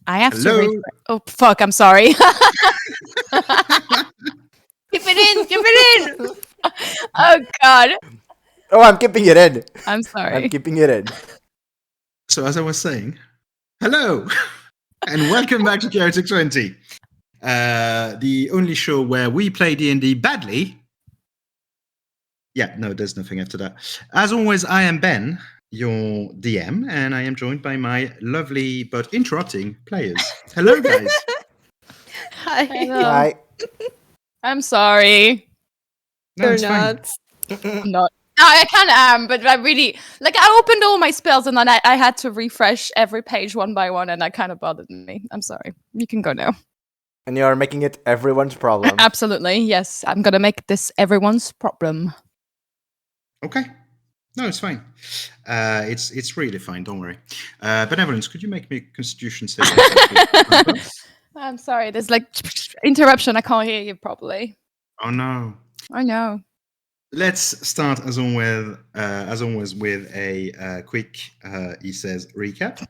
I have to Hello. Oh, fuck, I'm sorry. Keep it in. Oh, God. Oh, I'm keeping it in. I'm I'm sorry. keeping it in. So as I was saying, hello, and welcome back to Chaotic 20, the only show where we play D&D badly. Yeah, no, there's nothing after that. As always, I am Ben, your DM, and I am joined by my lovely but interrupting players. Hello, guys. Hi. Hello. Hi. I'm sorry. No, You're it's fine. not. I'm not. No, I kind of am, but I really I opened all my spells and then I had to refresh every page one by one, and that kind of bothered me. I'm sorry. You can go now. And you're making it everyone's problem. Absolutely, yes. I'm gonna make this everyone's problem. Okay. No, it's fine. It's really fine. Don't worry. Benevolence, could you make me a Constitution saving throw? I'm sorry. There's interruption. I can't hear you properly. Oh no. I know. Let's start as always with a quick, he says, recap.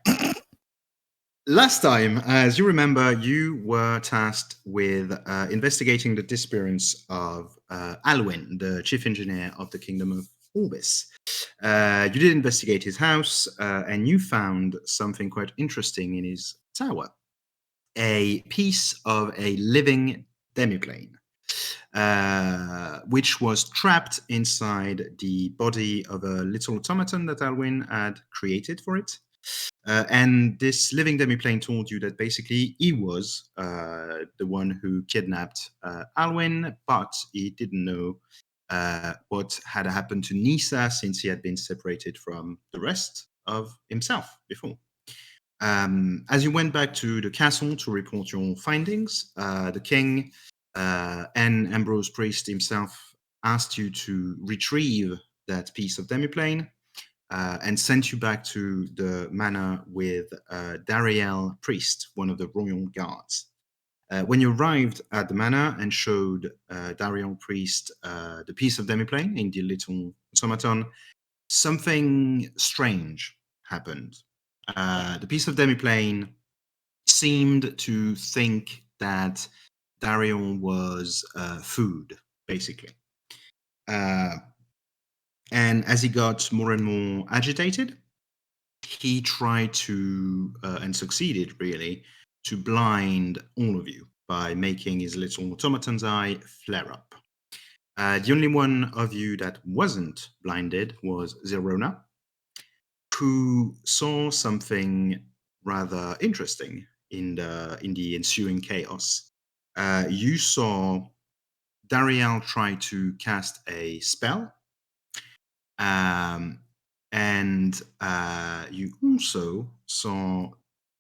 Last time, as you remember, you were tasked with investigating the disappearance of Alwyn, the chief engineer of the Kingdom of Orbis. You did investigate his house, and you found something quite interesting in his tower. A piece of a living demiplane, which was trapped inside the body of a little automaton that Alwyn had created for it. And this living demiplane told you that basically he was the one who kidnapped Alwyn, but he didn't know what had happened to Nisa since he had been separated from the rest of himself before. As you went back to the castle to report your findings, the king and Ambrose Priest himself asked you to retrieve that piece of demiplane and sent you back to the manor with Dariel Priest, one of the royal guards. When you arrived at the manor and showed Dariel Priest the piece of demiplane in the little automaton, something strange happened. The piece of demiplane seemed to think that Dariel was food, basically. And as he got more and more agitated, he tried to, and succeeded really, to blind all of you by making his little automaton's eye flare up. The only one of you that wasn't blinded was Zylrona, who saw something rather interesting in the ensuing chaos. You saw Dariel try to cast a spell, and you also saw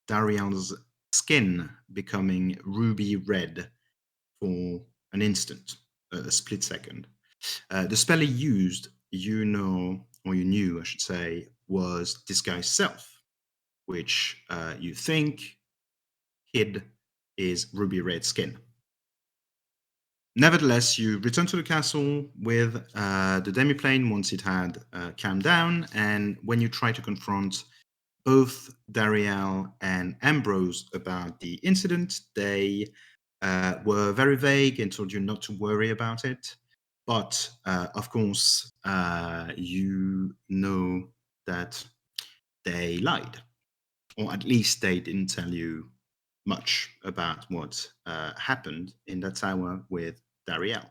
Dariel's skin becoming ruby red for an instant, a split second. The spell he used, you knew, I should say, was Disguise Self, which you think hid his ruby red skin. Nevertheless, you return to the castle with the demiplane once it had calmed down, and when you try to confront both Dariel and Ambrose about the incident, they were very vague and told you not to worry about it. But of course, you know that they lied, or at least they didn't tell you much about what happened in that tower with Dariel.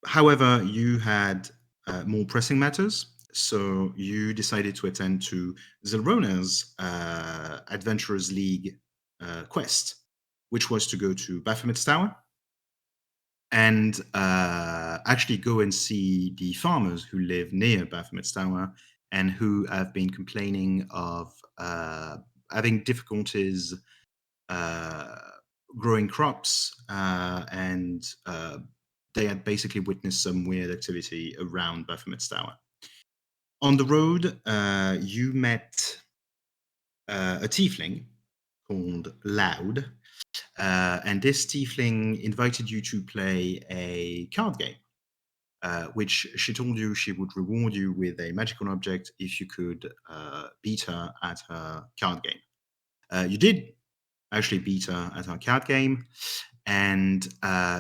However, you had more pressing matters, so you decided to attend to Zylrona's Adventurers League quest, which was to go to Baphomet's tower and actually go and see the farmers who live near Baphomet's tower and who have been complaining of having difficulties growing crops, and they had basically witnessed some weird activity around Baphomet's tower. On the road, you met a tiefling called Loud, and this tiefling invited you to play a card game, which she told you she would reward you with a magical object if you could beat her at her card game. You did actually beat her at her card game. And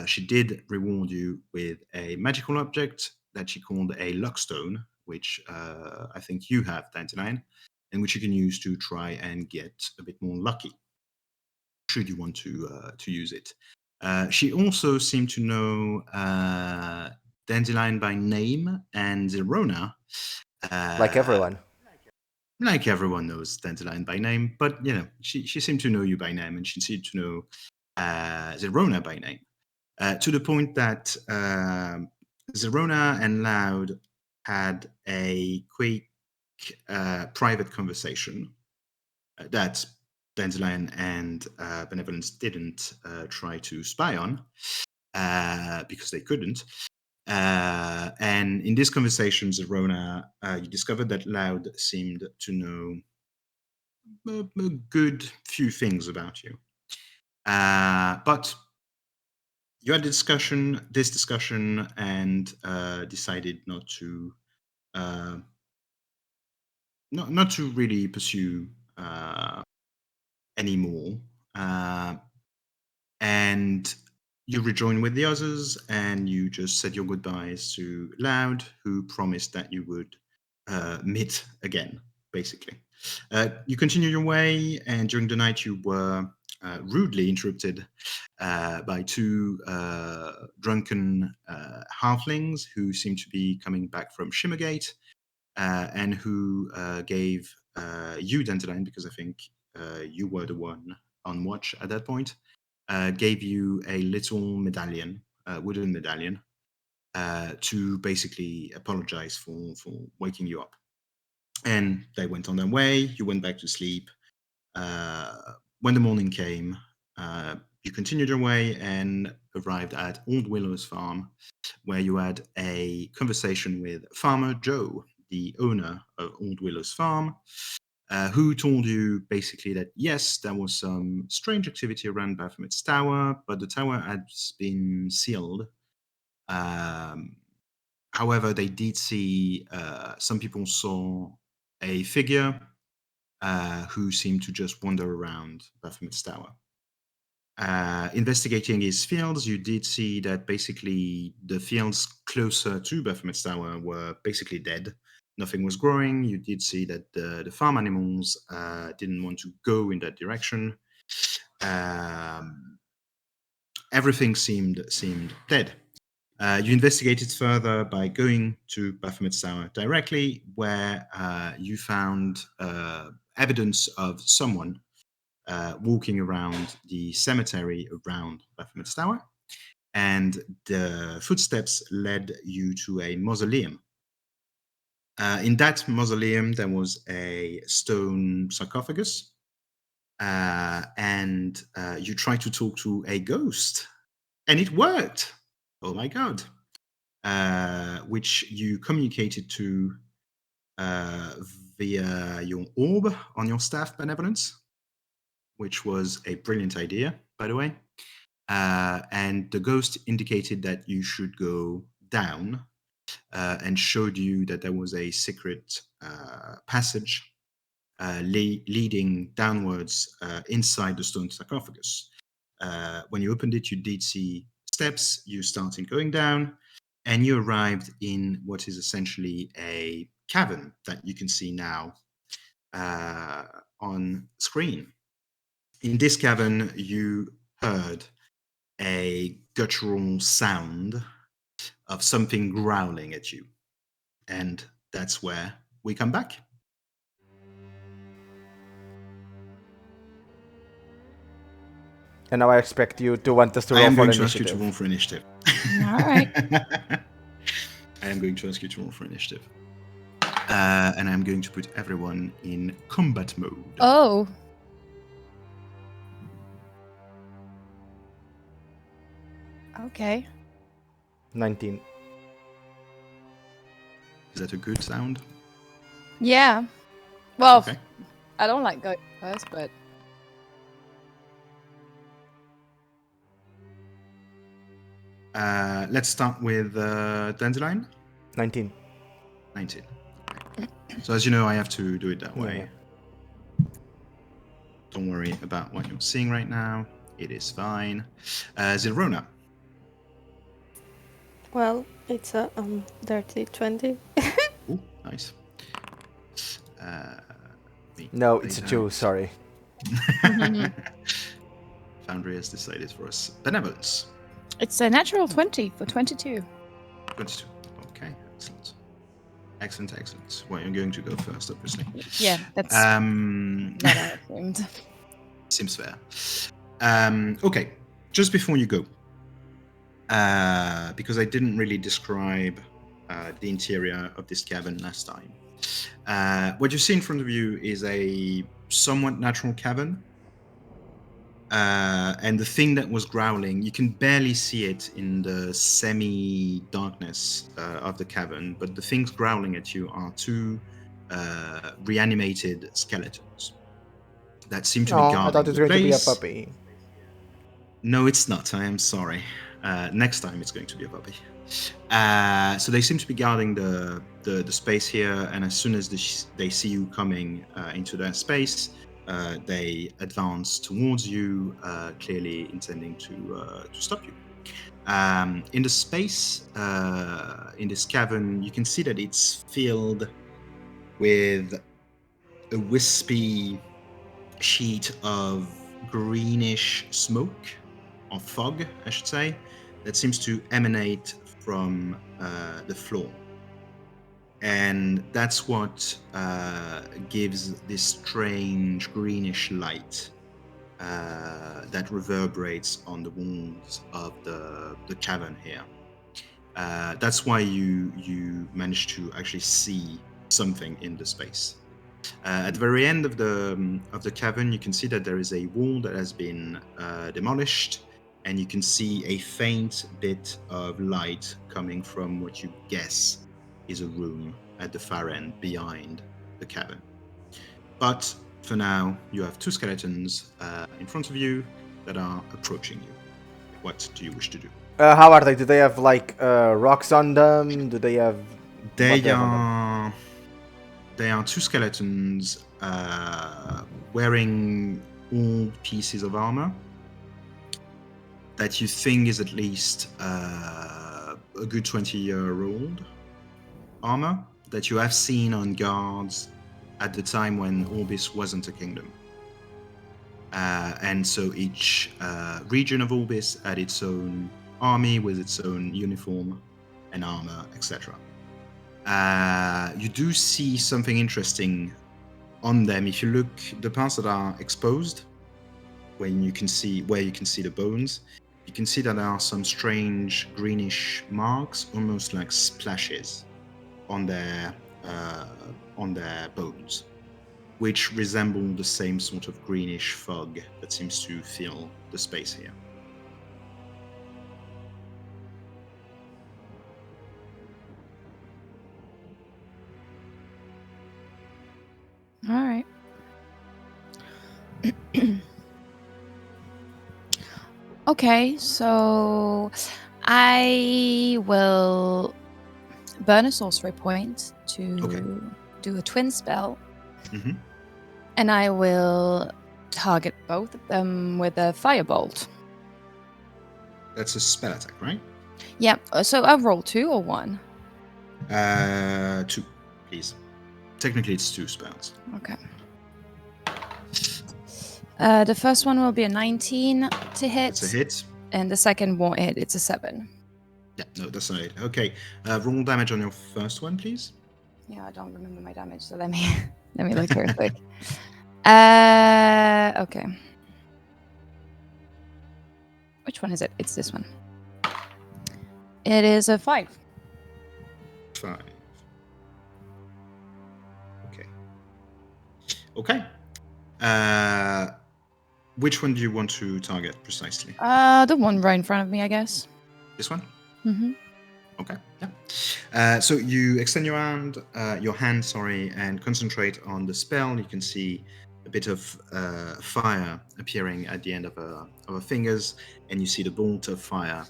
she did reward you with a magical object that she called a Lockstone, which I think you have, Dandelion, and which you can use to try and get a bit more lucky, should you want to use it. She also seemed to know Dandelion by name and Zylrona. Like everyone. Like everyone knows Dandelion by name, but she seemed to know you by name, and she seemed to know Zylrona by name. To the point that Zylrona and Loud had a quick private conversation that Dandelion and Benevolence didn't try to spy on because they couldn't. And in this conversation, Zylrona, you discovered that Loud seemed to know a good few things about you. But you had this discussion, and decided not to really pursue anymore. And you rejoined with the others, and you just said your goodbyes to Loud, who promised that you would meet again, basically. You continue your way, and during the night you were rudely interrupted by two drunken halflings who seemed to be coming back from Shimmergate, and who gave you, Dandelion, because I think you were the one on watch at that point, gave you a little medallion, wooden medallion, to basically apologize for waking you up. And they went on their way. You went back to sleep. When the morning came, you continued your way and arrived at Old Willow's farm, where you had a conversation with Farmer Joe, the owner of Old Willow's farm, who told you basically that yes, there was some strange activity around Baphomet's tower, but the tower had been sealed. However, they did see some people saw a figure who seemed to just wander around Baphomet's tower. Investigating his fields, you did see that basically the fields closer to Baphomet's tower were basically dead. Nothing was growing. You did see that the farm animals didn't want to go in that direction. Everything seemed dead. You investigated further by going to Baphomet's tower directly, where you found evidence of someone walking around the cemetery around Baphomet's tower, and the footsteps led you to a mausoleum. In that mausoleum, there was a stone sarcophagus, and you tried to talk to a ghost, and it worked. Oh my god! Which you communicated to via your orb on your staff, Benevolence, which was a brilliant idea, by the way. And the ghost indicated that you should go down, and showed you that there was a secret passage leading downwards inside the stone sarcophagus. When you opened it, you did see steps. You started going down, and you arrived in what is essentially a cavern that you can see now on screen. In this cavern, you heard a guttural sound of something growling at you. And that's where we come back. And now I expect you to want us to I roll am for going to ask you initiative. to roll for initiative. All right. I am going to ask you to roll for initiative. And I'm going to put everyone in combat mode. Oh. Okay. 19. Is that a good sound? Yeah. Well, Okay. I don't like going first, but Let's start with Dandelion. 19. 19. So as you know, I have to do it that way. Yeah. Don't worry about what you're seeing right now. It is fine. Zylrona. Well, it's a dirty 20. Ooh, nice. No, it's a 2, sorry. Foundry has decided for us. Benevolence. It's a natural 20 for 22. 22. Okay, excellent. Excellent. Well, you're going to go first, obviously. Yeah, that's what I assumed. Seems fair. Okay, just before you go, because I didn't really describe the interior of this cavern last time. What you see in front of you is a somewhat natural cavern. And the thing that was growling, you can barely see it in the semi-darkness of the cavern, but the things growling at you are two reanimated skeletons that seem to be guarding I thought it was the going to be a place. puppy. No, it's not. I am sorry. Next time it's going to be a puppy. So they seem to be guarding the space here, and as soon as they see you coming into their space, they advance towards you, clearly intending to stop you. In the space, in this cavern, you can see that it's filled with a wispy sheet of greenish smoke, or fog, I should say, that seems to emanate from the floor. And that's what gives this strange greenish light that reverberates on the walls of the cavern here. That's why you managed to actually see something in the space. At the very end of the cavern, you can see that there is a wall that has been demolished, and you can see a faint bit of light coming from what you guess is a room at the far end behind the cavern. But for now, you have two skeletons in front of you that are approaching you. What do you wish to do? How are they? Do they have like rocks on them? Do they have? They are two skeletons wearing old pieces of armor that you think is at least a good 20-year-old armor that you have seen on guards at the time when Orbis wasn't a kingdom. And so each region of Orbis had its own army with its own uniform and armor, etc. You do see something interesting on them. If you look, the parts that are exposed, where you can see the bones, you can see that there are some strange greenish marks, almost like splashes, on their bones, which resemble the same sort of greenish fog that seems to fill the space here. All right. Okay, so I will burn a sorcery point to do a twin spell. Mm-hmm. And I will target both of them with a firebolt. That's a spell attack, right? Yeah, so I'll roll 2 or 1? 2, please. Technically, it's 2 spells. Okay. The first one will be a 19 to hit. That's a hit. And the second won't hit. It's a 7. Yeah, no, that's not it. Okay, roll damage on your first one, please. Yeah, I don't remember my damage, so let me look real quick. Okay. Which one is it? It's this one. It is a 5. 5. Okay. Which one do you want to target precisely? The one right in front of me, I guess. This one? Mm-hmm. Okay. Yeah. So you extend your hand, and concentrate on the spell. You can see a bit of fire appearing at the end of her fingers, and you see the bolt of fire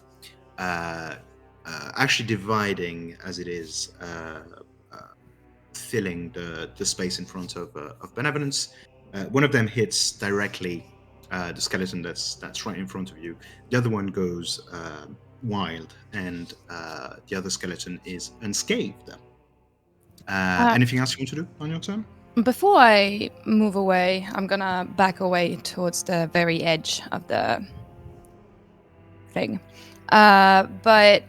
actually dividing as it is filling the space in front of Benevolence. One of them hits directly the skeleton that's right in front of you. The other one goes wild, and the other skeleton is unscathed. Anything else you want to do on your turn? Before I move away, I'm gonna back away towards the very edge of the thing. But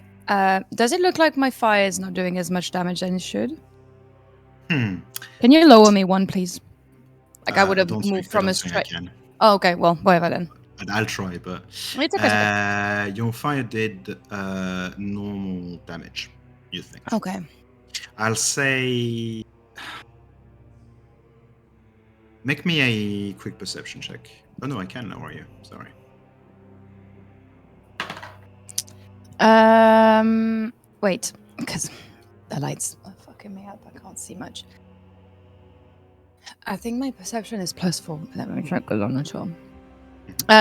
does it look like my fire is not doing as much damage as it should? Can you lower me one, please? Like I would have moved from a straight. Oh, okay. Well, whatever then. I'll try, but It's okay. your fire did normal damage. You think? Okay. I'll say, make me a quick perception check. Oh no, I can lower you. Sorry. Wait, because the lights are fucking me up. I can't see much. I think my perception is +4. Let me check because I'm not sure.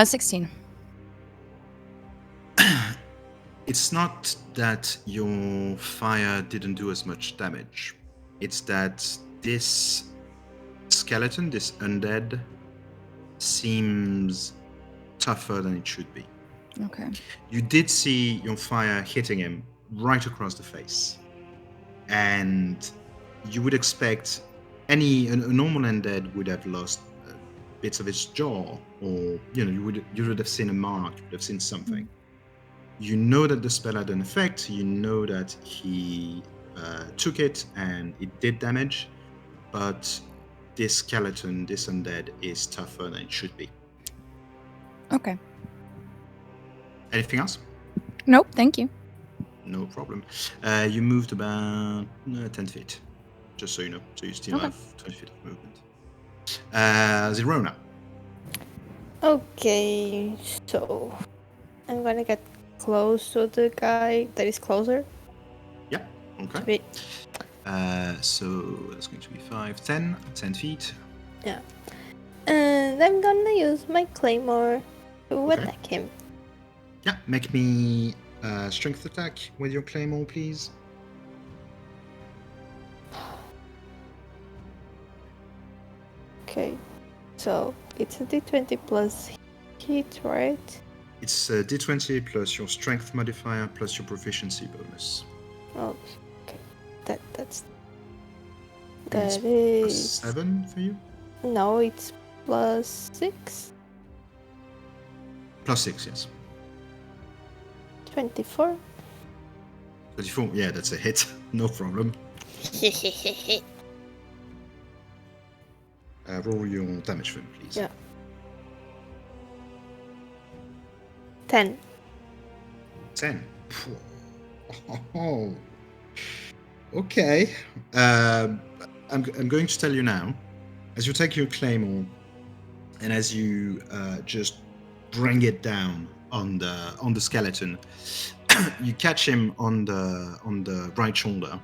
16. It's not that your fire didn't do as much damage. It's that this skeleton, this undead, seems tougher than it should be. Okay. You did see your fire hitting him right across the face. And you would expect a normal undead would have lost bits of its jaw, or you would have seen a mark, you would have seen something. You know that the spell had an effect. You know that he took it and it did damage, but this skeleton, this undead, is tougher than it should be. Okay. Anything else? Nope. Thank you. No problem. You moved about 10 feet, just so you know. So you still have 20 feet of movement. Zylrona. Okay, so I'm gonna get close to the guy that is closer. Yeah, okay. Wait. So that's going to be 5, 10 feet. Yeah. And I'm gonna use my claymore to attack him. Yeah, make me a strength attack with your claymore, please. Okay, so it's a d20 plus hit, right? It's a d20 plus your strength modifier plus your proficiency bonus. Oh, okay. That Plus is 7 for you? No, it's plus 6. Plus 6, yes. 24. 24, yeah, that's a hit. No problem. Roll your damage for me, please. Yeah. 10. 10. Oh. Okay. I'm going to tell you now, as you take your claymore and as you just bring it down on the skeleton, you catch him on the right shoulder,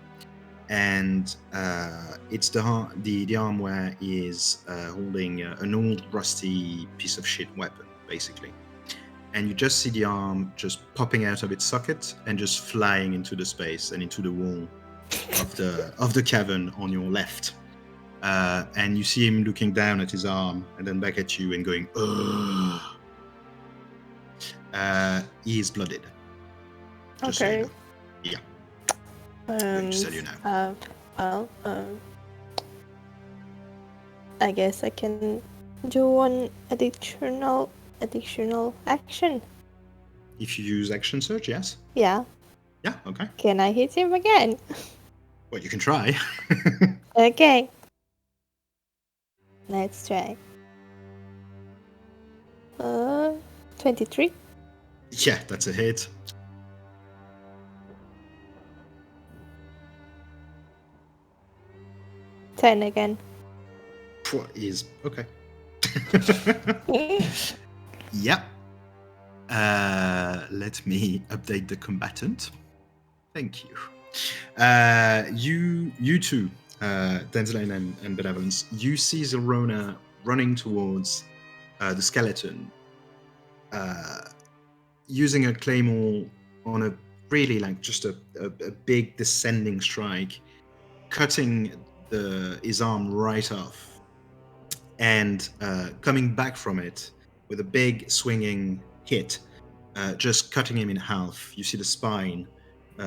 and it's the arm where he is holding an old rusty piece of shit weapon, basically. And you just see the arm just popping out of its socket and just flying into the space and into the wall of the cavern on your left. And you see him looking down at his arm and then back at you and going, ugh. He is blooded. Just Okay. so you know. Yeah. Going to tell you now. Well, I guess I can do one additional action. If you use action search, yes. Yeah. Yeah, okay. Can I hit him again? Well, you can try. Okay. Let's try. 23. Yeah, that's a hit. Ten again. Is okay. Yep. Let me update the combatant. Thank you. You two, Dandelion and Benevolence, you see Zylrona running towards the skeleton, using a claymore on a really just a big descending strike, cutting his arm right off. and coming back from it with a big swinging hit, just cutting him in half. You see the spine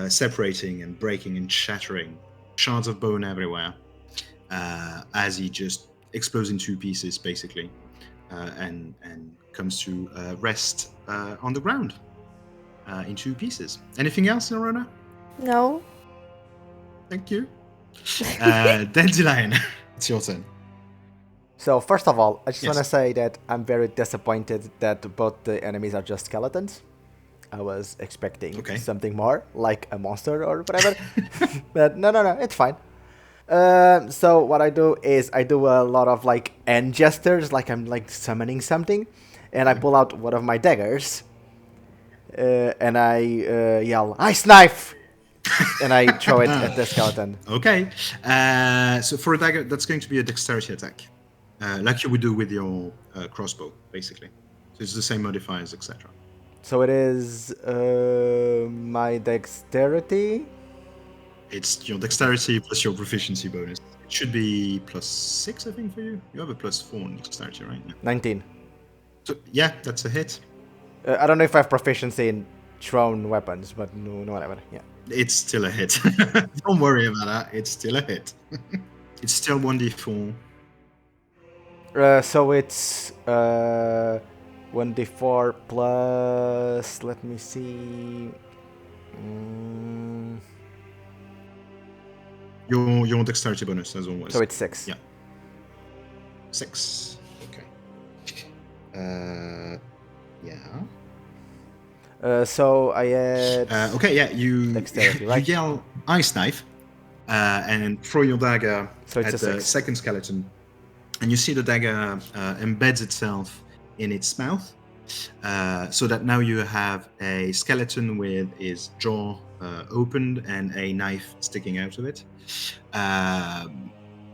separating and breaking and shattering, shards of bone everywhere, as he just explodes in two pieces, basically, and comes to rest on the ground in two pieces. Anything else, Zylrona? No. Thank you. Dandelion, it's your turn. So first of all, I just Yes. want to say that I'm very disappointed that both the enemies are just skeletons. I was expecting something more, like a monster or whatever. But no, it's fine. So what I do is I do a lot of like end gestures, like I'm like summoning something, and I pull out one of my daggers, and I yell, "Ice knife!" and I throw it at the skeleton. Okay. So for a dagger, that's going to be a dexterity attack, like you would do with your crossbow, basically. So it's the same modifiers, etc. So it is my dexterity. It's your dexterity plus your proficiency bonus. It should be +6, I think, for you. You have a +4 in dexterity, right? Yeah. 19. So yeah, that's a hit. I don't know if I have proficiency in thrown weapons, but no, whatever. Yeah. It's still a hit. Don't worry about that. It's still a hit. It's still 1d4. So it's 1d4 plus. Let me see. Your dexterity bonus, as always. So it's 6. Yeah. 6. Okay. Yeah. So I had. Okay, yeah, you Dexterity, right? you yell ice knife and throw your dagger So it's at a the 6. second skeleton, and you see the dagger embeds itself in its mouth, so that now you have a skeleton with his jaw opened and a knife sticking out of it.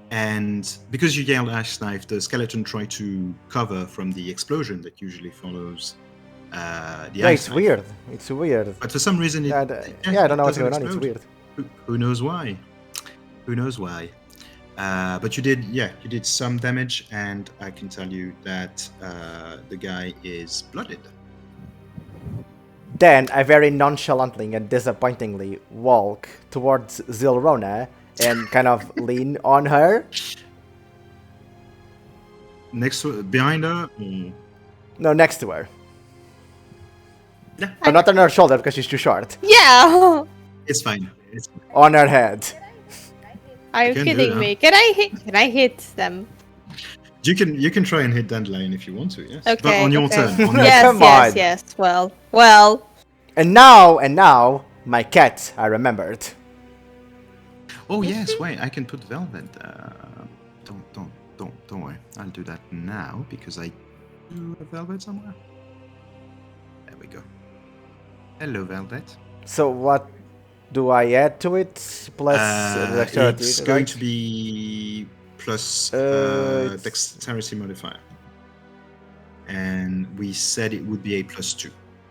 And because you yelled ice knife, the skeleton tried to cover from the explosion that usually follows the Yeah, ice it's knife. weird. It's weird. But for some reason, I don't know what's doesn't going on. It's explode. weird. Who knows why? Who knows why? But you did some damage, and I can tell you that the guy is blooded. Then I very nonchalantly and disappointingly walk towards Zylrona and kind of lean on her. Behind her? No, next to her. Yeah. But not on her shoulder because she's too short. Yeah. It's fine. It's fine. On her head. Are you can do kidding that. me? Can I hit them? You can try and hit Dandelion if you want to, yes. Okay. But on your okay. turn. On your Yes, Come yes, on. yes. Well. And now, my cat, I remembered. Oh yes, wait. I can put Velvett. Don't worry. I'll do that now because I do have Velvett somewhere. There we go. Hello, Velvett. So what do I add to it? Plus dexterity, It's right? going to be plus It's- dexterity modifier, and we said it would be a +2.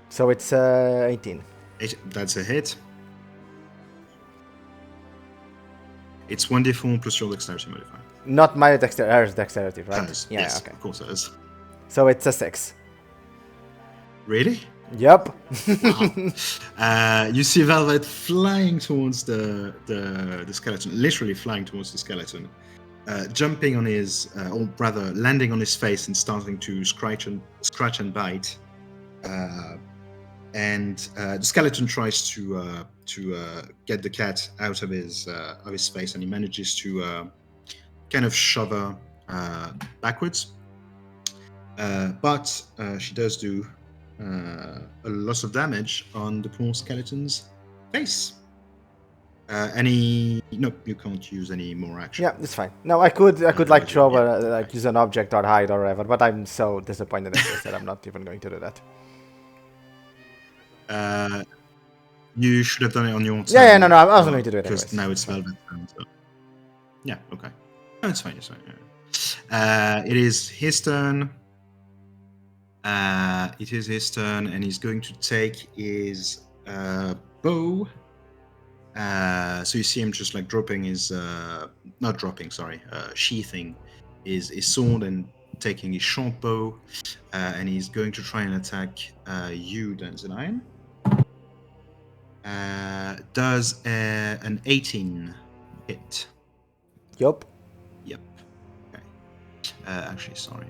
So it's 18. That's a hit. It's 1d4 plus your dexterity modifier. Not my dexterity, right? Hers, Yeah, yes, okay. of course it is. So it's a 6. Really? Yep. You see Velvett flying towards the skeleton, literally flying towards the skeleton, jumping on his, or rather landing on his face and starting to scratch and bite. And the skeleton tries to get the cat out of his face, and he manages to kind of shove her backwards. But she does do a lot of damage on the poor skeleton's face. No, you can't use any more action. Yeah, it's fine. No, I could like Yeah, throw yeah. like use an object or hide or whatever, but I'm so disappointed at this that I'm not even going to do that. You should have done it on your turn. Yeah, no, I wasn't going to do it Because anyways. now it's Velvet's turn. So. Yeah, okay. No, it's fine. Yeah. It is his turn. It is his turn, and he's going to take his bow. So you see him just like dropping his, sheathing his sword and taking his short bow, and he's going to try and attack you, Dandelion. Does an 18 hit? Yup. Yep. Okay. Actually, sorry.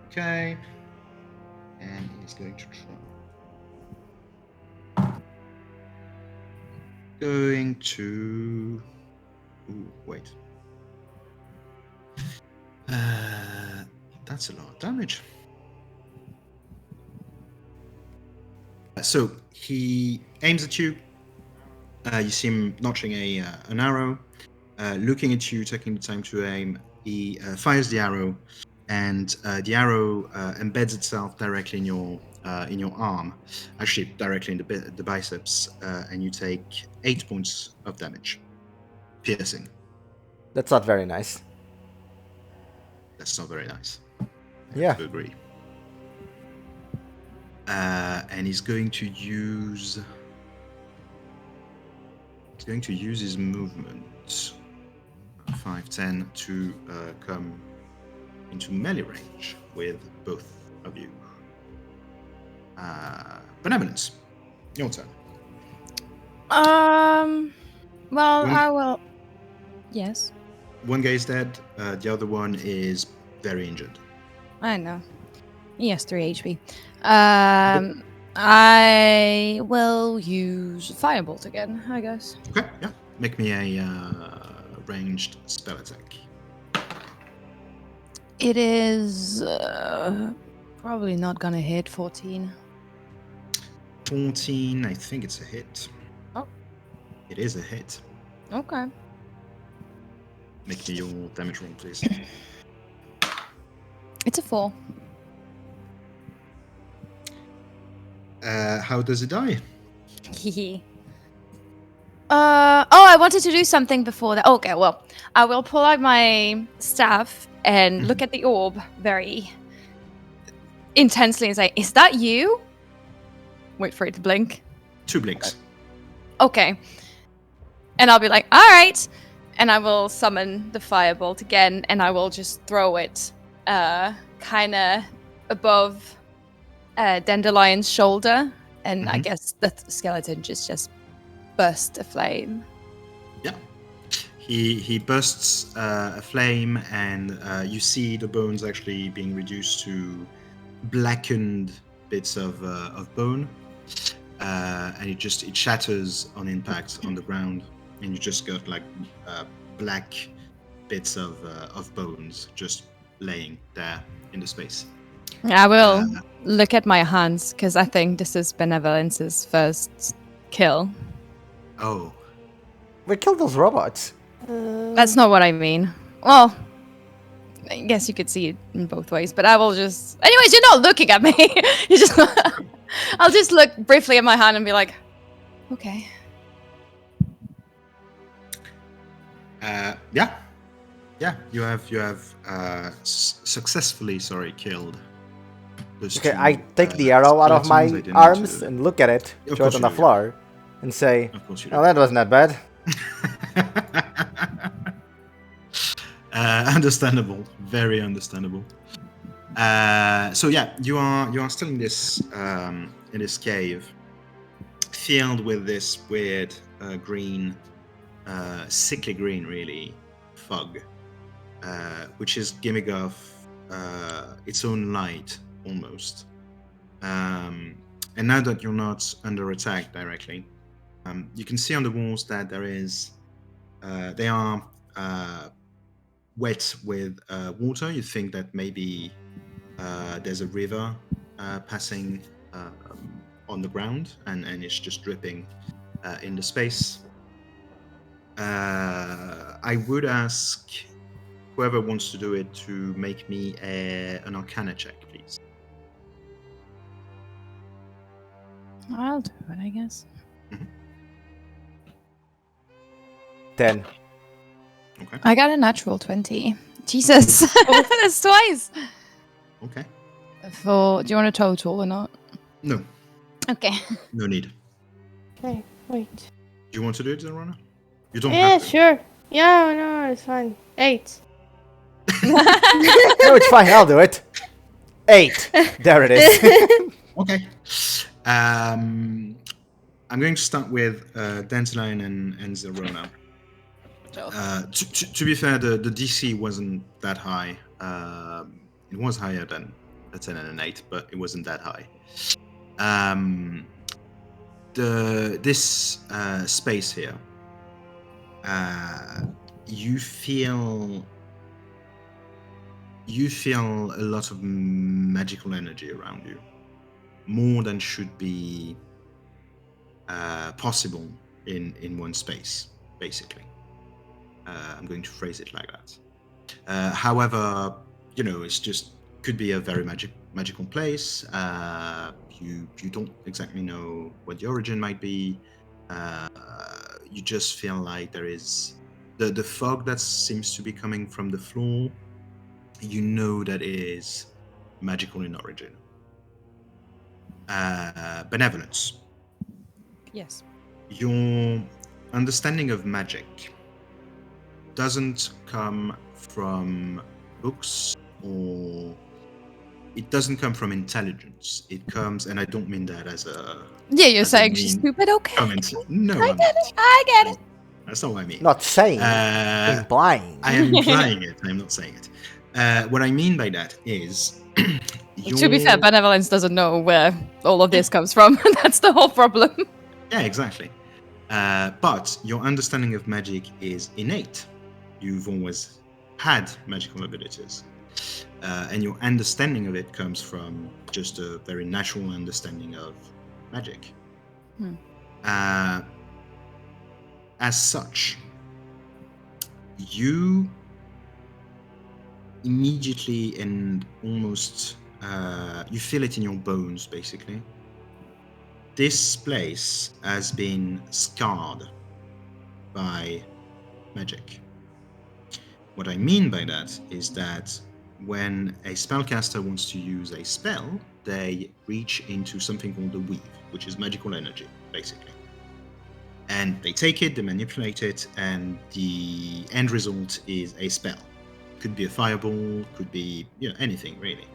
Okay. And he's going to try. Going to. Ooh, wait. That's a lot of damage. So he aims at you. You see him notching an arrow, looking at you, taking the time to aim. He fires the arrow, and the arrow embeds itself directly in your arm, actually directly in the biceps, and you take 8 points of damage, piercing. That's not very nice. That's not very nice. Yeah. I agree. And he's going to use. He's going to use his movement, 5, 10, to come into melee range with both of you. Benevolence, your turn. Well, I will. Yes. One guy is dead. The other one is very injured. I know. He has 3 HP. I will use Firebolt again, I guess. Okay, yeah. Make me a ranged spell attack. It is probably not gonna hit 14. 14, I think it's a hit. Oh. It is a hit. Okay. Make me your damage roll, please. It's a 4. How does it die? I wanted to do something before that. Okay, well, I will pull out my staff and look at the orb very intensely and say, "Is that you?" Wait for it to blink. 2 blinks. Okay. And I'll be like, "All right." And I will summon the firebolt again, and I will just throw it kind of above Dandelion's shoulder, and I guess the skeleton just burst aflame. Yeah. He bursts a flame, and you see the bones actually being reduced to blackened bits of bone, and it shatters on impact on the ground, and you just got like black bits of bones just laying there in the space. I will look at my hands, because I think this is Benevolence's first kill. Oh. We killed those robots. That's not what I mean. Well, I guess you could see it in both ways, but I will just... Anyways, you're not looking at me! You just... I'll just look briefly at my hand and be like, okay. Yeah, you have successfully, killed. Okay, I take the arrow out of my arms and look at it, throw it on the floor, and say, "Oh, that wasn't that bad." Understandable, very understandable. So yeah, you are still in this cave, filled with this weird green, sickly green, really, fog, which is giving off its own light almost. And now that you're not under attack directly, you can see on the walls that they are wet with water. You think that maybe there's a river passing on the ground, and it's just dripping in the space. I would ask whoever wants to do it to make me an Arcana check, please. I'll do it, I guess. 10. Okay. I got a natural 20. Jesus. That's twice. Okay. Do you want a total or not? No. Okay. No need. Okay, wait. Do you want to do it, Zylrona? You don't Yeah, have to. sure. Yeah, no, it's fine. 8. No, it's fine. I'll do it. 8. There it is. Okay. I'm going to start with Dandelion and Zylrona. To be fair, the DC wasn't that high. It was higher than a 10 and an 8, but it wasn't that high. This space here, you feel a lot of magical energy around you, more than should be possible in one space, basically. I'm going to phrase it like that. However, it's just could be a very magical place. You don't exactly know what the origin might be. You just feel like there is the fog that seems to be coming from the floor. You know that it is magical in origin. Benevolence. Yes. Your understanding of magic doesn't come from books, or it doesn't come from intelligence. It comes, and I don't mean that as a... Yeah, you're saying she's stupid, okay. Comment. No, I get it. That's not what I mean. Not saying, implying. I am implying it. I'm not saying it. What I mean by that is... To be fair, Benevolence doesn't know where all of this comes from. That's the whole problem. Yeah, exactly. But your understanding of magic is innate. You've always had magical abilities. And your understanding of it comes from just a very natural understanding of magic. As such, you immediately and almost you feel it in your bones, basically. This place has been scarred by magic. What I mean by that is that when a spellcaster wants to use a spell, they reach into something called the weave, which is magical energy, basically. And they take it, they manipulate it, and the end result is a spell. Could be a fireball, could be anything, really.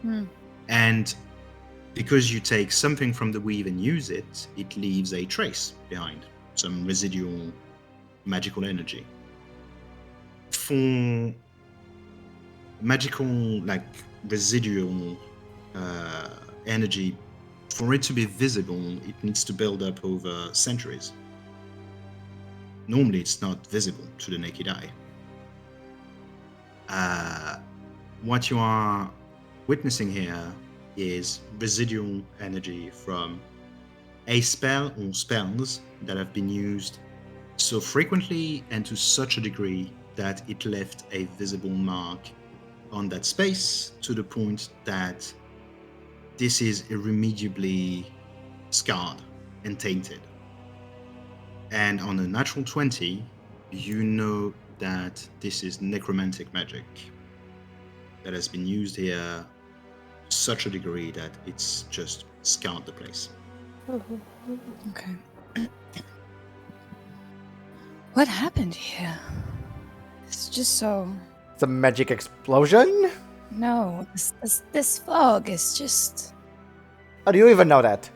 And because you take something from the weave and use it, it leaves a trace behind, some residual magical energy. For magical, residual energy, for it to be visible, it needs to build up over centuries. Normally, it's not visible to the naked eye. What you are witnessing here is residual energy from a spell or spells that have been used so frequently and to such a degree that it left a visible mark on that space, to the point that this is irremediably scarred and tainted. And on a natural 20, you know that this is necromantic magic that has been used here to such a degree that it's just scarred the place. Okay. What happened here? It's just so... It's a magic explosion? No, this fog is just... How do you even know that?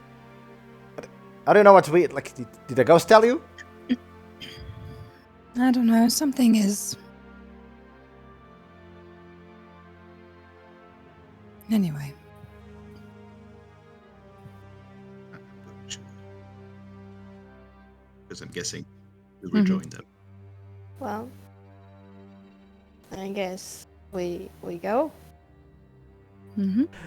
I don't know what's weird. Did the ghost tell you? I don't know, something is... Anyway. Because I'm guessing you rejoined them. Well, I guess we go.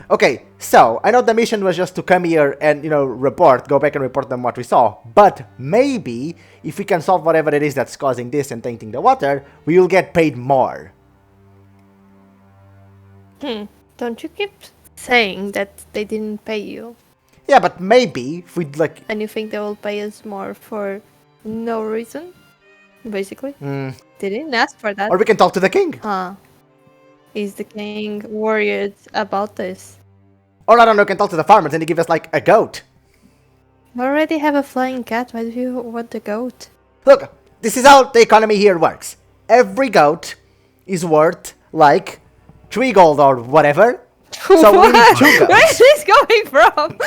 Okay, so I know the mission was just to come here and, go back and report them what we saw. But maybe if we can solve whatever it is that's causing this and tainting the water, we will get paid more. Don't you keep saying that they didn't pay you? Yeah, but maybe if we'd And you think they will pay us more for no reason? Basically? They didn't ask for that. Or we can talk to the king. Is the king worried about this? Or I don't know, we can talk to the farmers and they give us a goat. We already have a flying cat, why do you want the goat? Look, this is how the economy here works. Every goat is worth 3 gold or whatever. So we need 2 goats. Where is this coming from?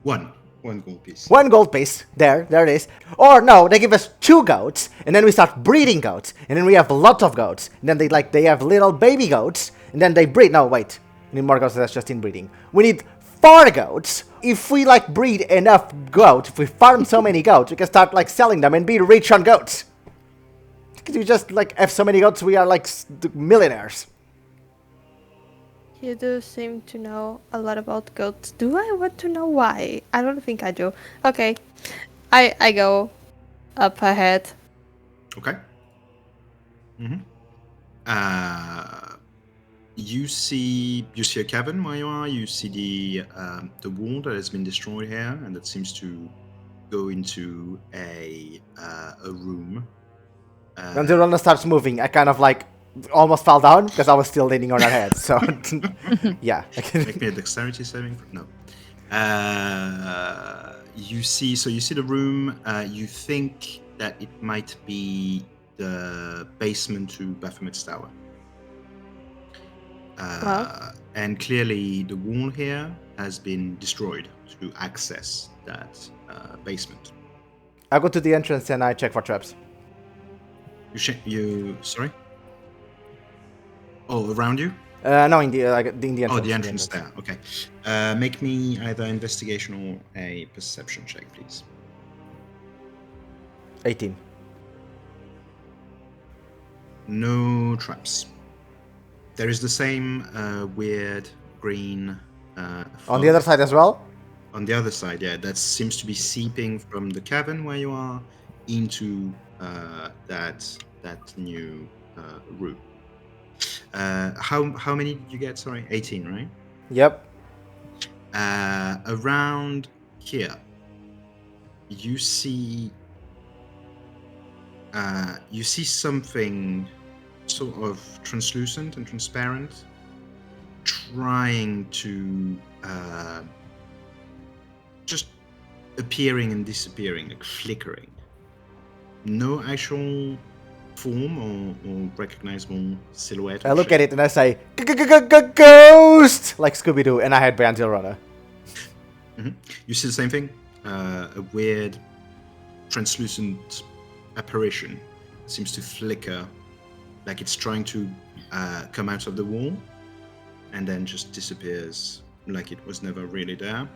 One gold piece. 1 gold piece. There it is. Or no, they give us 2 goats, and then we start breeding goats, and then we have lots of goats. And then they have little baby goats, and then they breed. No, wait. We need more goats. That's just inbreeding. We need 4 goats. If we breed enough goats, if we farm so many goats, we can start selling them and be rich on goats. Because we just have so many goats, we are millionaires. You do seem to know a lot about goats. Do I want to know why? I don't think I do. Okay. I go up ahead. Okay. Mm-hmm. You see a cabin where you are. You see the wall that has been destroyed here, and that seems to go into a room. When the runner starts moving, I kind of almost fell down because I was still leaning on her head. So yeah. Make me a dexterity saving. No. You see the room. You think that it might be the basement to Baphomet's tower. And clearly the wall here has been destroyed to access that basement. I go to the entrance and I check for traps. Sorry? Oh, around you? No, in the entrance. Oh, the entrance there. Okay. Make me either investigation or a perception check, please. 18. No traps. There is the same weird green. On the other side as well? On the other side, yeah. That seems to be seeping from the cabin where you are into that new room. How many did you get? Sorry, 18, right? Yep. Around here, you see something sort of translucent and transparent, trying to just appearing and disappearing, flickering. No actual form or recognizable silhouette. I look at it and I say, ghost! Like Scooby-Doo, and I head behind Zylrona. Mm-hmm. You see the same thing? A weird, translucent apparition seems to flicker, like it's trying to come out of the wall, and then just disappears, like it was never really there.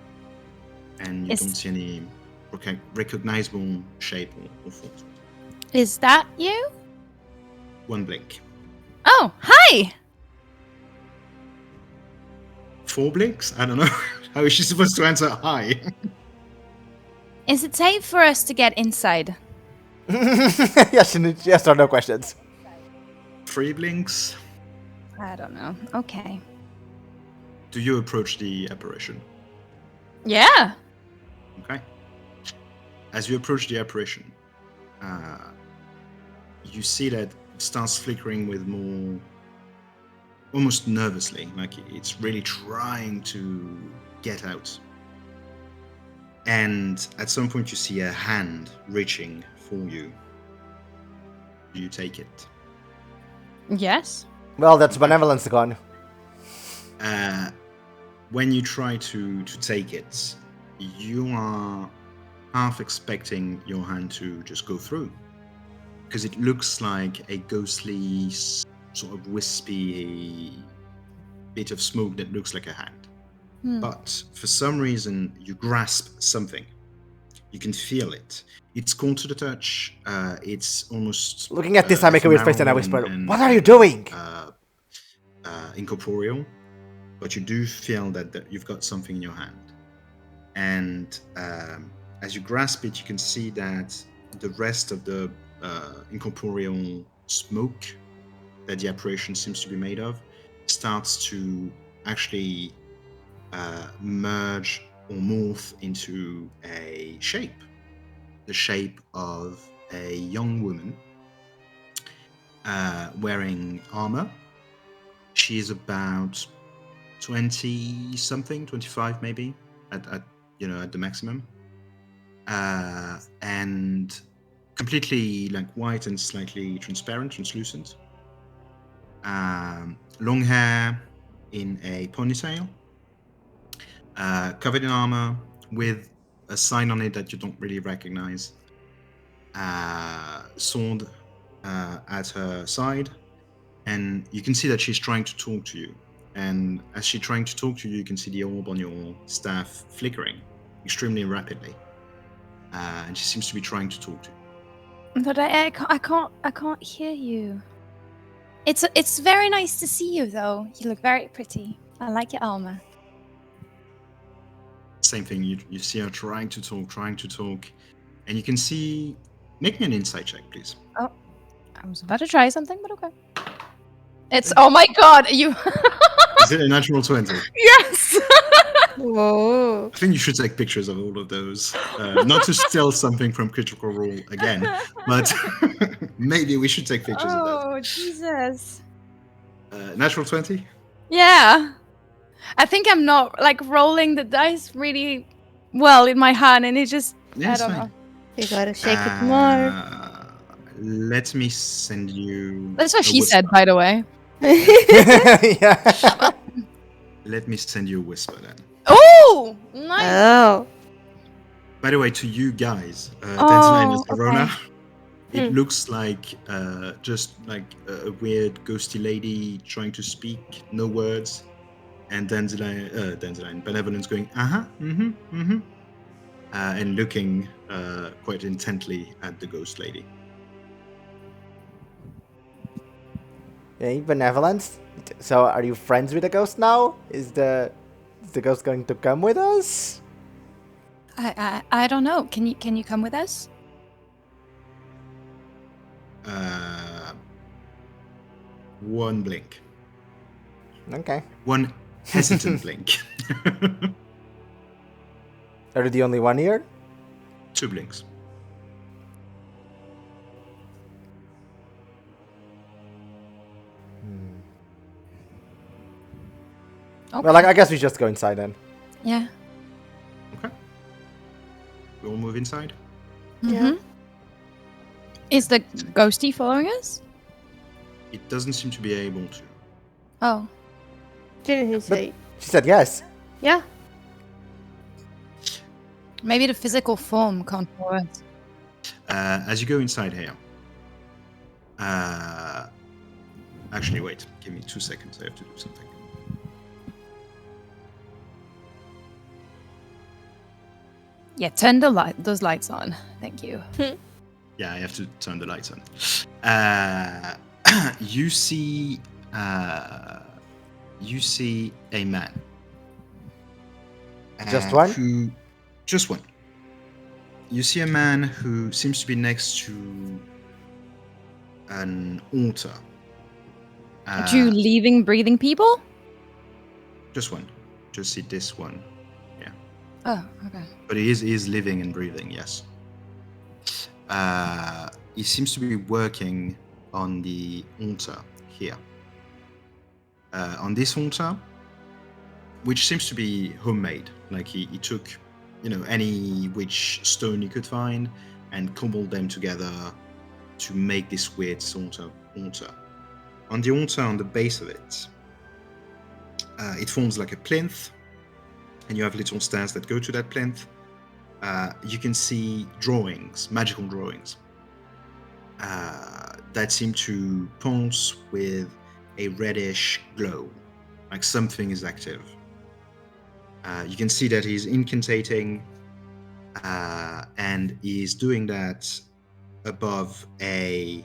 And you don't see any recognizable shape or form. Is that you? One blink. Oh, hi! 4 blinks? I don't know. How is she supposed to answer hi? Is it safe for us to get inside? Yes or no questions. 3 blinks. I don't know. Okay. Do you approach the apparition? Yeah. Okay. As you approach the apparition, you see that it starts flickering with more, almost nervously, like it's really trying to get out. And at some point you see a hand reaching for you. Do you take it? Yes. Well, that's Benevolence gone. When you try to take it, you are half expecting your hand to just go through, because it looks like a ghostly, sort of wispy bit of smoke that looks like a hand. But for some reason, you grasp something. You can feel it. It's cold to the touch. It's almost... Looking at this, I make a weird face and I whisper, "What are you doing?" Incorporeal. But you do feel that you've got something in your hand. And as you grasp it, you can see that the rest of the incorporeal smoke that the apparition seems to be made of starts to actually merge or morph into a shape. The shape of a young woman wearing armor. She is about 20-something, 25 maybe, at the maximum. And completely white and slightly transparent, translucent. Long hair in a ponytail, covered in armor with a sign on it that you don't really recognize. Sword at her side, and you can see that she's trying to talk to you. And as she's trying to talk to you, you can see the orb on your staff flickering extremely rapidly, and she seems to be trying to talk to you. But I can't hear you. It's very nice to see you, though. You look very pretty. I like your armor. Same thing. You see her trying to talk, and you can see. Make me an insight check, please. Oh, I was about to try something, but okay. It's oh my god, you. Is it a natural 20? Yes. Whoa. I think you should take pictures of all of those. Not to steal something from Critical Role again, but maybe we should take pictures of those. Oh Jesus. Natural 20? Yeah. I think I'm not like rolling the dice really well in my hand, and it just Yeah, I don't know. You gotta shake it more. Let me send you. That's what a she said, whisper. by the way. Yeah. Let me send you a whisper then. Oh, nice. Oh. By the way, to you guys, Dandelion and Zylrona, okay. it looks like just like a weird ghosty lady trying to speak, no words, and Dandelion, Benevolence going, and looking quite intently at the ghost lady. Hey, Benevolence. So, are you friends with the ghost now? Is the ghost going to come with us? I don't know. Can you come with us? One blink. Okay. One hesitant blink. Are you the only one here? 2 blinks. Okay. Well, I guess we just go inside then. Yeah. Okay. We all move inside. Mm-hmm. Is the ghosty following us? It doesn't seem to be able to. Oh. Didn't he say? She said yes. Yeah. Maybe the physical form can't follow us. As you go inside here. Actually, wait. Give me 2 seconds. I have to do something. Yeah, turn those lights on. Thank you. Yeah, I have to turn the lights on. You see a man. Just one? Just one. You see a man who seems to be next to an altar. Two living, breathing people? Just one. Just see this one. Yeah. Oh, okay. But he is living and breathing, yes. He seems to be working on the altar here. On this altar, which seems to be homemade. Like he took, any which stone he could find and cobbled them together to make this weird altar. On the altar, on the base of it, it forms like a plinth, and you have little stairs that go to that plinth. You can see drawings, magical drawings, that seem to pulse with a reddish glow, like something is active. You can see that he's incantating, and he's doing that above a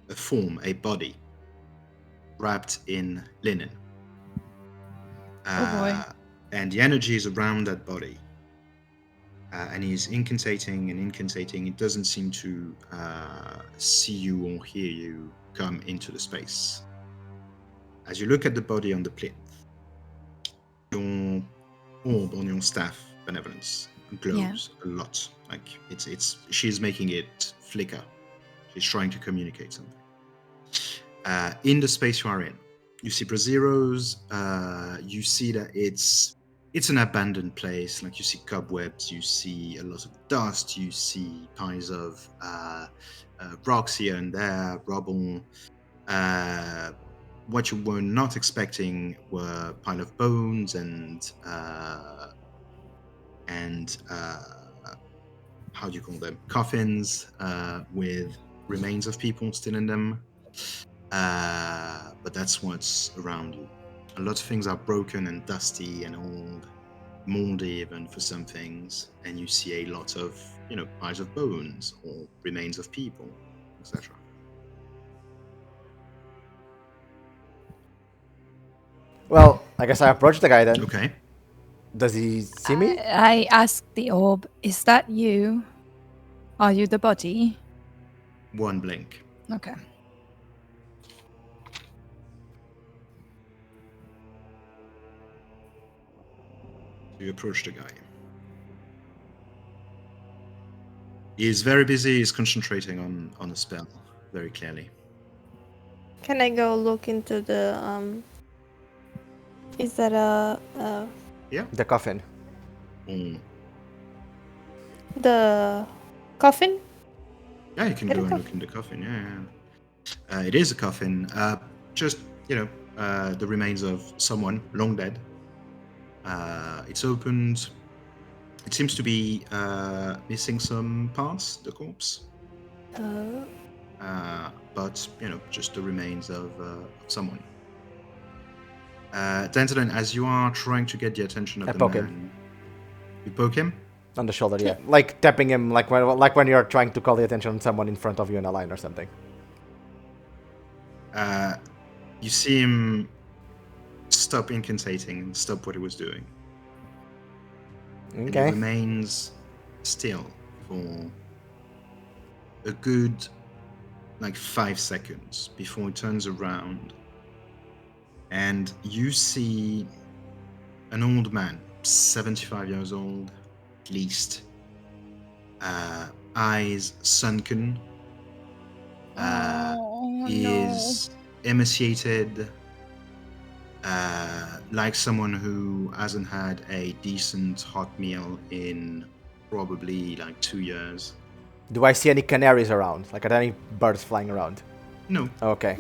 form, a body, wrapped in linen. Oh boy. And the energy is around that body. And he's incantating and incantating. It doesn't seem to see you or hear you come into the space. As you look at the body on the plinth, your orb on your staff, Benevolence, glows a lot. Like she's making it flicker. She's trying to communicate something. In the space you are in, you see braziros. You see that it's an abandoned place. Like you see cobwebs, you see a lot of dust, you see piles of rocks here and there, rubble. what you were not expecting were pile of bones and how do you call them? Coffins with remains of people still in them. But that's what's around you. A lot of things are broken and dusty and old, moldy even for some things, and you see a lot of, piles of bones or remains of people, etc. Well, I guess I approach the guy then. Okay. Does he see me? I ask the orb, is that you? Are you the body? One blink. Okay. You approach the guy. He is very busy. He's concentrating on a spell, very clearly. Can I go look into the Is that a Yeah. The coffin. the coffin? Yeah, you can go and look in the coffin. Yeah. It is a coffin. Just the remains of someone long dead. It's opened. It seems to be missing some parts, the corpse. But just the remains of someone. Dandelion, as you are trying to get the attention of the man, him. You poke him on the shoulder. Yeah, like tapping him, like when you're trying to call the attention of someone in front of you in a line or something. You see him stop incantating and stop what he was doing. Okay. And he remains still for a good 5 seconds before he turns around, and you see an old man, 75 years old at least, eyes sunken. He is emaciated, like someone who hasn't had a decent hot meal in probably 2 years. Do I see any canaries around? Are there any birds flying around? No. Okay.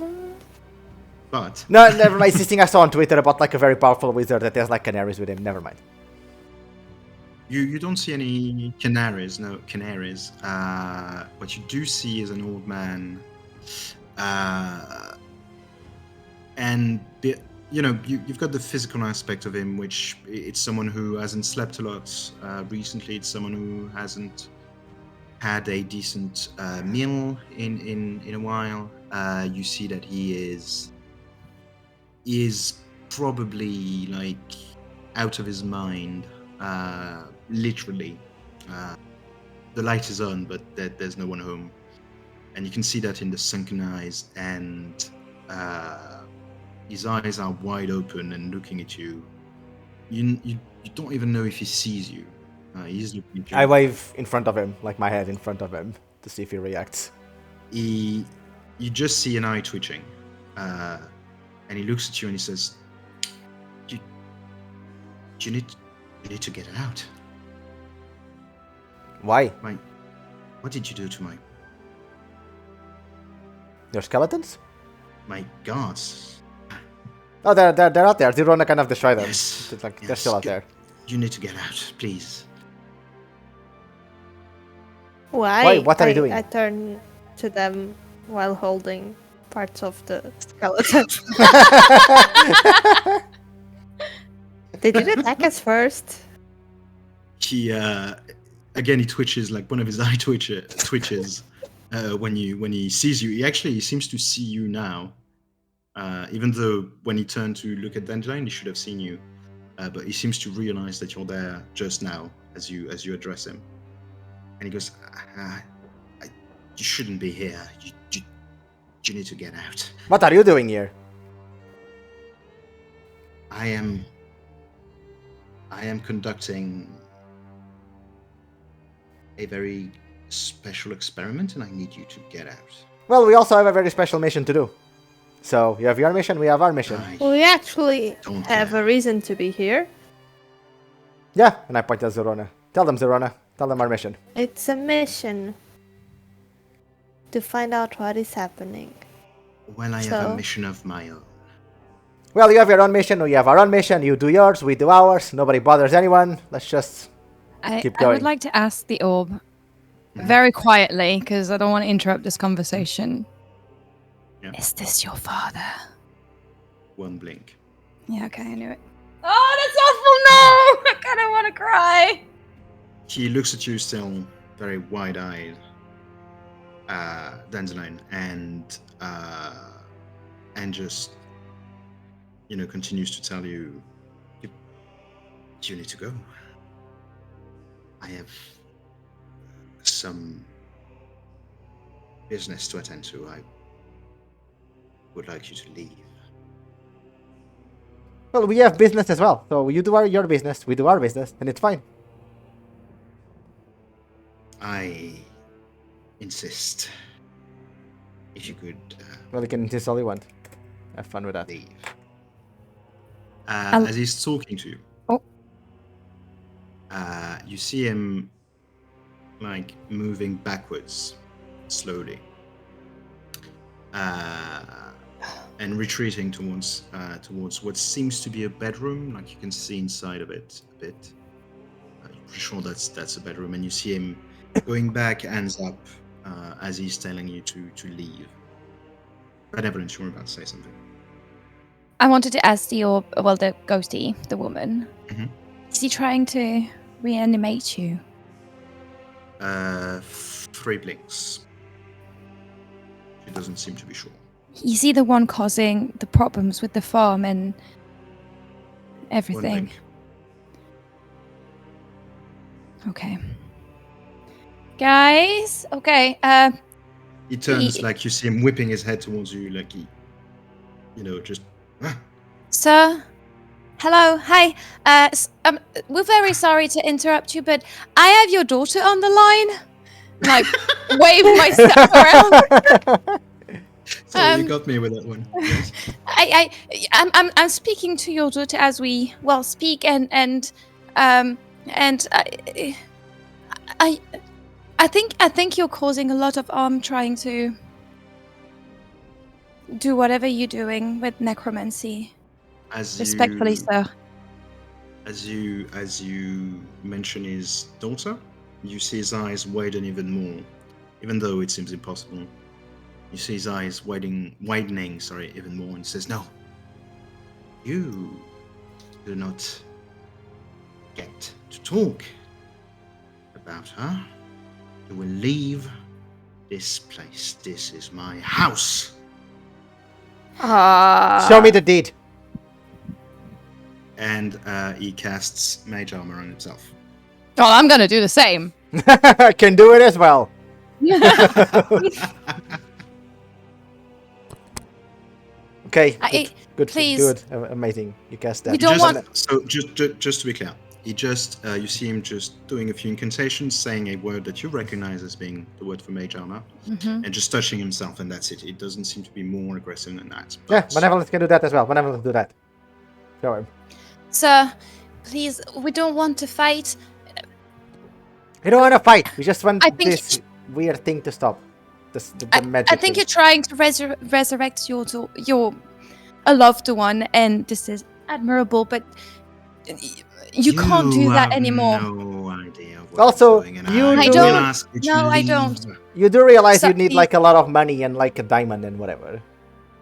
But no, never mind. This thing I saw on Twitter about a very powerful wizard that has canaries with him. Never mind. You don't see any canaries. No canaries. What you do see is an old man, and you've got the physical aspect of him, which it's someone who hasn't slept a lot recently. It's someone who hasn't had a decent meal in a while. You see that he is probably out of his mind, literally. The light is on, but there's no one home, and you can see that in the sunken eyes, and his eyes are wide open and looking at you. You don't even know if he sees you. He's looking at you. I wave in front of him, my head in front of him, to see if he reacts. You just see an eye twitching, and he looks at you and he says, "You need to get out." Why? What did you do to your skeletons? My guards? Oh, they're out there. Zylrona kind of destroyed them. Yes. They're still out there. You need to get out, please. Why? What are you doing? I turn to them while holding parts of the skeleton. They did attack us first. He again, he twitches, one of his eye twitches when he sees you. He seems to see you now, even though when he turned to look at Dandelion, he should have seen you. But he seems to realize that you're there just now as you address him, and he goes, "You shouldn't be here. You need to get out." What are you doing here? I am conducting a very special experiment, and I need you to get out. Well, we also have a very special mission to do. So, you have your mission, we have our mission. We actually have a reason to be here. Yeah, and I point at Zylrona. Tell them, Zylrona. Tell them our mission. It's a mission to find out what is happening. Well, I have a mission of my own. Well, you have your own mission, we have our own mission, you do yours, we do ours, nobody bothers anyone, let's just keep going. I would like to ask the orb very quietly, because I don't want to interrupt this conversation. Yeah. Is this your father? One blink. Yeah, okay, I knew it. Oh, that's awful! No! I kind of want to cry! He looks at you still very wide-eyed, Dandelion, and just, continues to tell you, you need to go. I have some business to attend to. I would like you to leave. Well, we have business as well, so you do your business, we do our business, and it's fine. I insist. If you could Well, you can insist all you want. Have fun with that. leave. As he's talking to you, you see him like moving backwards slowly, and retreating towards what seems to be a bedroom. Like you can see inside of it a bit. I'm pretty sure that's a bedroom, and you see him going back, hands up, as he's telling you to leave. Benevolence, you were about to say something. I wanted to ask the orb, well, the ghosty, the woman. Mhm. Is he trying to reanimate you? 3 blinks. She doesn't seem to be sure. Is he the one causing the problems with the farm and 1 everything? blink. Okay. Guys, okay, He turns, like you see him whipping his head towards you, like he, just. Sir? Hello, hi. We're very sorry to interrupt you, but I have your daughter on the line. Like, wave myself around. So you got me with that one. Yes. I'm speaking to your daughter as we speak, and I think you're causing a lot of harm trying to do whatever you're doing with necromancy. Respectfully, sir. As you mention his daughter, you see his eyes widen even more, even though it seems impossible. You see his eyes widening, even more, and says, "No, you do not get to talk about her. You will leave this place. This is my house." Show me the deed. And he casts Mage Armor on himself. Oh, I'm gonna do the same. Can do it as well. Okay, good, please. good, amazing. You cast that. We don't want. So just to be clear, he just you see him just doing a few incantations, saying a word that you recognize as being the word for Mage Armor, and just touching himself, and that's it. It doesn't seem to be more aggressive than that. Yeah, Benevolence can do that as well. Benevolence do that. Show him. Sir, please, we don't want to fight. We don't want to fight. We just want I think this weird thing to stop. The magic I think thing. you're trying to resurrect your a loved one, and this is admirable, but you can't do that anymore. No idea what Also, you're doing, and you I do- will ask you to No, I leave. don't. You do realize So you need like a lot of money and like a diamond and whatever.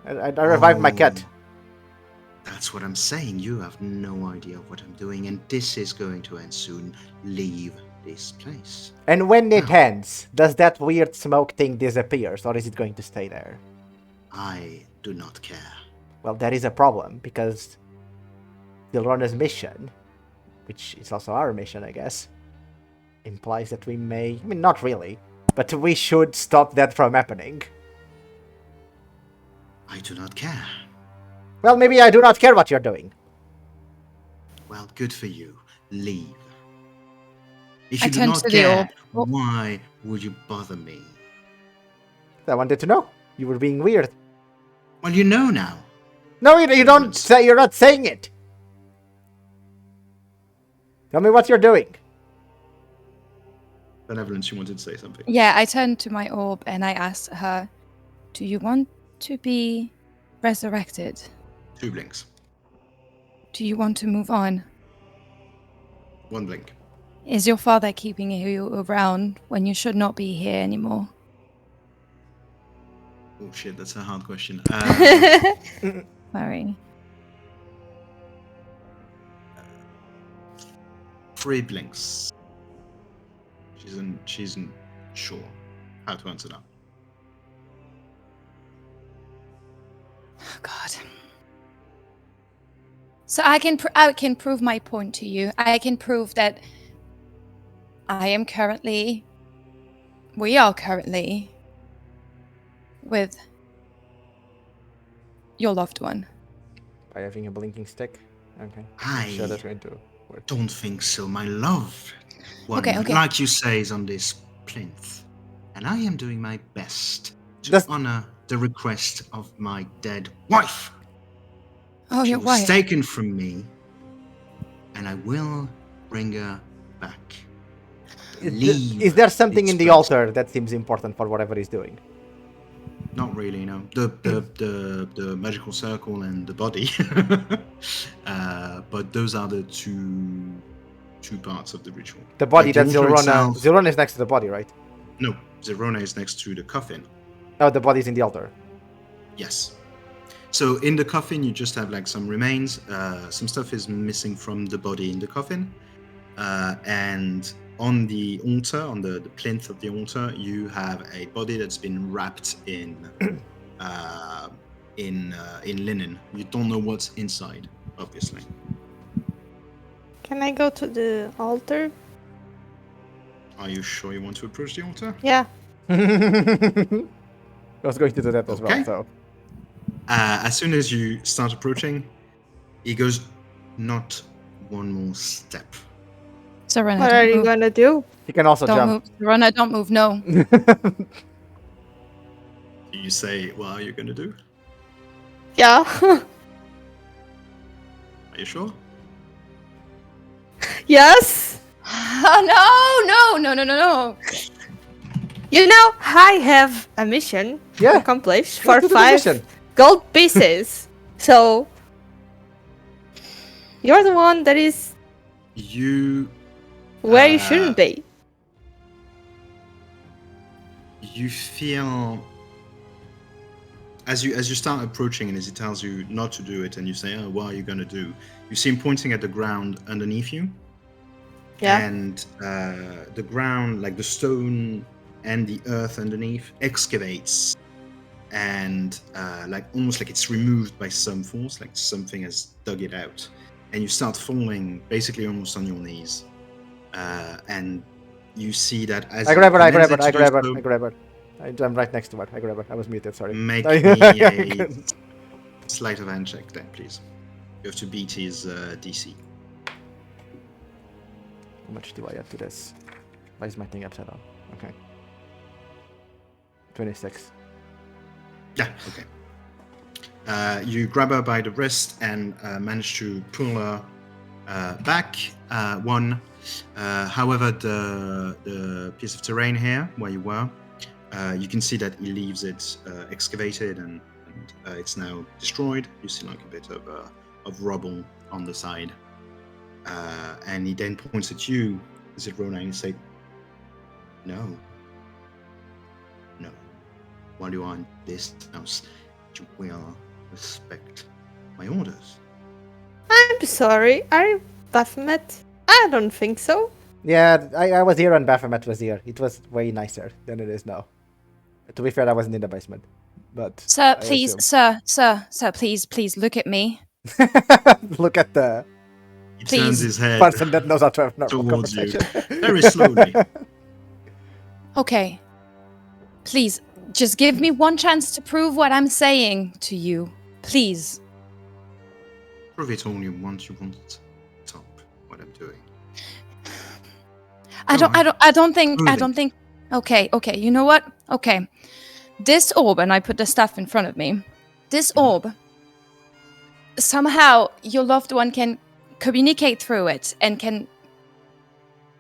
I revived my cat. That's what I'm saying. You have no idea what I'm doing, and this is going to end soon. Leave this place. And when it ends, does that weird smoke thing disappears, or is it going to stay there? I do not care. Well, that is a problem, because Zylrona's mission, which is also our mission, I guess, implies that we may... I mean, not really, but we should stop that from happening. I do not care. Well, maybe I do not care what you're doing. Well, good for you. Leave. If I you do turned not to the care, orb. why would you bother me? I wanted to know. You were being weird. Well, you know now. No, you don't say. You're not saying it. Tell me what you're doing. Benevolence, you wanted to say something. Yeah, I turned to my orb and I asked her, "Do you want to be resurrected?" 2 blinks. Do you want to move on? One blink. Is your father keeping you around when you should not be here anymore? Oh shit, that's a hard question. Sorry. 3 blinks. She isn't sure how to answer that. Oh, God. So I can prove my point to you. I can prove that we are currently with your loved one. By having a blinking stick? Okay. I'm sure that's going to work. Don't think so, my love. One, Okay. like you say, is on this plinth. And I am doing my best to honor the request of my dead wife. Oh, she your was wife. taken from me, and I will bring her back. Is there something in the altar that seems important for whatever he's doing? Not really, no. The magical circle and the body, but those are the two parts of the ritual. The body, like that's Zylrona. Itself, Zylrona is next to the body, right? No, Zylrona is next to the coffin. Oh, the body's in the altar. Yes. So in the coffin, you just have like some remains. Some stuff is missing from the body in the coffin, and on the altar, on the plinth of the altar, you have a body that's been wrapped in linen. You don't know what's inside, obviously. Can I go to the altar? Are you sure you want to approach the altar? Yeah. I was going to do that as well, so. As soon as you start approaching, he goes, not one more step. Zylrona, What are you gonna do? He can also don't jump. move. Zylrona, don't move. No. You say, what are you going to do? Yeah. Are you sure? Yes. Oh, no. You know, I have a mission to accomplish for 5 gold pieces. So you're the one that is where you shouldn't be. You feel as you start approaching, and as he tells you not to do it, and you say, "Oh, what are you gonna do?" You see him pointing at the ground underneath you. Yeah. And the ground, like the stone and the earth underneath, excavates, and like almost like it's removed by some force, like something has dug it out, and you start falling basically almost on your knees. And you see that as I grab it. I'm right next to it. I grab it. I was muted, sorry. Make me a sleight of hand check then, please. You have to beat his DC. How much do I add to this? Why is my thing upside down? Okay. 26. Yeah, okay. You grab her by the wrist and manage to pull her back. However, the piece of terrain here where you were, you can see that he leaves it excavated and it's now destroyed. You see like a bit of rubble on the side. And he then points at you, Zylrona, and you say, No. While you are in this house, you will respect my orders. I'm sorry. Are you Baphomet? I don't think so. Yeah, I was here when Baphomet was here. It was way nicer than it is now. To be fair, I wasn't in the basement. But Sir, please, please look at me. Look at the He turns his head person that knows how to have normal towards you conversation. very slowly. Okay. Please, just give me one chance to prove what I'm saying to you. Please. Prove it all you want. You won't stop what I'm doing. I don't think. Okay. You know what? Okay. This orb, and I put the stuff in front of me. This orb, somehow your loved one can communicate through it and can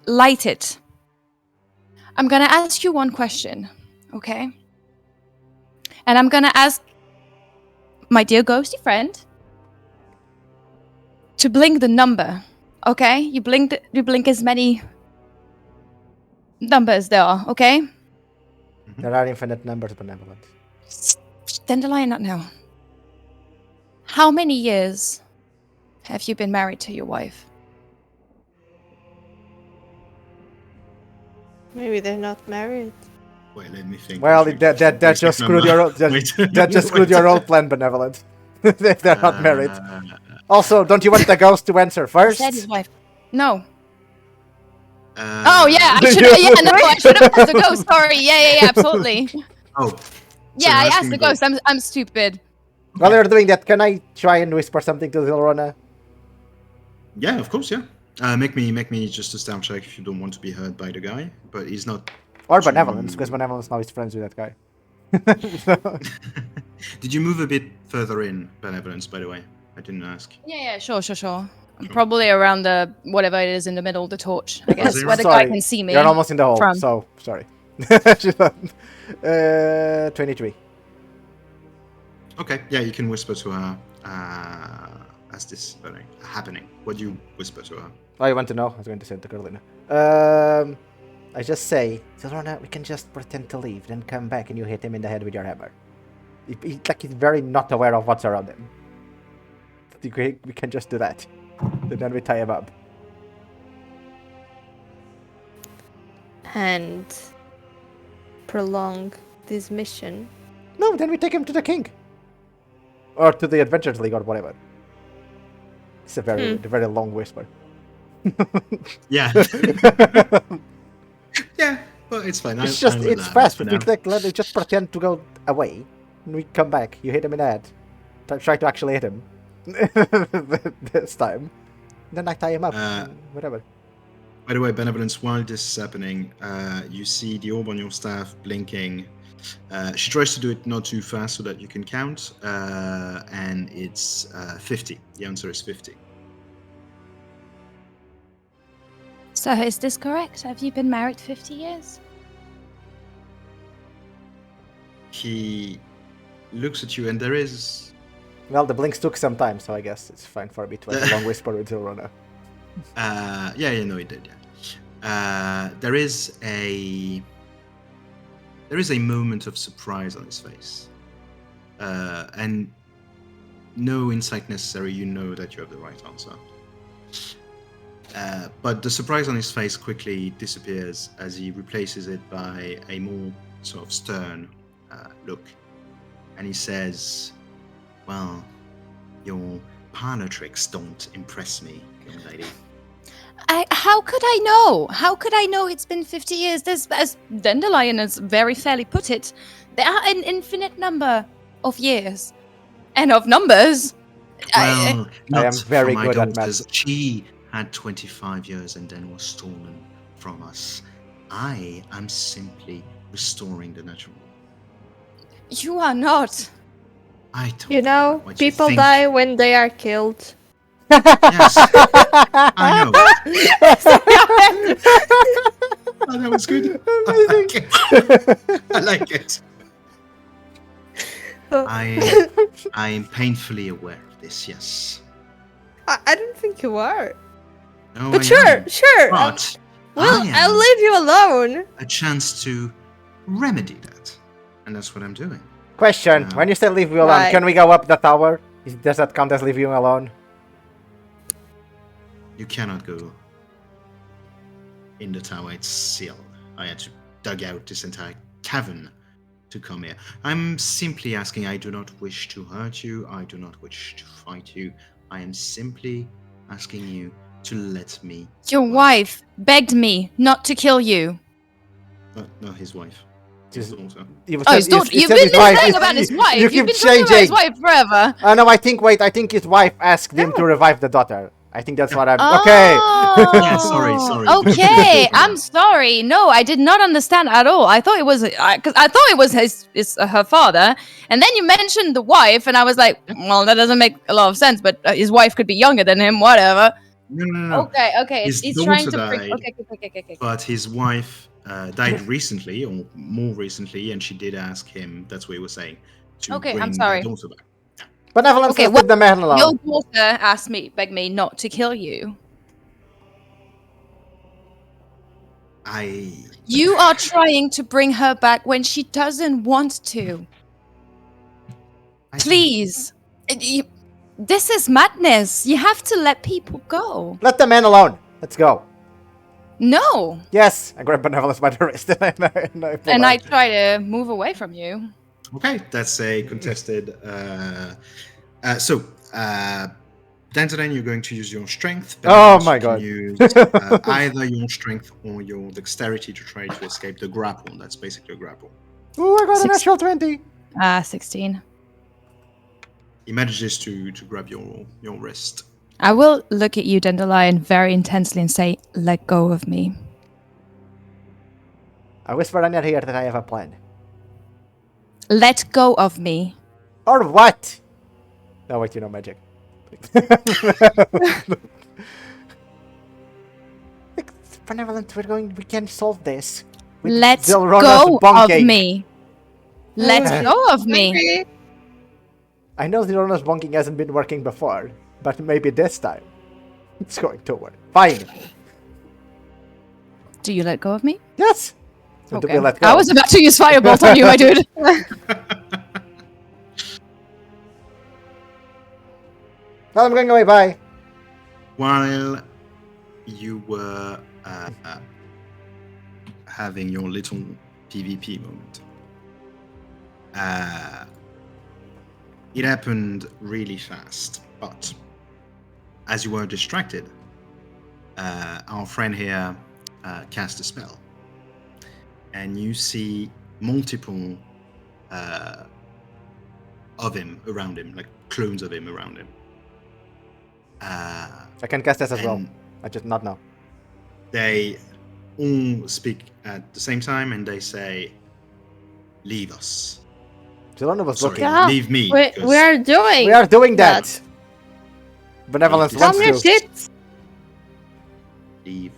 light it. I'm gonna ask you one question, okay? And I'm gonna ask my dear ghosty friend to blink the number. Okay, you blink as many numbers there are. Okay. There are infinite numbers, Benevolence. Dandelion, not now. How many years have you been married to your wife? Maybe they're not married. Wait, let me think. Well, that just screwed your that just screwed your role plan, Benevolent. If they're not married. Also, don't you want the ghost to answer first? Said his wife. No. Oh yeah, I should have. Yeah, no, I should have asked the ghost. Sorry. Yeah, absolutely. Oh. Yeah, I asked the ghost. I'm stupid. While you're doing that, can I try and whisper something to Zylrona? Yeah, of course, yeah. Make me just a stealth check if you don't want to be heard by the guy, but he's not. Or Benevolence, because Benevolence now is friends with that guy. Did you move a bit further in, Benevolence, by the way? I didn't ask. Yeah, sure. Probably around the whatever it is in the middle of the torch, I guess, where the Sorry, guy can see me. You're almost in the hole, from. so sorry. 23. Okay, yeah, you can whisper to her as this is happening. What do you whisper to her? Oh, you want to know? I was going to say it to Carolina. I just say, Zylrona, we can just pretend to leave, then come back and you hit him in the head with your hammer. He's very not aware of what's around him. We can just do that. And then we tie him up. And prolong this mission. No, then we take him to the king. Or to the Adventures League or whatever. It's a very long whisper. Yeah. Yeah, but it's fine. It's fast. Let's just pretend to go away. And we come back. You hit him in the head. Try to actually hit him. This time. Then I tie him up. Whatever. By the way, Benevolence, while this is happening, you see the orb on your staff blinking. She tries to do it not too fast so that you can count, and it's 50. The answer is 50. So is this correct? Have you been married 50 years? He looks at you, and there is... Well, the blinks took some time, so I guess it's fine for me to have a long whisper with Zylrona. Yeah, no, it did, yeah. There is a moment of surprise on his face. And no insight necessary, you know that you have the right answer. But the surprise on his face quickly disappears as he replaces it by a more sort of stern look. And he says, well, your parlor tricks don't impress me, young lady. How could I know? How could I know it's been 50 years? As Dandelion has very fairly put it, there are an infinite number of years. And of numbers. Well, I am very good at math. She had 25 years and then was stolen from us. I am simply restoring the natural world. You are not. I don't You know, what people you die when they are killed. Yes, I know. Oh, that was good. I like it. I am painfully aware of this, yes. I don't think you are. No, But I sure. am. But Well, I I'll am leave you alone. a chance to remedy that. And that's what I'm doing. Question, when you say leave you alone, Right. can we go up the tower? Does that count as leave you alone? You cannot go in the tower, it's sealed. I had to dug out this entire cavern to come here. I'm simply asking, I do not wish to hurt you, I do not wish to fight you. I am simply asking you to let me... Your wife begged me not to kill you. No, his wife. His daughter. His daughter. You've been saying about his wife. You You've keep been talking about his wife forever. No, I think his wife asked him to revive the daughter. I think that's what I'm... Oh. Okay. Yeah, sorry. Okay, I'm sorry. No, I did not understand at all. I thought it was because I thought it was her father, and then you mentioned the wife, and I was like, well, that doesn't make a lot of sense. But his wife could be younger than him, whatever. No. Okay. His He's trying to daughter bring. died, Okay. But his wife died recently, or more recently, and she did ask him. That's what he was saying. To Okay, bring I'm sorry. their daughter back. Benevolence, Okay, let's leave the man alone. Your daughter begged me not to kill you. You are trying to bring her back when she doesn't want to. Please. This is madness. You have to let people go. Let the man alone. Let's go. No. Yes. I grab Benevolence by the wrist and I try to move away from you. Okay, that's a contested. So, Dandelion, you're going to use your strength. Oh my god. You can use either your strength or your dexterity to try to escape the grapple. That's basically a grapple. Ooh, I got a natural 20. 16. He manages to grab your wrist. I will look at you, Dandelion, very intensely and say, let go of me. I whisper in your ear that I have a plan. Let go of me. Or what? No, wait, you know magic. Benevolent, we can solve this. Let Zylrona's go bonking. of me. Let go of me. I know Zylrona's bonking hasn't been working before, but maybe this time it's going to work. Fine. Do you let go of me? Yes. Okay. Do we let go? I was about to use Firebolt on you, my dude. Well, I'm going away. Bye. While you were having your little PvP moment, it happened really fast. But as you were distracted, our friend here cast a spell, and you see multiple of him around him, like clones of him around him. I can cast this as well. I just not know. They all speak at the same time, and they say, "Leave us." Zylrona was Sorry, looking. Yeah. leave me. We are doing. We are doing that. Benevolence Leave wants Calm your to. shit. Leave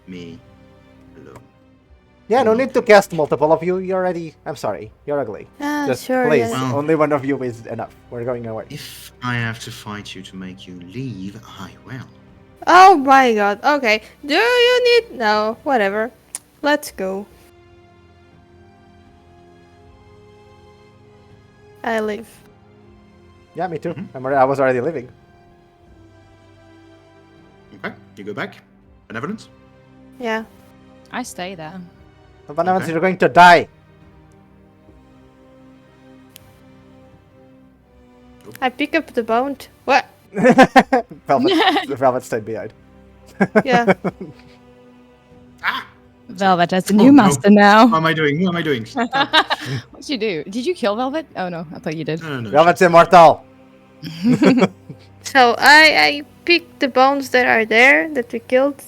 me alone. Yeah, no need to cast multiple of you. You're already. I'm sorry. You're ugly. Just Sure. please, Yeah. Well- only one of you is enough. We're going away. If I have to fight you to make you leave, I will. Oh my god. Okay. Do you need? No. Whatever. Let's go. I leave. Yeah, me too. I was already leaving. Okay, you go back. Benevolence? Yeah. I stay there. Benevolence, Okay. you're going to die. I pick up the bone. What? Velvet stayed behind. Yeah. Velvet as the new Oh, no. master now. What am I doing? What am I doing? What'd you do? Did you kill Velvet? Oh no, I thought you did. No. Velvet's immortal. So I pick the bones that are there that we killed.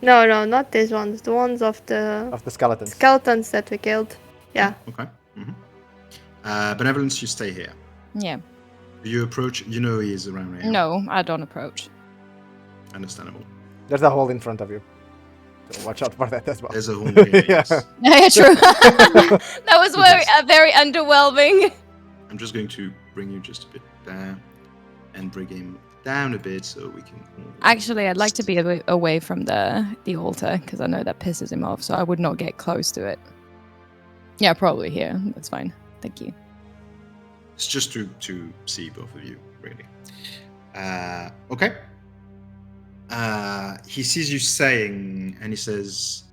No, not these ones. The ones of the Of the skeletons. skeletons that we killed. Yeah. Okay. Benevolence, you stay here. Yeah. You approach. You know he is around here. No, I don't approach. Understandable. There's a hole in front of you. So watch out for that as well. There's a hole here. Yeah. Yes. Yeah, true. That was very underwhelming. I'm just going to bring you just a bit down and bring him down a bit so we can. Actually, I'd like to be away from the altar because I know that pisses him off, so I would not get close to it. Yeah, probably here. That's fine. Thank you. It's just to see both of you, really. Okay. He sees you saying, and he says,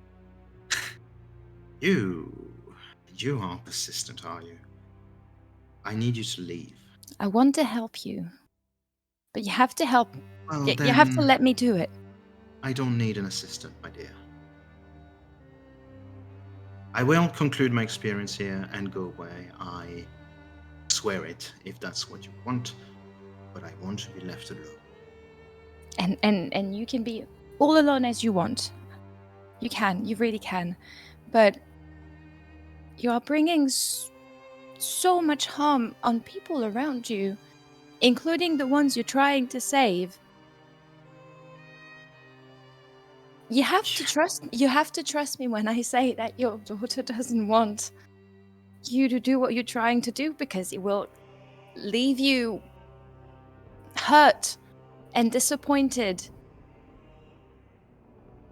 You are persistent, are you? I need you to leave. I want to help you, but you have to help. Well, You have to then, let me do it. I don't need an assistant, my dear. I will conclude my experience here and go away. I swear it, if that's what you want, but I want to be left alone. And you can be all alone as you want. You really can. But you are bringing so much harm on people around you, including the ones you're trying to save. You have to trust me when I say that your daughter doesn't want you to do what you're trying to do, because it will leave you hurt and disappointed.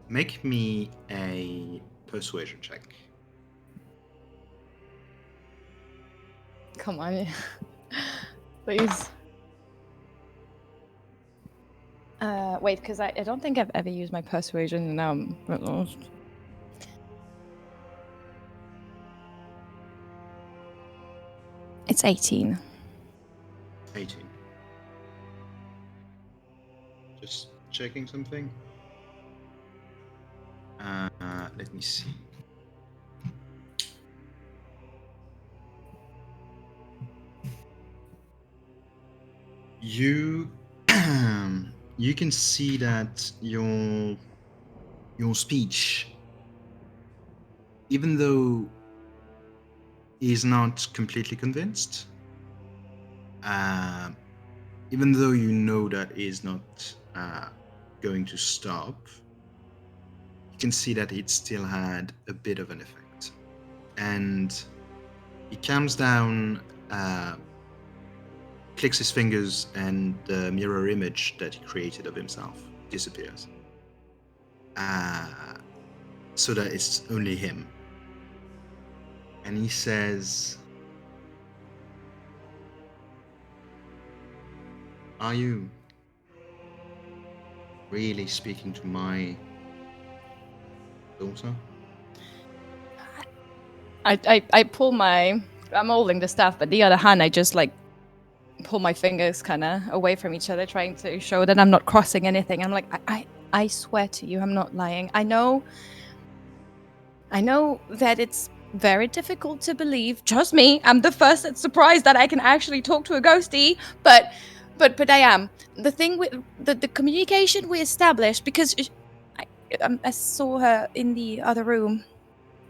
Make me a persuasion check. Come on. Please. Wait, because I don't think I've ever used my persuasion, and now I'm lost. It's 18. 18. Just checking something. Let me see. You you can see that your speech, even though he's not completely convinced, even though you know that he's not going to stop, you can see that it still had a bit of an effect. And he calms down, clicks his fingers, and the mirror image that he created of himself disappears. So that it's only him. And he says, "Are you really speaking to my daughter?" I pull my... I'm holding the staff, but the other hand, I just like pull my fingers kind of away from each other, trying to show that I'm not crossing anything. I'm like, I swear to you, I'm not lying. I know that it's very difficult to believe. Trust me, I'm the first that's surprised that I can actually talk to a ghostie, but I am. The thing with the communication we established, because I saw her in the other room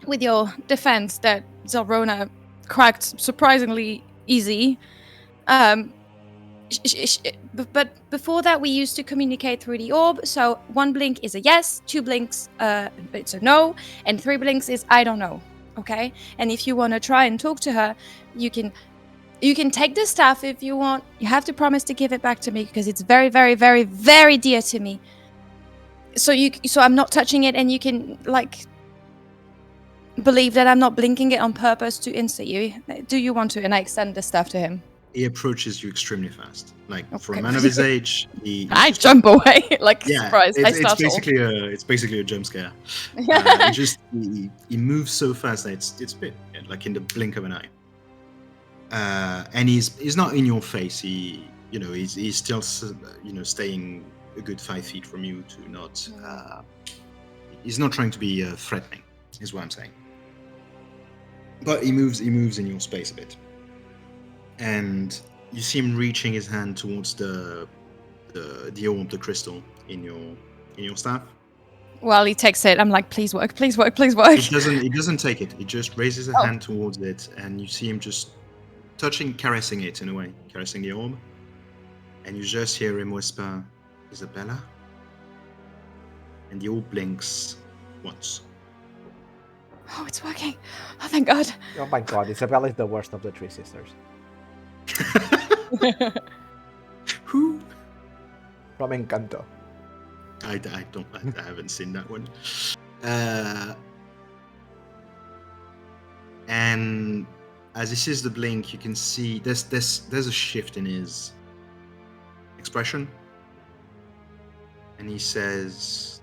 with your defense that Zylrona cracked surprisingly easy. But before that, we used to communicate through the orb. So 1 blink is a yes, 2 blinks it's a no, and 3 blinks is I don't know. Okay? And if you want to try and talk to her, you can take the staff if you want. You have to promise to give it back to me because it's very, very, very, very dear to me. So I'm not touching it, and you can like believe that I'm not blinking it on purpose to insult you. Do you want to? And I extend the staff to him. He approaches you extremely fast. Like, for a man of his age, I jump away like surprise. It's basically a jump scare. He moves so fast that it's a bit like in the blink of an eye. And he's not in your face. He's still staying a good 5 feet from you to not. He's not trying to be threatening, is what I'm saying. But he moves in your space a bit, and you see him reaching his hand towards the orb, the crystal in your staff. Well, he takes it. I'm like, please work, please work, please work. He doesn't take it. He just raises a hand towards it, and you see him just caressing it in a way, caressing the orb, and you just hear him whisper, "Isabella," and the orb blinks once. Oh, it's working. Oh, thank God. Oh my God, Isabella is the worst of the 3 sisters. Who? From Encanto. I haven't seen that one. And as he sees the blink, you can see there's a shift in his expression, and he says,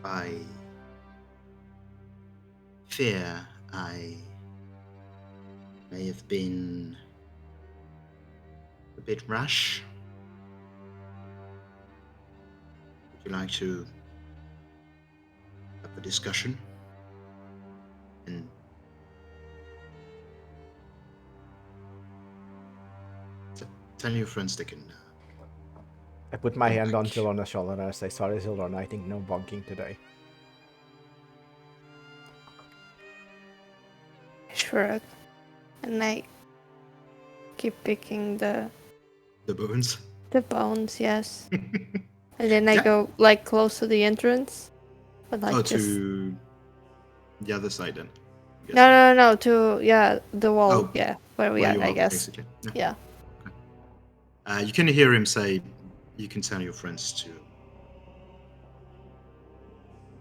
"I fear I may have been a bit rash. Would you like to have a discussion?" And tell your friends they can. I put my hand on Zylrona's shoulder and I say, "Sorry, Zylrona, I think no bonking today." Shrug. And I keep picking the bones. The bones, yes. And then I go like close to the entrance. But like to the other side then. Yes. No. To the wall. Oh, Yeah, where we where are, you I are, guess. basically. Yeah. You can hear him say, "You can tell your friends to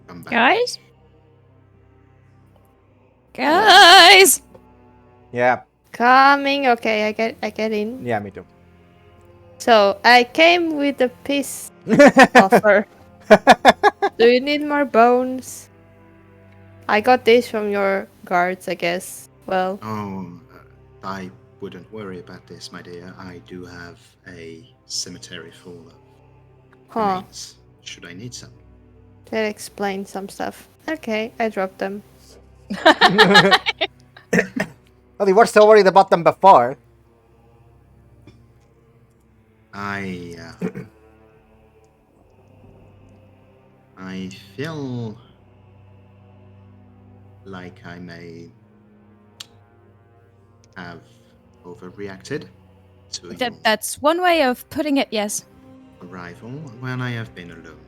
come back." Guys! Yeah. Coming. Okay, I get in. Yeah, me too. So I came with a peace offer. Do you need more bones? I got this from your guards, I guess. Well, Oh, I wouldn't worry about this, my dear. I do have a cemetery full of remains. Should I need some? that explains some stuff. Okay, I dropped them. Well, you were so worried about them before. I feel like I may have overreacted to your That's one way of putting it, yes. arrival when I have been alone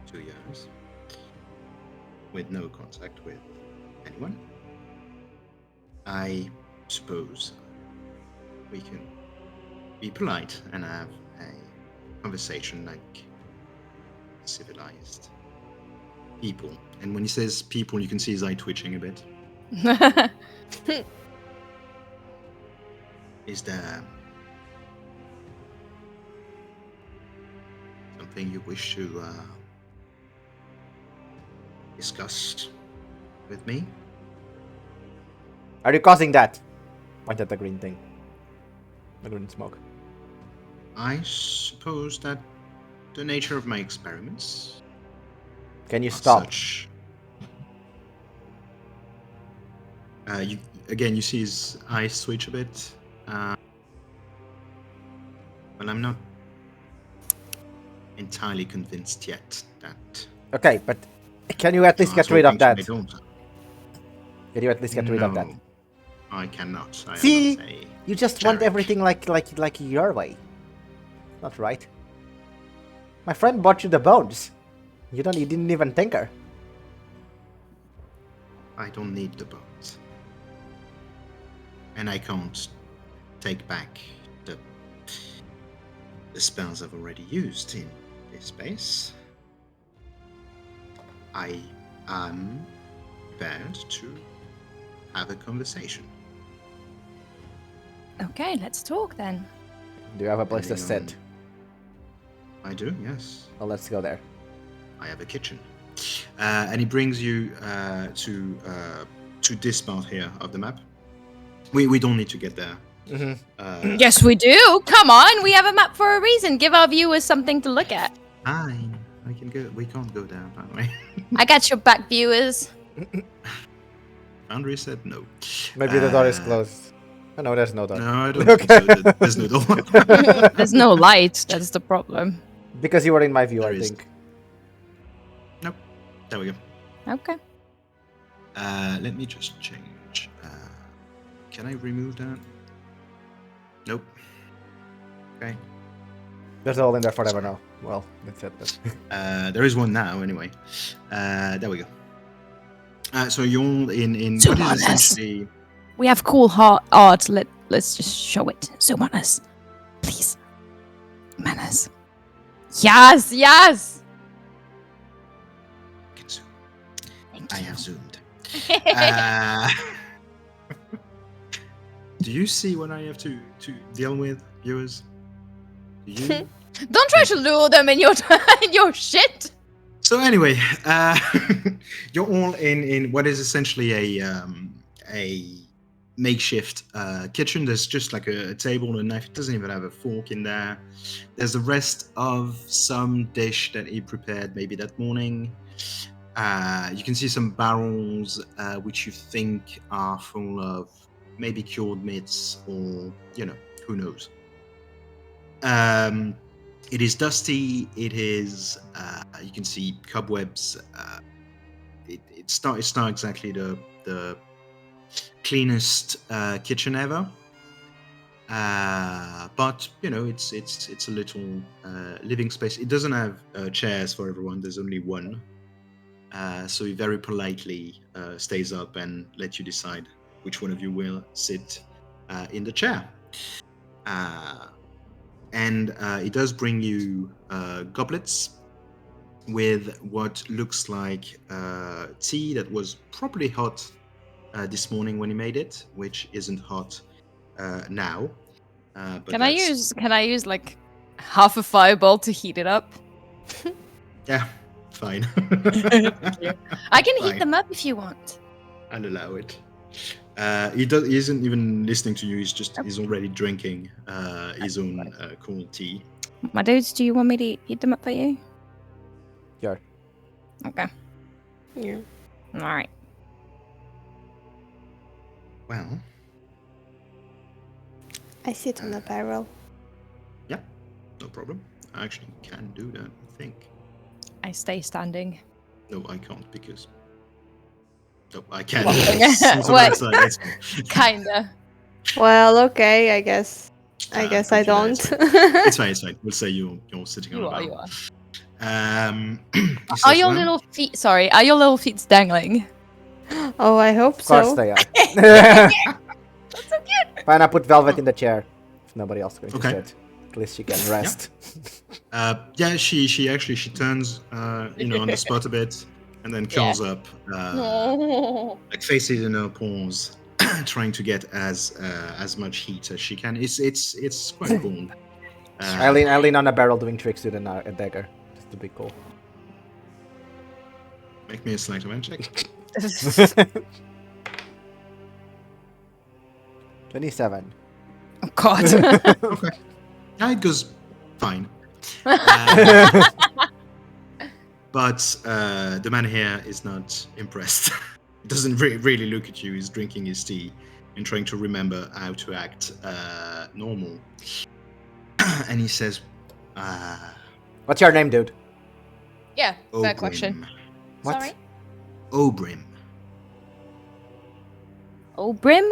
for 2 years with no contact with anyone. I suppose we can be polite and have a conversation like civilized people. And when he says people, you can see his eye twitching a bit. Is there something you wish to discuss with me? Are you causing that? Point at the green thing. The green smoke. I suppose that the nature of my experiments. Can you are stop? Such. You see his eyes switch a bit. Well, I'm not entirely convinced yet that. Okay, but can you at least get rid of that? Can you at least get rid of that? I cannot. I See, am not a you just cleric. want everything like your way. Not right. My friend bought you the bones. You didn't even think her. I don't need the bones. And I can't take back the spells I've already used in this space. I am prepared to have a conversation. Okay, let's talk then. Do you have a place to Depending sit? I do, yes. Well, let's go there. I have a kitchen. And he brings you to this part here of the map. We don't need to get there. Yes, we do. Come on, we have a map for a reason. Give our viewers something to look at. Fine. I can go. We can't go there, by the way. I got your back, viewers. Foundry said no. Maybe the door is closed. Oh, no, there's no door. No, I don't think so. There's no door. There's no light. That's the problem. Because you were in my view, There I is. think. Nope. There we go. Okay. Let me just change. Can I remove that? Nope. Okay. There's a hole in there forever now. Well, that's it. There is one now, anyway. There we go. So you're all in Zoom what on is us. essentially. We have cool art. Let's just show it. Zoom on us. Please. Manners. Yes, yes. Thank I you. have zoomed. Do you see what I have to deal with, viewers? Do you? Don't try to lure them in your in your shit. So anyway, you're all in what is essentially a makeshift kitchen. There's just like a table and a knife. It doesn't even have a fork in there. There's the rest of some dish that he prepared maybe that morning. You can see some barrels which you think are full of maybe cured meats or, who knows. It is dusty. It is, you can see cobwebs. It's not exactly the cleanest kitchen ever. But it's a little living space. It doesn't have chairs for everyone. There's only one. So he very politely stays up and lets you decide which one of you will sit in the chair. And it does bring you goblets with what looks like tea that was probably hot this morning when he made it, which isn't hot now. But Can I use like half a fireball to heat it up? Yeah, fine. I can heat Fine. them up if you want. I'll allow it. He isn't even listening to you. He's already drinking his own cold tea. My dudes, do you want me to heat them up for you? Sure. Okay. Yeah. All right. Well, I sit on the barrel. yeah, no problem. I actually can do that, I think. I stay standing. No, I can't because. No, I can't. What? Kinda. Well, okay, I guess. I guess I okay, no, don't. it's fine. It's fine. We'll say you're sitting on You a are. barrel. You are. He Are says, your well, little feet? Sorry, are your little feet dangling? Oh, I hope Of course so. they are. That's so cute. Fine, I put Velvet in the chair. If nobody else is going to Okay. sit. At least she can rest. Yeah, she turns, on the spot a bit, and then curls up, like faces in her paws, trying to get as much heat as she can. It's quite cool. I lean on a barrel doing tricks with a dagger. Just to be cool. Make me a sleight of hand check. 27. Oh God. Okay. Yeah, it goes fine. But the man here is not impressed. He doesn't really look at you. He's drinking his tea and trying to remember how to act normal. And he says, What's your name, dude? Yeah. Fair Obrim. question. What? Sorry. Obrim. Obrim.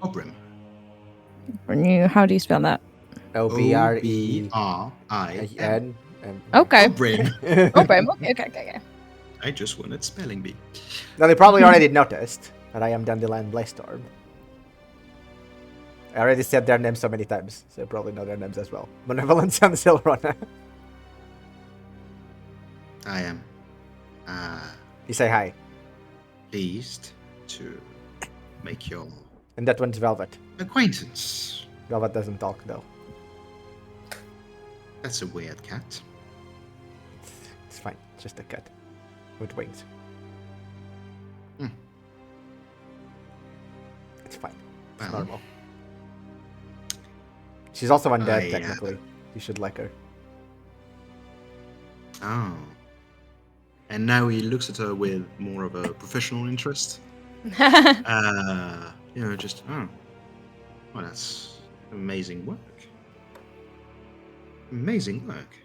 Obrim. How do you spell that? Obrin. Obrin. Okay. Obrim. Obrim. Okay. I just wanted spelling bee. Now, they probably already noticed that I am Dandelion Blaze-Storm. I already said their names so many times, so you probably know their names as well. Benevolence and Zylrona. I am You say hi. pleased to make your And that one's Velvet. acquaintance. Velvet doesn't talk, though. That's a weird cat. It's fine. It's just a cat. With wings. Hmm. It's fine. It's Well, normal. She's also undead, I, technically. You should like her. Oh. And now he looks at her with more of a professional interest. Just, well, that's amazing work. Amazing work.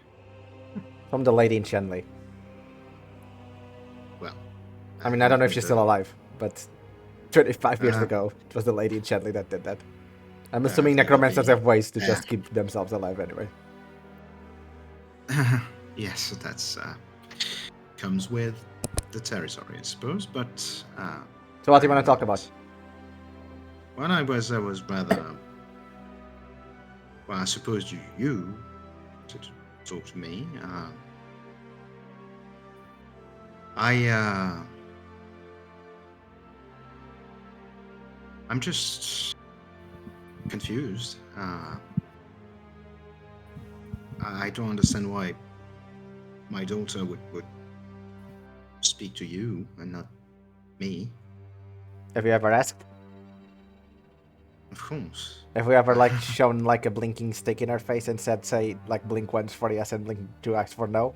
From the lady in Shenley. Well, I mean, I don't know if she's still alive, but 25 years ago, it was the lady in Shenley that did that. I'm assuming necromancers have ways to just keep themselves alive anyway. Yes, that's comes with the territory, I suppose. But So what do you want to talk about? Well, I was rather. Well, I suppose you should talk to me. I'm just confused. I don't understand why my daughter would speak to you and not me. Have you ever asked? Of course. Have we ever shown a blinking stick in her face and said, say, blink once for yes and blink 2x for no?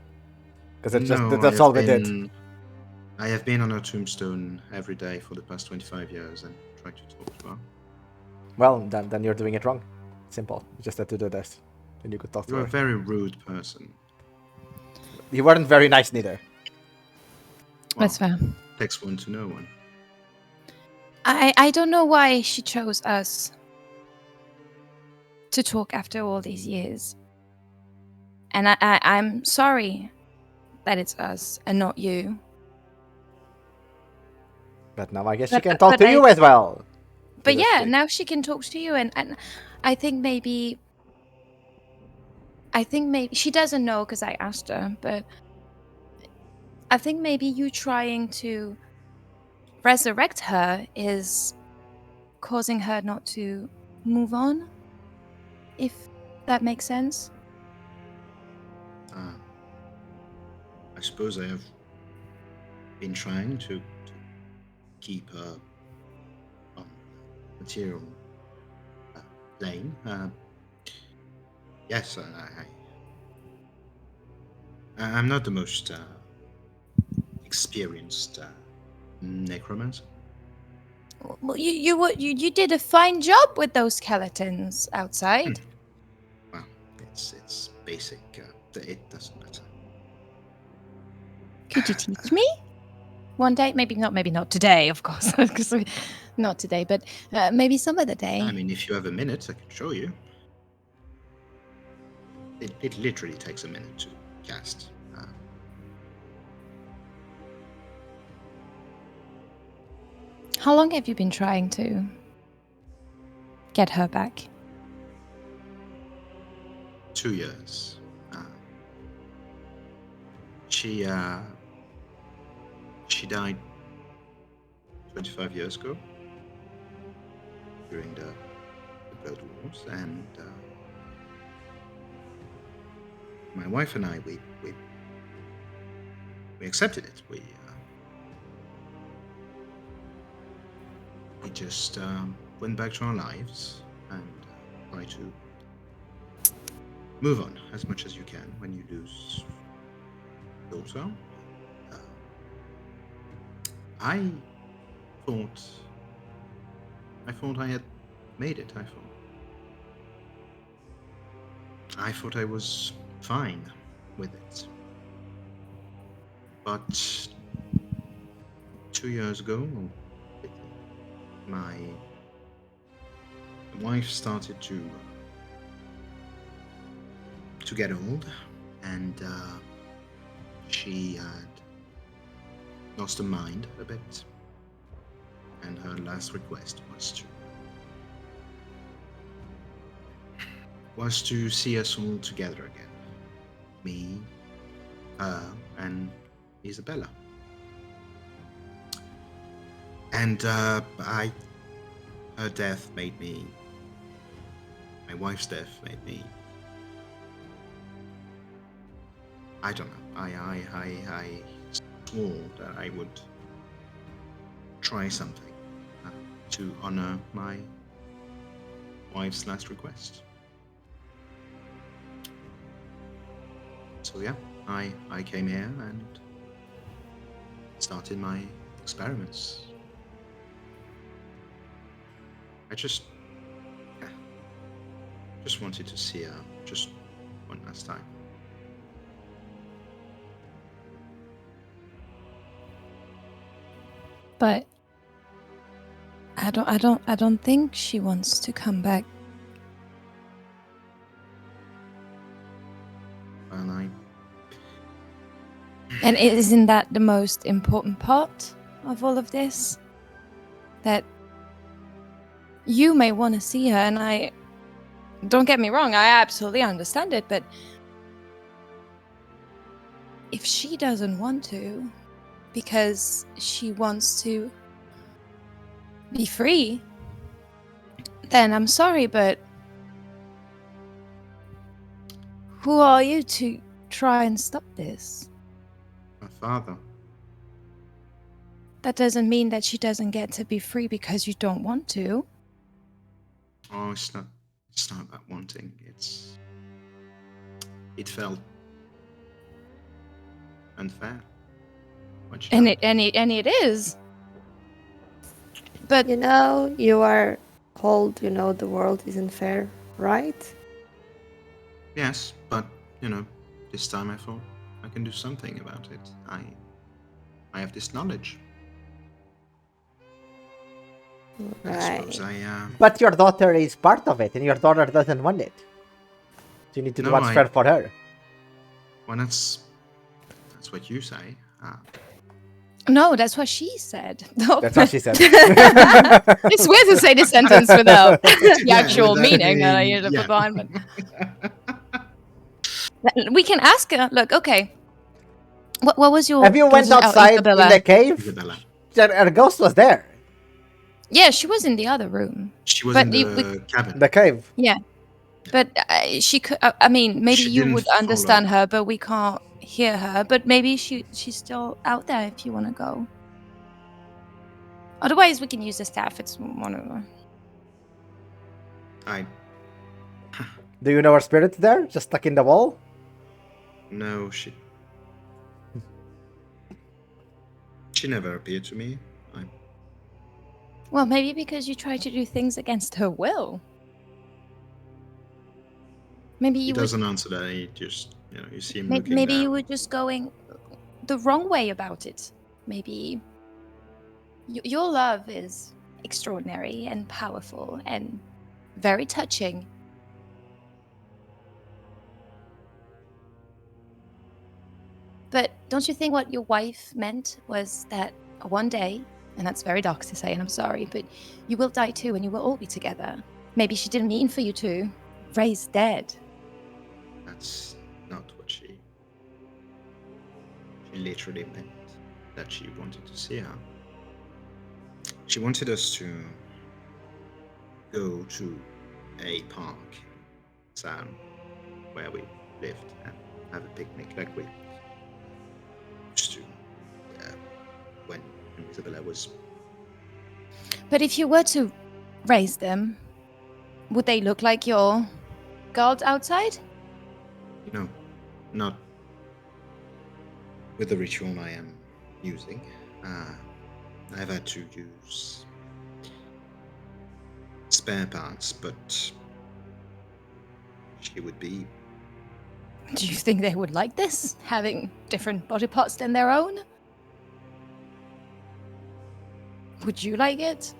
Because that's all we did. I have been on her tombstone every day for the past 25 years and tried to talk to her. Well, then you're doing it wrong. Simple. You just had to do this. And you could talk to You're her. a very rude person. You weren't very nice neither. Well, That's fair. takes one to know one. I don't know why she chose us to talk after all these years. And I'm sorry that it's us and not you. But now I guess she can talk to you as well. But yeah, now she can talk to you, and I think maybe she doesn't know because I asked her, but I think maybe you trying to resurrect her is causing her not to move on, if that makes sense. I suppose I have been trying to keep her on material plane. Yes, I'm not the most experienced necromancer. Well, you did a fine job with those skeletons outside. Well, it's basic. It doesn't matter. Could you teach me one day? Maybe not today, of course, because not today, but maybe some other day. I mean, if you have a minute, I can show you. It literally takes a minute to cast. How long have you been trying to get her back? 2 years. She died 25 years ago during the Blood Wars, and my wife and I we accepted it. We just went back to our lives and try to move on as much as you can when you lose daughter. I thought I had made it. I thought I was fine with it. But 2 years ago, my wife started to get old, and she had lost her mind a bit, and her last request was to see us all together again. Me, her, and Isabella. And her death made me, my wife's death made me, I don't know, I swore that I would try something to honor my wife's last request. So yeah, I came here and started my experiments. I just wanted to see her just one last time. But I don't think she wants to come back. Well, And isn't that the most important part of all of this? That you may want to see her, and I... Don't get me wrong, I absolutely understand it, but... If she doesn't want to, because she wants to be free, then I'm sorry, but... Who are you to try and stop this? my father. That doesn't mean that she doesn't get to be free because you don't want to. Oh, it's not about wanting. It felt unfair. And it is. But you know, you are old, you know the world isn't fair, right? Yes, but this time I thought I can do something about it. I have this knowledge. Right. I suppose But your daughter is part of it, and your daughter doesn't want it. So you need to do what's fair for her. Well, that's what you say. No, that's what she said. No. That's what she said. It's weird to say this sentence without the Yeah, actual without meaning that I being- usually yeah. put behind. But we can ask her. Look, okay. What was your? Have you went was it outside in Isabella? the cave? Isabella. A ghost was there. Yeah, she was in the other room. She was But in the cabin. The cave. Yeah, but she could. I mean, maybe She you didn't would follow. understand her, but we can't hear her. But maybe she's still out there if you want to go. Otherwise, we can use the staff. It's one of them. Do you know her spirit's there? Just stuck in the wall? No, she never appeared to me. Well, maybe because you try to do things against her will. Maybe He you doesn't answer that. He just, you see him looking maybe down. you were just going the wrong way about it. Maybe your love is extraordinary and powerful and very touching. But don't you think what your wife meant was that one day, and that's very dark to say, and I'm sorry, but you will die too and you will all be together. Maybe she didn't mean for you to raise dead. That's not what she literally meant. That she wanted to see her. She wanted us to go to a park town where we lived and have a picnic like we used to when Isabella was. But if you were to raise them, would they look like your guards outside? No, not with the ritual I am using. I've had to use spare parts, but she would be. Do you think they would like this? Having different body parts than their own? Would you like it?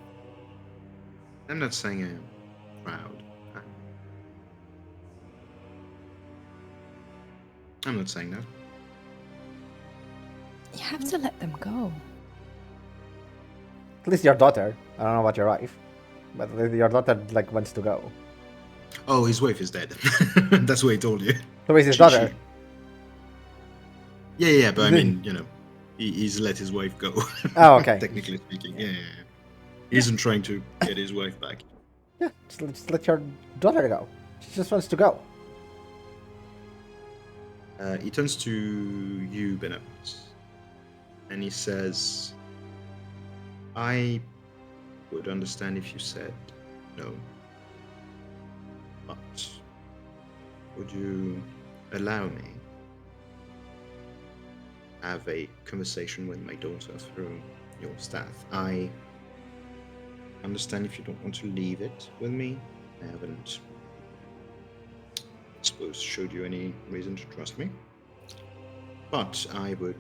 I'm not saying I'm proud. I'm not saying that. You have to let them go. At least your daughter. I don't know about your wife. But your daughter wants to go. Oh, his wife is dead. That's what he told you. So is his daughter? Yeah, but I mean, he's let his wife go. Oh, okay. Technically speaking, yeah. He isn't trying to get his wife back. Yeah, just let your daughter go. She just wants to go. He turns to you, Benevolence, and he says, I would understand if you said no, but would you allow me to have a conversation with my daughter through your staff? I understand if you don't want to leave it with me. I haven't, I suppose, showed you any reason to trust me. But I would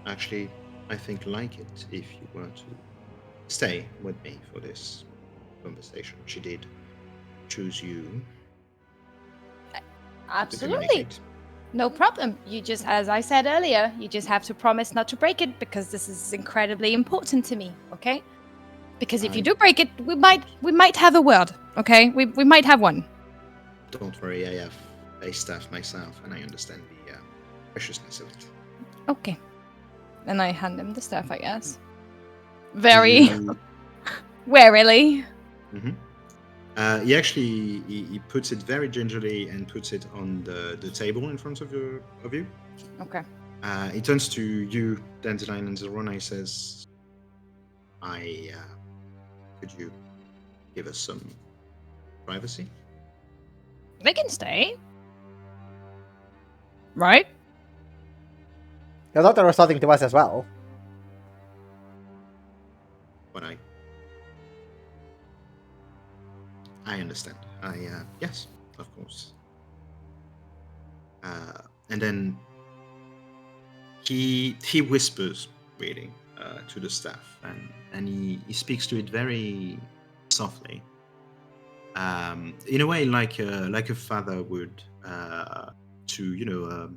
actually, I think, like it if you were to stay with me for this conversation. She did choose you. Absolutely. No problem. You just, as I said earlier, you just have to promise not to break it because this is incredibly important to me, okay? Because if you do break it, we might have a word, okay? We might have one. Don't worry, I have a staff myself, and I understand the preciousness of it. Okay. And I hand him the staff, I guess. Very warily. Mm-hmm. He actually he puts it very gingerly and puts it on the table in front of you. Okay. He turns to you, Dandelion and Zylrona. He says, could you give us some privacy? They can stay. Right? Your daughter was talking to us as well. But I understand. Yes, of course. And then he whispers really to the staff, and he speaks to it very softly, in a way like a father would to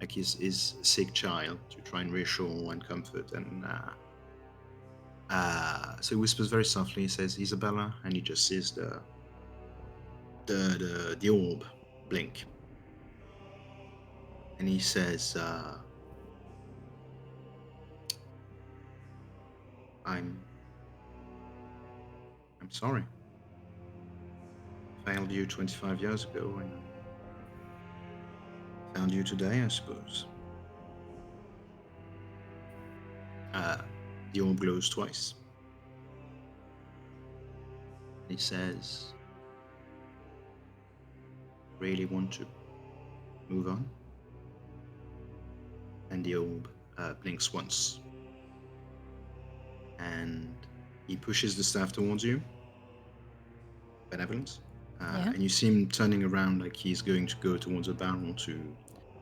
like his sick child, to try and reassure and comfort. And so he whispers very softly. He says, "Isabella," and he just sees the orb blink, and he says, I'm sorry. Failed you 25 years ago, and found you today, I suppose. The orb glows twice. He says, "Really want to move on?" And the orb blinks once. And he pushes the staff towards you. Benevolence. And you see him turning around like he's going to go towards a barrel to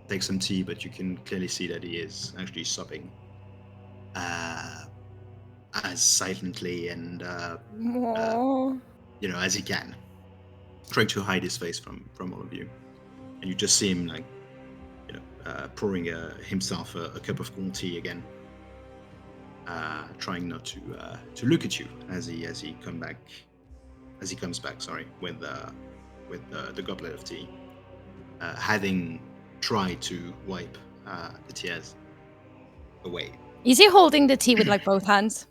take some tea, but you can clearly see that he is actually sobbing. As silently and as he can, trying to hide his face from all of you. And you just see him pouring himself a cup of cold tea again, trying not to look at you as he comes back. Sorry, with the goblet of tea, having tried to wipe the tears away. Is he holding the tea with like both hands?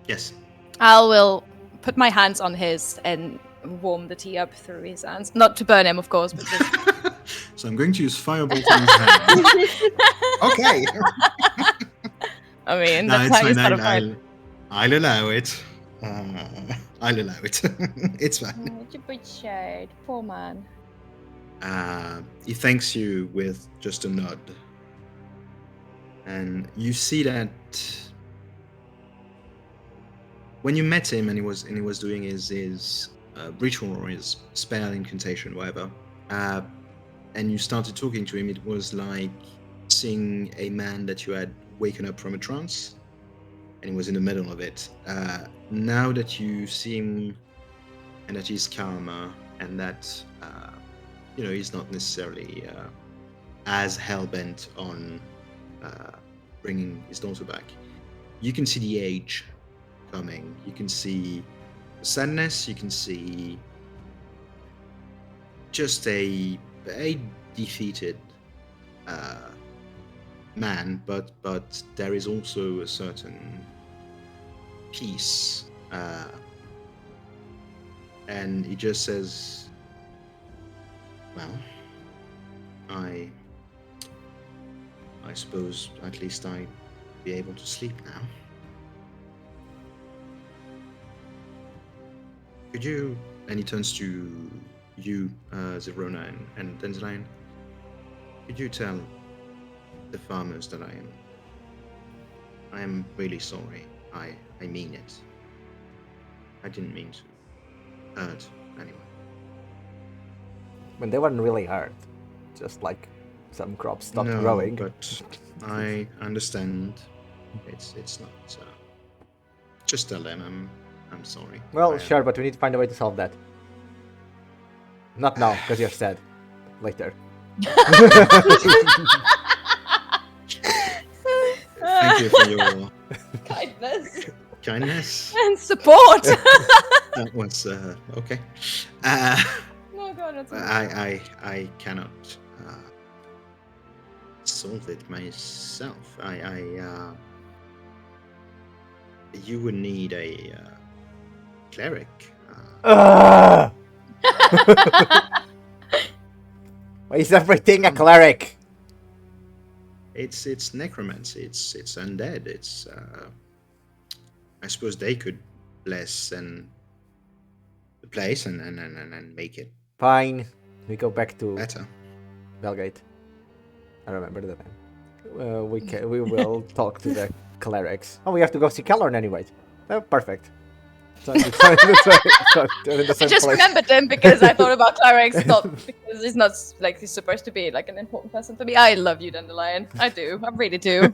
Yes. I will put my hands on his and warm the tea up through his hands. Not to burn him, of course, but just... So I'm going to use Firebolt on his hand. Okay. I mean, no, that's how you start a I'll fight. allow it. I'll allow it. It's fine. Oh, you big shade. Poor man. He thanks you with just a nod. And you see that when you met him and he was doing his ritual or his spell, incantation, whatever, and you started talking to him, it was like seeing a man that you had waken up from a trance and he was in the middle of it. Now that you see him and that he's calmer and that he's not necessarily as hell-bent on bringing his daughter back, you can see the age coming. You can see the sadness. You can see just a defeated man, but there is also a certain peace, and he just says, "Well, I suppose at least I'd be able to sleep now. Could you," and he turns to you, Zylrona and Dandelion, "could you tell the farmers that I am really sorry. I mean it. I didn't mean to hurt anyone." When they weren't really hurt, just like some crops stopped growing. But I understand. It's not. Just tell them I'm sorry. Well, sure, but we need to find a way to solve that. Not now, because you're sad. Later. Thank you for your kindness and support. That was okay. Oh God, that's I cannot solve it myself. You would need a cleric. Why is everything a cleric? It's necromancy. It's undead. It's I suppose they could bless and the place and make it fine. We go back to better. Bellgate. I remember the name. We will talk to the clerics. Oh, we have to go see Callorn anyway. Oh, perfect. I just remembered them because I thought about clerics, not because he's not like he's supposed to be like an important person for me. I love you, Dandelion. I do. I really do.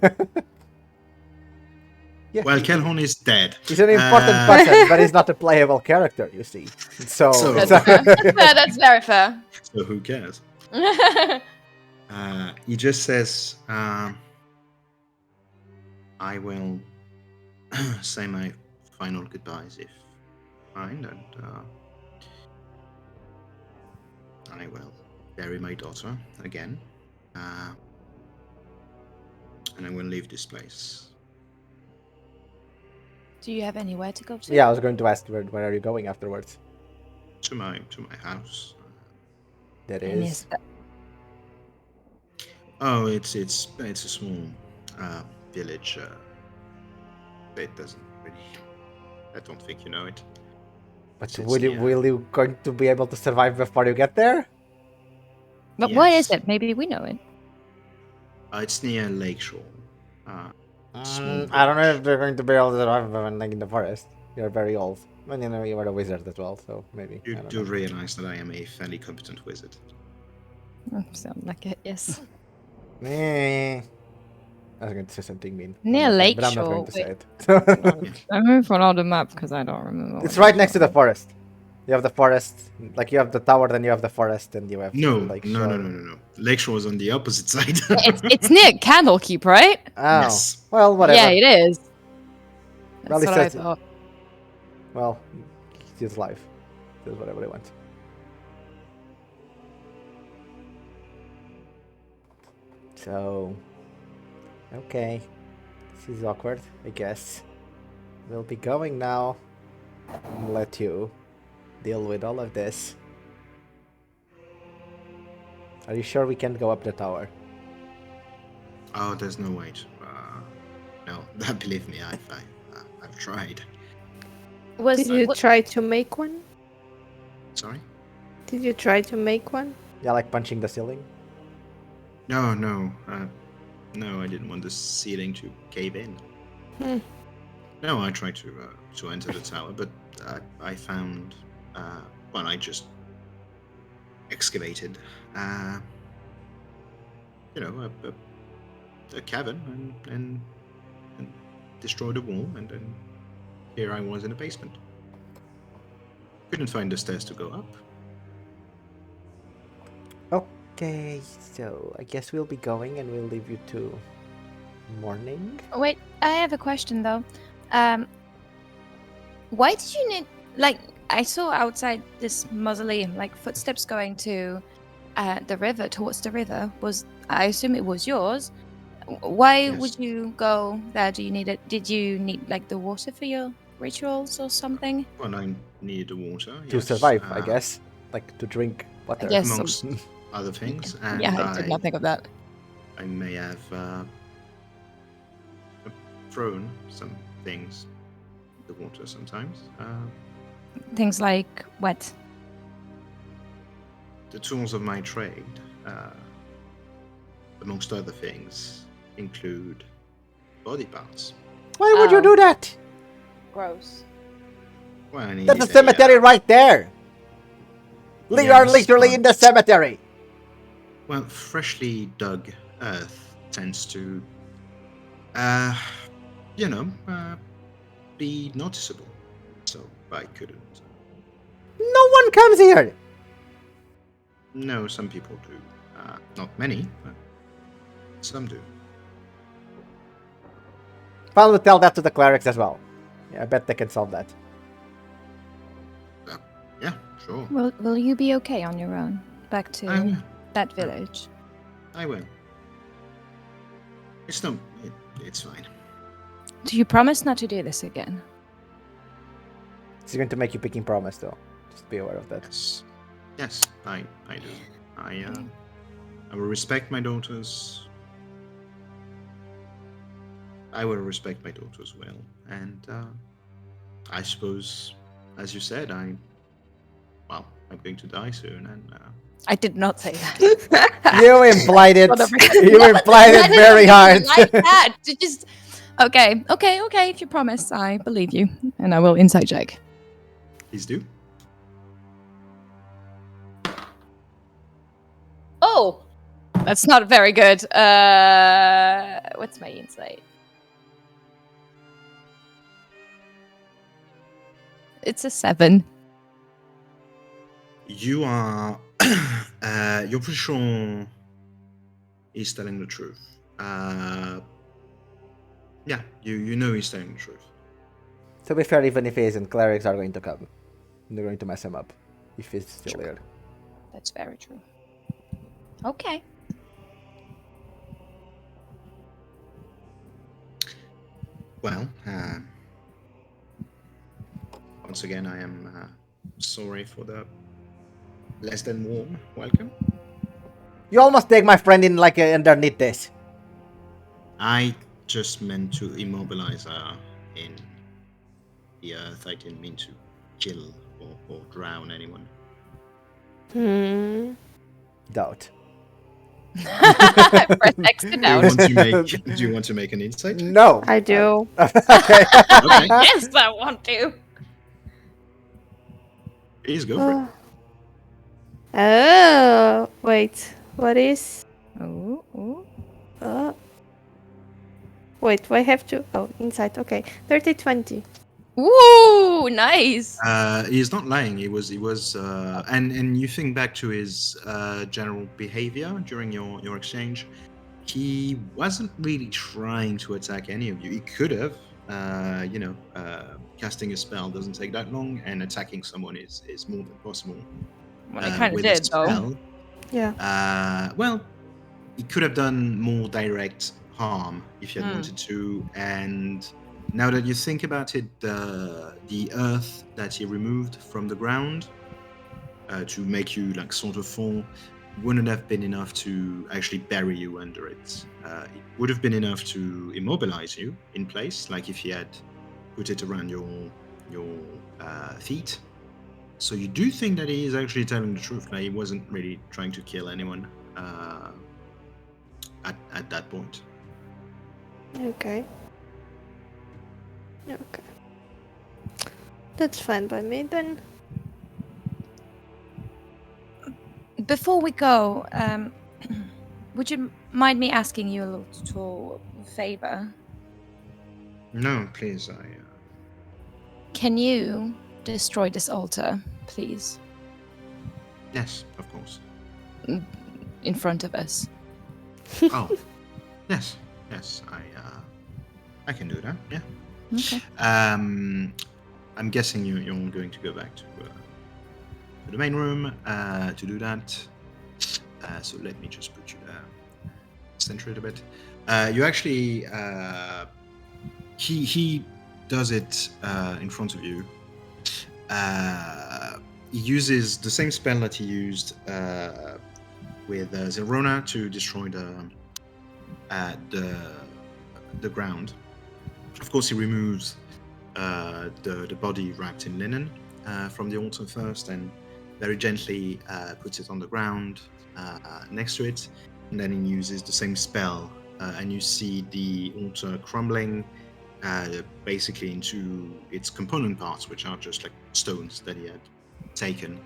Yeah, well, Callorn is dead. He's an important person, but he's not a playable character, you see. So that's fair. That's very fair. So who cares? He just says, I will say my final goodbyes if fine, and I will bury my daughter again, and I will leave this place. Do you have anywhere to go to? Yeah, I was going to ask where are you going afterwards? To my house. That And is. Oh, it's a small village. It doesn't really. I don't think you know it. But It's will you going to be able to survive before you get there? But what is Yes. it? Maybe we know it. It's near Lakeshore. Small I don't know village. if they're going to be able to survive like in the forest. You're very old. And you know, you are a wizard as well, so maybe. You I don't do know. realize that I am a fairly competent wizard. Sound like it, yes. I was going to say something mean. Near But I'm not going Lakeshore. to say it. I'm moving from on the map because I don't remember. It's right next to the forest. You have the forest, like you have the tower, then you have the forest, and you have No. Lakeshore. Lakeshore is on the opposite side. It's near Candlekeep, right? Oh, Yes. well, whatever. Yeah, it is. Well, That's he what I says it. thought. Well, it's his life. He does whatever he wants. So, okay. This is awkward, I guess. We'll be going now. I'll let you deal with all of this. Are you sure we can't go up the tower? Oh, there's no way. No, believe me, I've tried. Did you try to make one? Sorry? Did you try to make one? Yeah, like punching the ceiling? No. No, I didn't want the ceiling to cave in. No, I tried to enter the tower, but I found, I just excavated, a cavern and destroyed a wall, and then here I was in a basement. Couldn't find the stairs to go up. Okay, so I guess we'll be going and we'll leave you to morning. Wait, I have a question though. Why did you need I saw outside this mausoleum footsteps going to the river, towards the river. I assume it was yours. Why Yes. would you go there? Did you need the water for your rituals or something? Well, I needed the water To survive, I guess. Like to drink water. I guess so. amongst other things, and Yeah, I did not think of that. I may have thrown some things in the water sometimes. Things like what? The tools of my trade, amongst other things, include body parts. Why would you do that? Gross. Well, I needed That's a cemetery right there. We are Yes, literally but- in the cemetery. Well, freshly dug earth tends to, be noticeable. So I couldn't. No one comes here. No, some people do. Not many, but some do. Probably tell that to the clerics as well. Yeah, I bet they can solve that. Yeah, sure. Will you be okay on your own back to I will. that village? I will. It's no. It's fine. Do you promise not to do this again? It's going to make you picking promise, though. Just be aware of that. Yes, I do. I will respect my daughters. I will respect my daughter's will, and I suppose, as you said, I'm going to die soon, and I did not say that. You implied it. Whatever. You implied it very hard. Like that. Just okay. If you promise, I believe you, and I will insight check. please do. Oh, that's not very good. What's my insight? It's a 7. You are. You're pretty sure he's telling the truth. Yeah, you know he's telling the truth. To be fair, even if he isn't, clerics are going to come. They're going to mess him up if he's still here. That's very true. Okay. Well, once again, I am sorry for the less than warm welcome. You almost take my friend in like underneath this. I just meant to immobilize her in the earth. I didn't mean to kill or drown anyone. Doubt. Press X to doubt. Do you want to make an insight? No. I do. Okay. Okay. Yes, I want to. Please go for it. Oh, wait. What is? Oh. Wait, do I have to? Oh, insight. Okay, 30-20. Ooh, nice. He's not lying. He was, and you think back to his general behavior during your exchange. He wasn't really trying to attack any of you. He could have, casting a spell doesn't take that long, and attacking someone is more than possible. Well, I kind of with did, a spell, though. Yeah. Well, he could have done more direct harm if he had wanted to, and now that you think about it, the earth that he removed from the ground to make you like sort of fall wouldn't have been enough to actually bury you under it. It would have been enough to immobilize you in place, like if he had put it around your feet. So you do think that he is actually telling the truth. Like he wasn't really trying to kill anyone at that point. Okay. That's fine by me then. Before we go, would you mind me asking you a little favor? No, please. Can you destroy this altar, please? Yes, of course. In front of us. Oh, yes. I can do that. Yeah. Okay. I'm guessing you're going to go back to the main room to do that. So let me just put you there, center it a bit. You actually, he does it in front of you. He uses the same spell that he used with Zylrona to destroy the ground. Of course, he removes the body wrapped in linen from the altar first, and very gently puts it on the ground next to it, and then he uses the same spell, and you see the altar crumbling basically into its component parts, which are just like stones that he had taken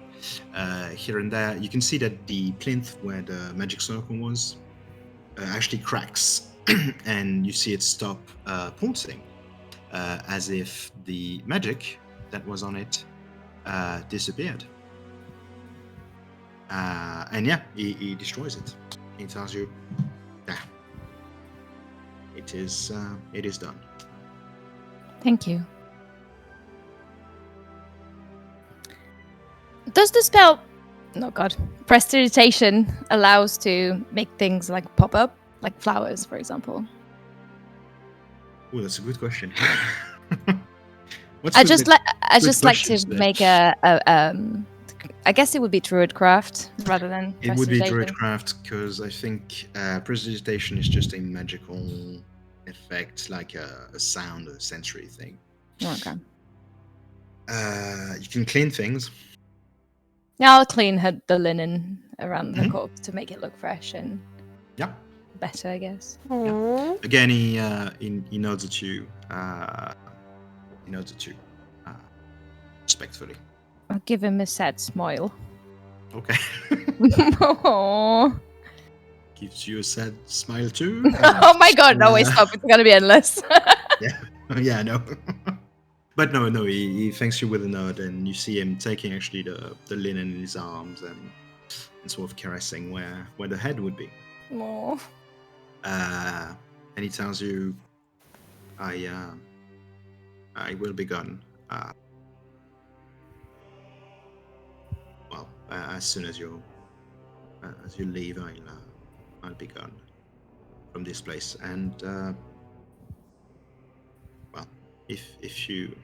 here and there. You can see that the plinth where the magic circle was actually cracks, and you see it stop pulsing, as if the magic that was on it disappeared. And yeah, he destroys it. He tells you, it is done. Thank you. Does the spell, prestidigitation allows to make things like pop up, like flowers, for example? Oh, that's a good question. I just like to make I guess it would be druidcraft rather than it would be prestidigitation. druidcraft, because I think prestidigitation is just a magical effect, like a sound, a sensory thing. Okay. You can clean things. Yeah, I'll clean the linen around the corpse to make it look fresh and better, I guess. Yeah. Again, he nods at you. He nods at you respectfully. I'll give him a sad smile. Okay. Aww. Gives you a sad smile too. Oh my god, no, wait, stop. It's gonna be endless. Yeah, no. But no, he thanks you with a nod, and you see him taking actually the linen in his arms and sort of caressing where the head would be. Aww. And he tells you, I will be gone. As soon as you leave, I'll be gone from this place. And if you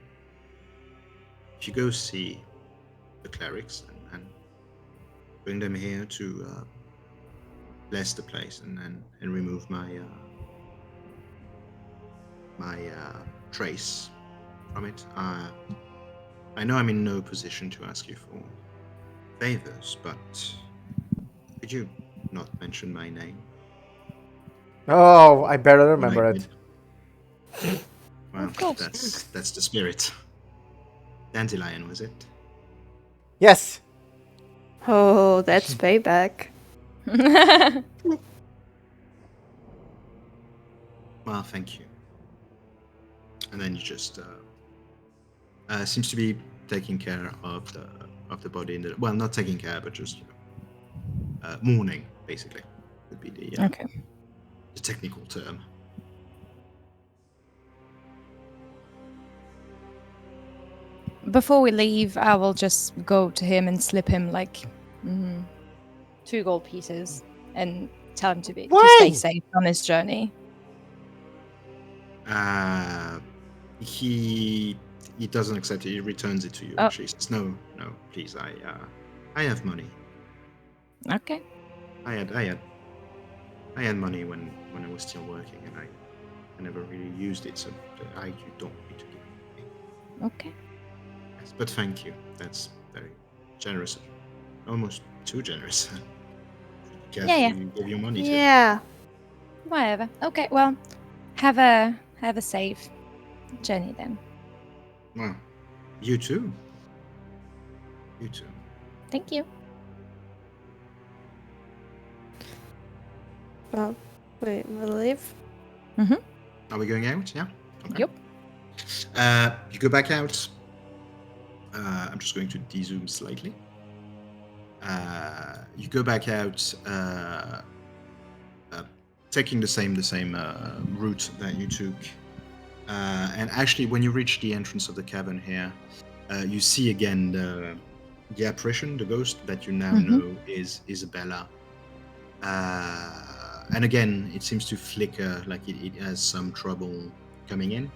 go see the clerics and bring them here to bless the place and remove my trace from it. I know I'm in no position to ask you for favors, but could you not mention my name? Oh, I barely remember it. Well, that's the spirit. Dandelion, was it? Yes. Oh, that's payback. Well, thank you. And then you just seems to be taking care of the body in the not taking care, but just mourning, basically, would be the technical term. Before we leave, I will just go to him and slip him like 2 gold pieces and tell him to stay safe on his journey. He doesn't accept it. He returns it to you. She says, "No, please. I have money. Okay. I had money when I was still working, and I never really used it. So you don't need to give it me." Okay. Yes, but thank you. That's very generous. Almost too generous. Yeah. You give your money to. Yeah. Whatever. Okay. Well, have a safe journey then. Well, you too. You too. Thank you. Well, we will leave. Mm-hmm. Are we going out? Yeah. Okay. Yep. You go back out. I'm just going to de-zoom slightly. You go back out, taking the same route that you took. And actually, when you reach the entrance of the cavern here, you see again the apparition, the ghost that you now know is Isabella. And again, it seems to flicker, like it has some trouble coming in.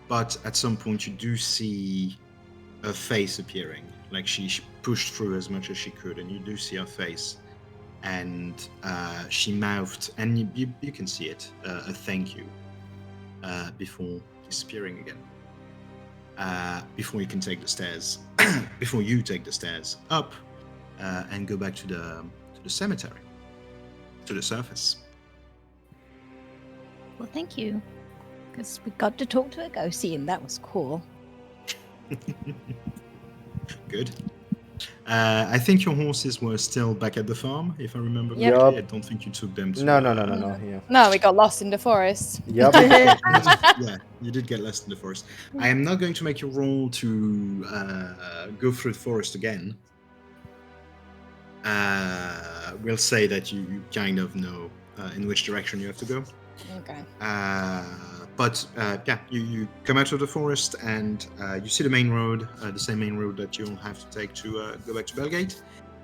But at some point, you do see her face appearing, like she pushed through as much as she could, and you do see her face. And she mouthed, and you can see it, a thank you before disappearing again. Before you can take the stairs, before you take the stairs up and go back to the cemetery, to the surface. Well, thank you, because we got to talk to a ghostie, and that was cool. Good. I think your horses were still back at the farm, if I remember Yep. correctly. I don't think you took them to... No. Yeah. No, we got lost in the forest. Yep. Yeah, you did get lost in the forest. I am not going to make you roll to go through the forest again. We'll say that you kind of know in which direction you have to go. Okay. But you come out of the forest and you see the main road, the same main road that you'll have to take to go back to Bellgate.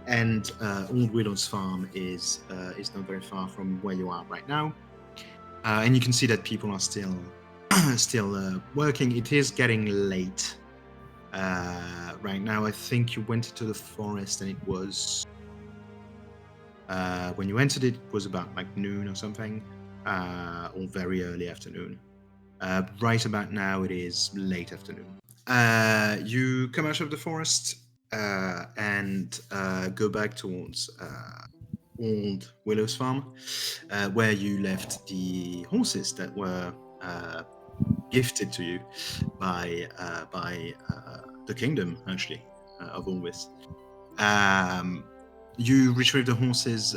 And Old Widow's farm is not very far from where you are right now. And you can see that people are still working. It is getting late right now. I think you went into the forest and it was when you entered it was about like noon or something, or very early afternoon. Right about now it is late afternoon. You come out of the forest and go back towards Old Willow's farm, where you left the horses that were gifted to you by the kingdom, actually, of Orbis. You retrieve the horses.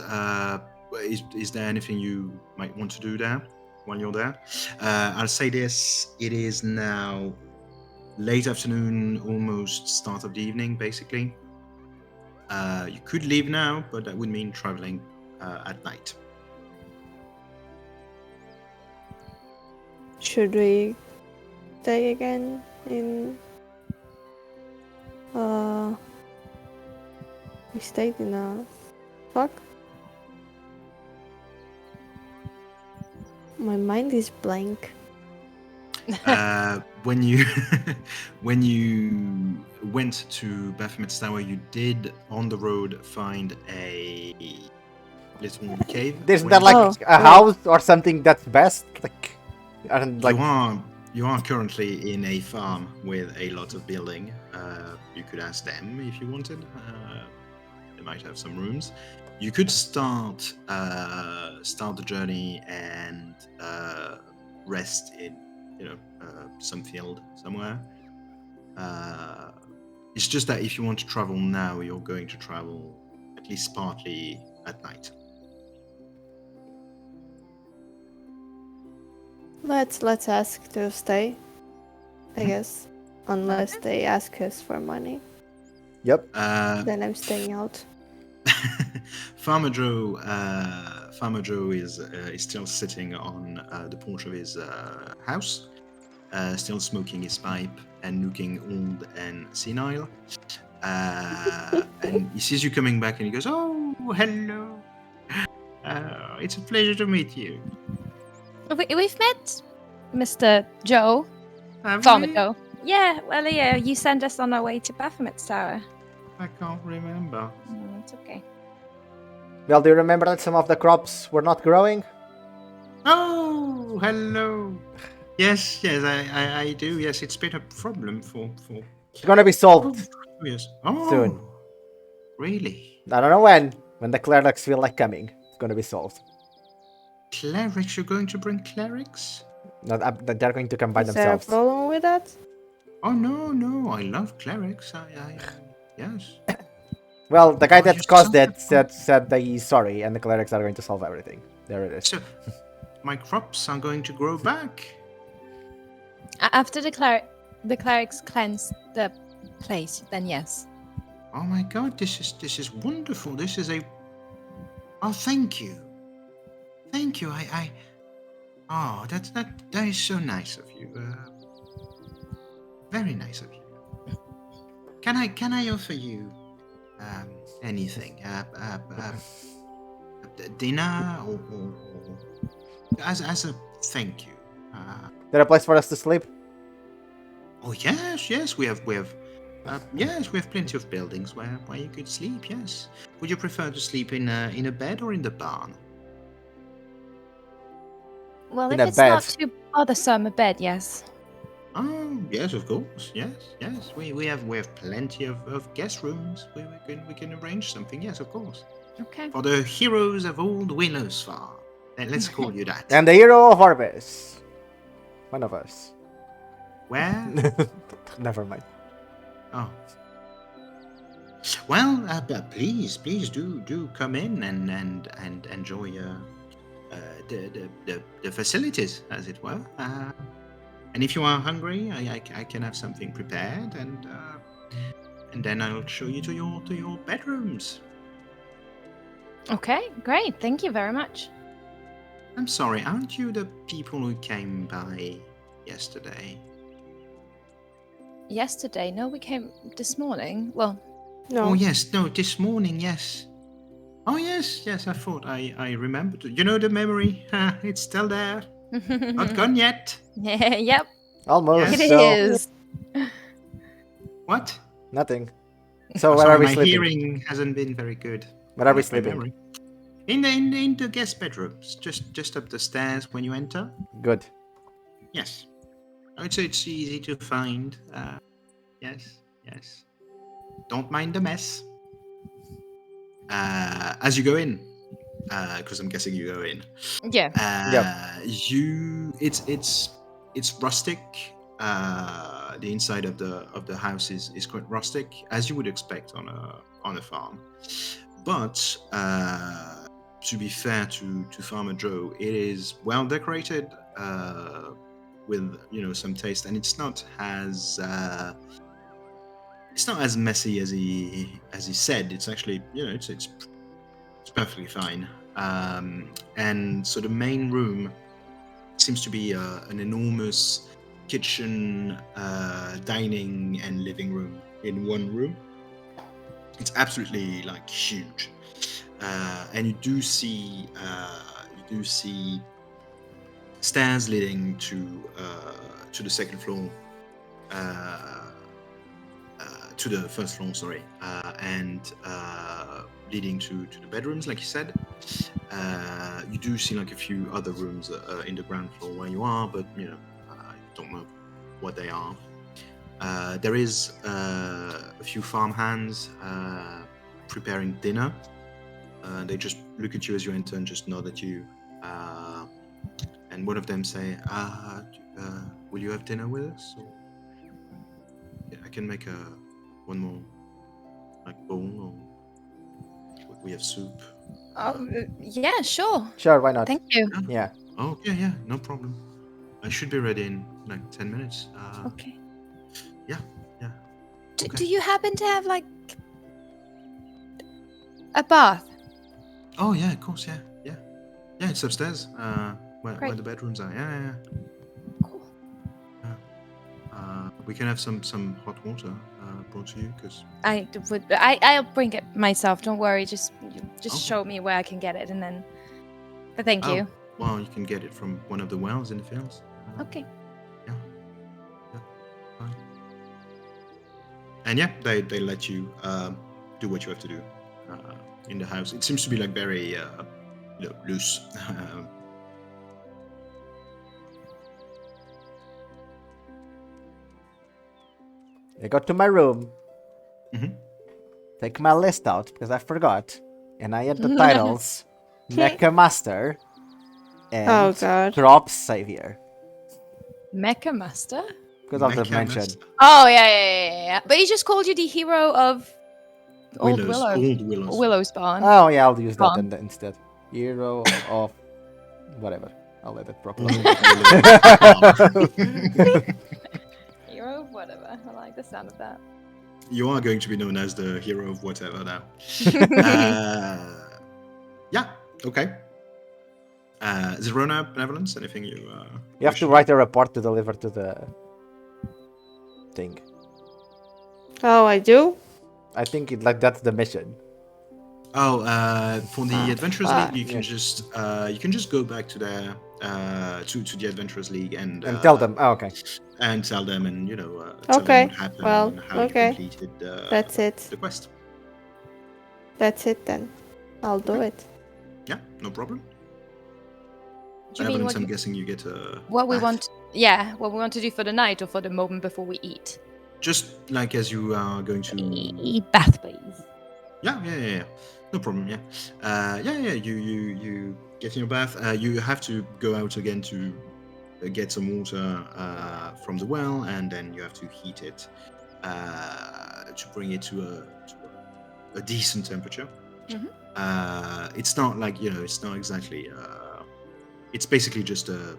Is there anything you might want to do there while you're there? I'll say this: it is now late afternoon, almost start of the evening, basically. You could leave now, but that would mean traveling at night. Should we stay again in... We stayed in a... Fuck? My mind is blank. When you when you went to Baphomet's Tower, you did on the road find a little cave. Isn't where that you- like a house or something that's best? Like, and like you are currently in a farm with a lot of building. You could ask them if you wanted. They might have some rooms. You could start the journey and rest in some field somewhere. It's just that if you want to travel now, you're going to travel at least partly at night. Let's ask to stay, I guess. Unless they ask us for money. yep. Then I'm staying out. Farmer Joe is still sitting on the porch of his house, still smoking his pipe and looking old and senile. And he sees you coming back and he goes, "Oh, hello. It's a pleasure to meet you." We've met Mr. Joe. Have Farmer we? Joe. Yeah, well, yeah, you sent us on our way to Baphomet's Tower. I can't remember. It's okay. Well, do you remember that some of the crops were not growing? Oh, hello. Yes, I do. Yes, it's been a problem for It's gonna be solved years. Oh, soon. Really? I don't know when. When the clerics feel like coming, it's gonna be solved. Clerics? You're going to bring clerics? Not they're going to come by Is there a themselves. problem with that? Oh no! I love clerics. Yes. Well, the guy Oh, that you're caused so it said that he's sorry, and the clerics are going to solve everything. There it is. So, my crops are going to grow back. After the clerics cleanse the place, then yes. Oh my God! This is wonderful. This is a. Oh, thank you. Thank you. Oh, that is so nice of you. Very nice of you. Can I offer you anything? Dinner or as a thank you? There a place for us to sleep? Oh yes, we have yes, we have plenty of buildings where you could sleep. Yes. Would you prefer to sleep in a bed or in the barn? Well, In if a it's not bed. too bothersome, a bed, yes. Oh yes, of course. Yes. We have plenty of guest rooms. We can arrange something. Yes, of course. Okay. For the heroes of Old Willow's Farm. Let's call you that. And the hero of Orbis. One of us. Where? Never mind. Oh. Well, but please do come in and enjoy the facilities, as it were. And if you are hungry, I can have something prepared, and then I'll show you to your bedrooms. Okay, great. Thank you very much. I'm sorry, aren't you the people who came by yesterday? Yesterday? No, we came this morning. Well, No. Oh yes, no, this morning, yes. Oh yes, I thought I remembered. You know the memory? It's still there. Not gone yet. yep, Almost. Yes. it So is. What? nothing. So Oh, where sorry, are we my sleeping? hearing hasn't been very good. Where are we That's my sleeping? memory. In the guest bedrooms, just up the stairs when you enter. Good. Yes. I would say it's easy to find. Yes. Don't mind the mess. As you go in, because I'm guessing you go in. Yeah. It's rustic. The inside of the house is quite rustic, as you would expect on a farm. But to be fair to Farmer Joe, it is well decorated with some taste, and it's not as messy as he said. It's actually it's perfectly fine. And so the main room seems to be an enormous kitchen, dining, and living room in one room. It's absolutely like huge, and you do see stairs leading to the second floor, to the first floor, sorry, and leading to the bedrooms, like you said. You do see like a few other rooms in the ground floor where you are, but you don't know what they are. There is a few farmhands preparing dinner. They just look at you as you enter and just nod at you. And one of them say, will you have dinner with us? Or... Yeah, I can make one more like bowl, or we have soup. Yeah, sure. Sure, why not? Thank you. Yeah. Oh, yeah, no problem. I should be ready in like 10 minutes. Okay. Yeah. Okay. Do you happen to have like a bath? Oh yeah, of course, yeah. It's upstairs. Where the bedrooms are. Yeah. Cool. We can have some hot water brought to you because I'll bring it myself. Don't worry. Just Okay. show me where I can get it, and then. But thank you. Well, you can get it from one of the wells in the fields. Okay. Yeah. Fine. And yeah, they let you do what you have to do in the house. It seems to be like very loose. I got to my room. Mhm. Take my list out because I forgot. And I had the titles Mecha Master and Oh, God. Crop Savior. Mecha Master? Because of the Mecha mention. Master. Oh yeah. But he just called you the hero of Old Willows. Willow's Barn. Oh yeah, I'll use that Fun. instead. Hero of whatever. I'll let it properly. Hero of whatever. I like the sound of that. You are going to be known as the hero of whatever now. Yeah, okay. Zylrona, Benevolence, anything you... You have to write a report to deliver to the thing. Oh, I do? I think that's the mission. Oh, for the Adventurers League, you can Yeah. just go back to their to the Adventurers League and tell them. Oh, okay. and tell them and tell Okay, them what happened well, and how okay. you completed That's it. the quest. That's it then. I'll do it. Yeah, no problem. Do you mean Benevolence, I'm guessing you get a what we bath. want? Yeah, what we want to do for the night or for the moment before we eat? Just like as you are going to. Bath, please. Yeah. No problem. Yeah. You get in your bath. You have to go out again to get some water from the well, and then you have to heat it to bring it to a decent temperature. Mhm. It's not like it's not exactly. It's basically just a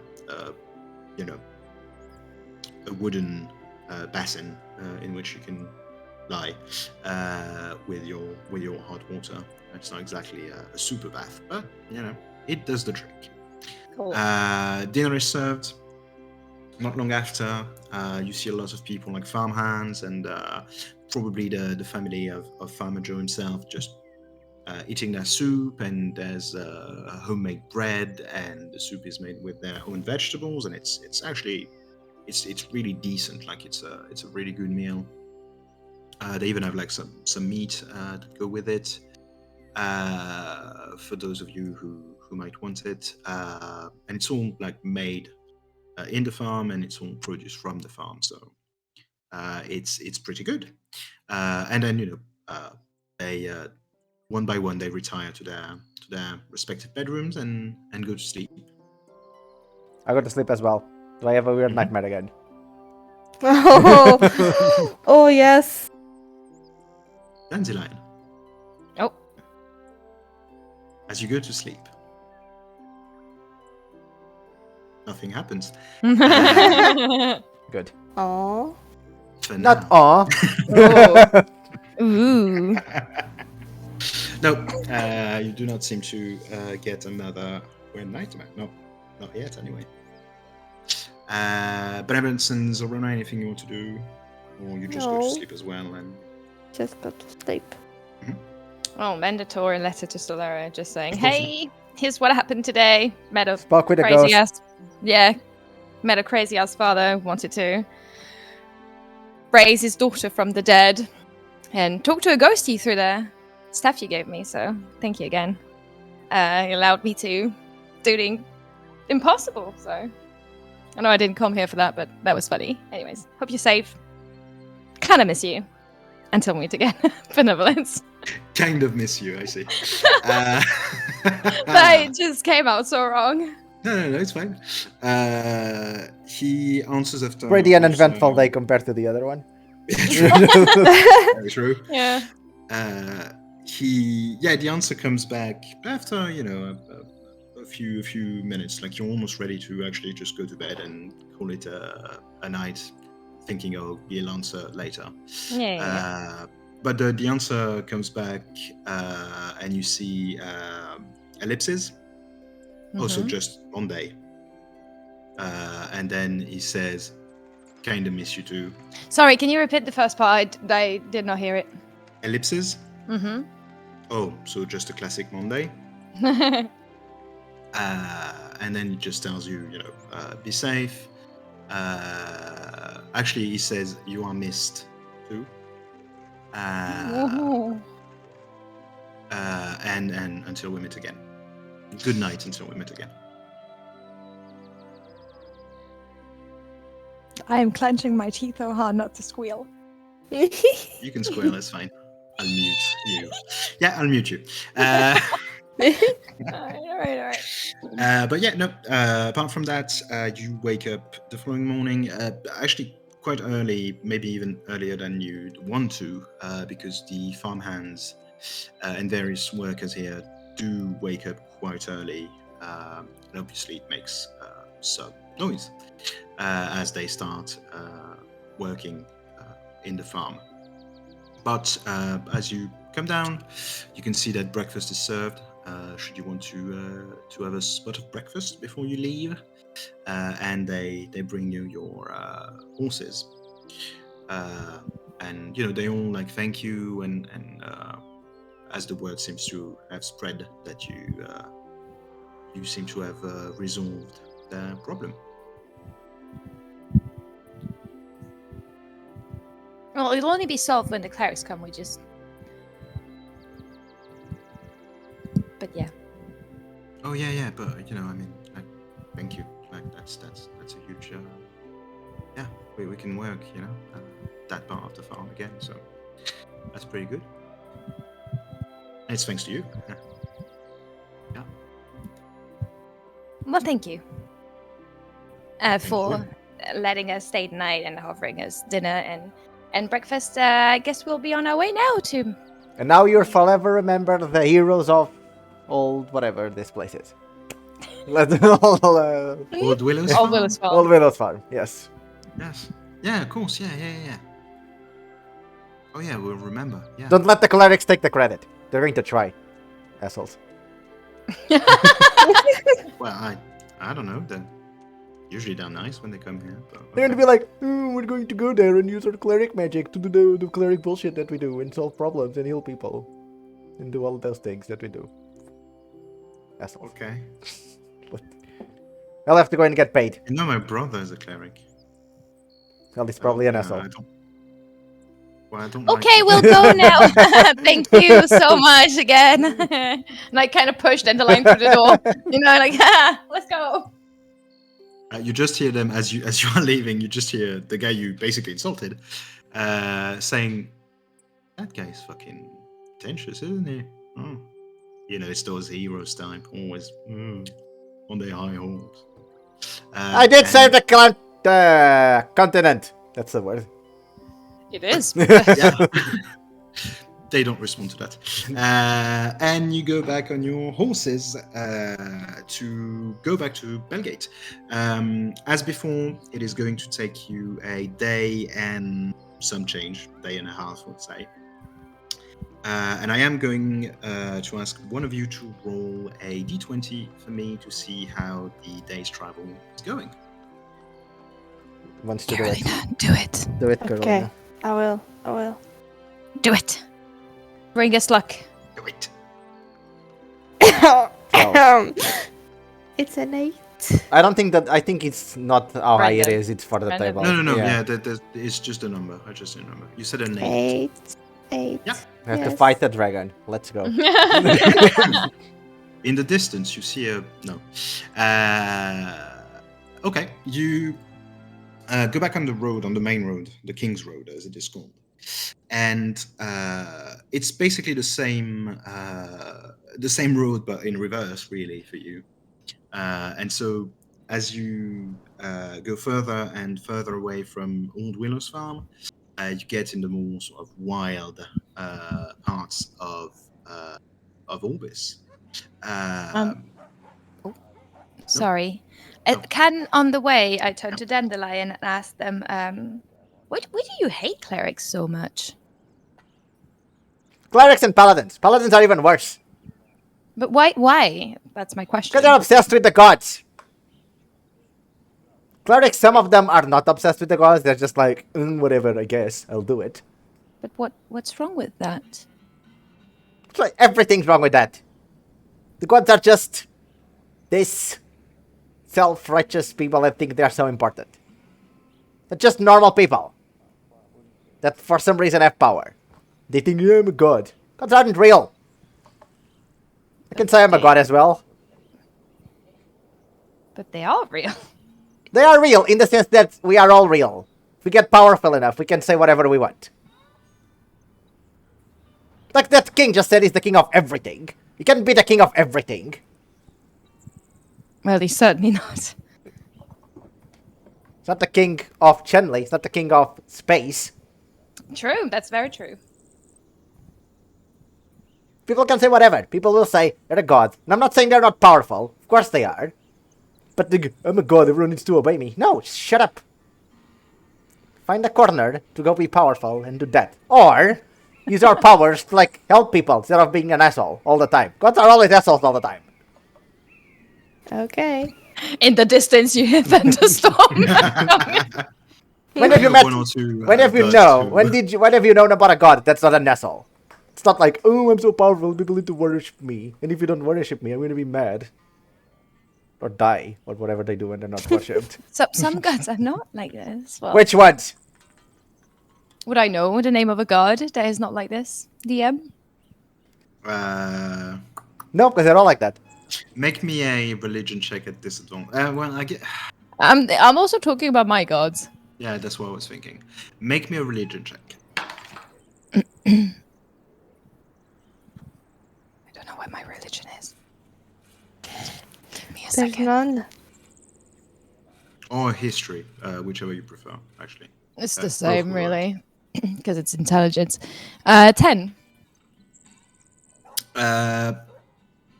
wooden basin in which you can lie with your hot water. It's not exactly a super bath, but it does the trick. Cool. Dinner is served. Not long after, you see a lot of people like farmhands and probably the family of Farmer Joe himself just eating their soup, and there's homemade bread, and the soup is made with their own vegetables, and it's actually it's really decent. Like it's a really good meal. They even have like some meat that go with it for those of you who might want it. And it's all like made in the farm, and it's all produced from the farm, so it's pretty good. And then they one by one they retire to their respective bedrooms and go to sleep. I go to sleep as well. Do I have a weird Mhm. nightmare again? Oh, oh yes. Dandelion, Oh. as you go to sleep, nothing happens. Good. Oh. For Not now. aw. Ooh. No, you do not seem to get another nightmare. No, not yet, anyway. Benevolence and Zylrona, anything you want to do? Or you just go to No. sleep as well? And Just go to sleep. Oh, mandatory letter to Solera just saying, Of course, hey, here's what happened today. Met a Spoke with a crazy ghost. ass. Yeah. Met a crazy ass father, wanted to raise his daughter from the dead. And talked to a ghostie through the stuff you gave me, so thank you again. It allowed me to do the impossible, so. I know I didn't come here for that, but that was funny. Anyways, hope you're safe. Kinda miss you. Until we meet again. Benevolence. kind of miss you, I see. That just came out so wrong. No, it's fine. He answers after... Pretty uneventful day compared to the other one. Very true. Yeah. The answer comes back after, a few minutes. Like, you're almost ready to actually just go to bed and call it a night, thinking, oh, he'll answer later. Yeah. But the answer comes back, and you see ellipses. Also just Monday. And then he says, kind of miss you too. Sorry, can you repeat the first part? I did not hear it. Ellipses? Mm-hmm. Oh, so just a classic Monday. And then he just tells you, be safe. Actually, he says you are missed too. And until we meet again. Good night until we meet again. I am clenching my teeth so hard not to squeal. You can squeal, that's fine. I'll mute you. Yeah, I'll mute you. All right. But yeah, no. Apart from that, you wake up the following morning, actually quite early, maybe even earlier than you'd want to, because the farmhands and various workers here do wake up quite early, and obviously it makes some noise as they start working in the farm. But as you come down, you can see that breakfast is served. Should you want to have a spot of breakfast before you leave, and they bring you your horses, and they all thank you, and as the word seems to have spread that you seem to have resolved the problem. Well, it'll only be solved when the clerics come. But yeah. Oh yeah, but thank you. That's a huge. We can work. That part of the farm again. So that's pretty good. And it's thanks to you. Yeah. Well, thank you for letting us stay the night and offering us dinner and breakfast. I guess we'll be on our way now to. And now you'll forever remember the heroes of old whatever this place is. Old Willows Farm? Willows Farm. Old Willows Farm, yes. Yes. Yeah, of course. Yeah. Oh yeah, we'll remember. Yeah. Don't let the clerics take the credit. They're going to try. Assholes. Well, I don't know. They're usually they're nice when they come here. But They're going to be like, we're going to go there and use our cleric magic to do the cleric bullshit that we do and solve problems and heal people. And do all those things that we do. Assholes. Okay. I'll have to go and get paid. You know my brother is a cleric. Well, he's probably an asshole. I don't Okay, we'll go now. Thank you so much again. And I kind of pushed Dandelion through the door. Let's go. You just hear them as you are leaving. You just hear the guy you basically insulted saying, "That guy's fucking pretentious, isn't he?" Oh. It's those heroes type, always on their high horse. I did save the continent. That's the word. It is. Yeah. They don't respond to that. And you go back on your horses to go back to Bellgate. As before, it is going to take you a day and some change, day and a half, I would say. And I am going to ask one of you to roll a d20 for me to see how the day's travel is going. Wants to do Carolina, it. do it. Do it, Okay, Carolina. I will. Do it. Bring us luck. Do it. It's an 8. I think it's not how high it Random. is, it's for the Random. table. No. Yeah. It's just a number. I just didn't remember. You said an 8. 8. Yeah. We have to Yes. fight the dragon. Let's go. In the distance, you see a no. Okay, you go back on the road, on the main road, the King's Road, as it is called, and it's basically the same road, but in reverse, really, for you. And so, as you go further and further away from Old Willow's farm, you get in the more sort of wild parts of Orbis. Sorry. No. Can on the way I turn to Dandelion and ask them, why do you hate clerics so much? Clerics and paladins. Paladins are even worse. But why? That's my question. Because they're obsessed with the gods. Clerics, some of them are not obsessed with the gods. They're just like, whatever, I guess. I'll do it. But what's wrong with that? It's like everything's wrong with that. The gods are just this self-righteous people that think they're so important. They're just normal people that for some reason have power. They think, yeah, I'm a god. Gods aren't real. I can say I'm a god as well. But they are real. They are real in the sense that we are all real. If we get powerful enough, we can say whatever we want. Like that king just said he's the king of everything. He can't be the king of everything. Well, he's certainly not. He's not the king of Chenley. He's not the king of space. True, that's very true. People can say whatever. People will say they're a god. And I'm not saying they're not powerful. Of course they are. But I'm a god, everyone needs to obey me. No, shut up. Find a corner to go be powerful and do that. Or use our powers to like help people instead of being an asshole all the time. Gods are always assholes all the time. Okay. In the distance, you hear thunderstorm. When have you met? One or two, When have you gods know? who- When have you known about a god that's not an asshole? It's not like, oh, I'm so powerful, people need to worship me. And if you don't worship me, I'm gonna be mad. Or die, or whatever they do when they're not worshipped. So some gods are not like this. Well, Which ones? would I know the name of a god that is not like this? DM? No, because they're all like that. Make me a religion check at disadvantage. Well, I get. I'm also talking about my gods. Yeah, that's what I was thinking. Make me a religion check. I don't know what my religion is. Give me a There's second. none. Or history, whichever you prefer, actually. It's the both same, will work. really, because it's intelligence. 10.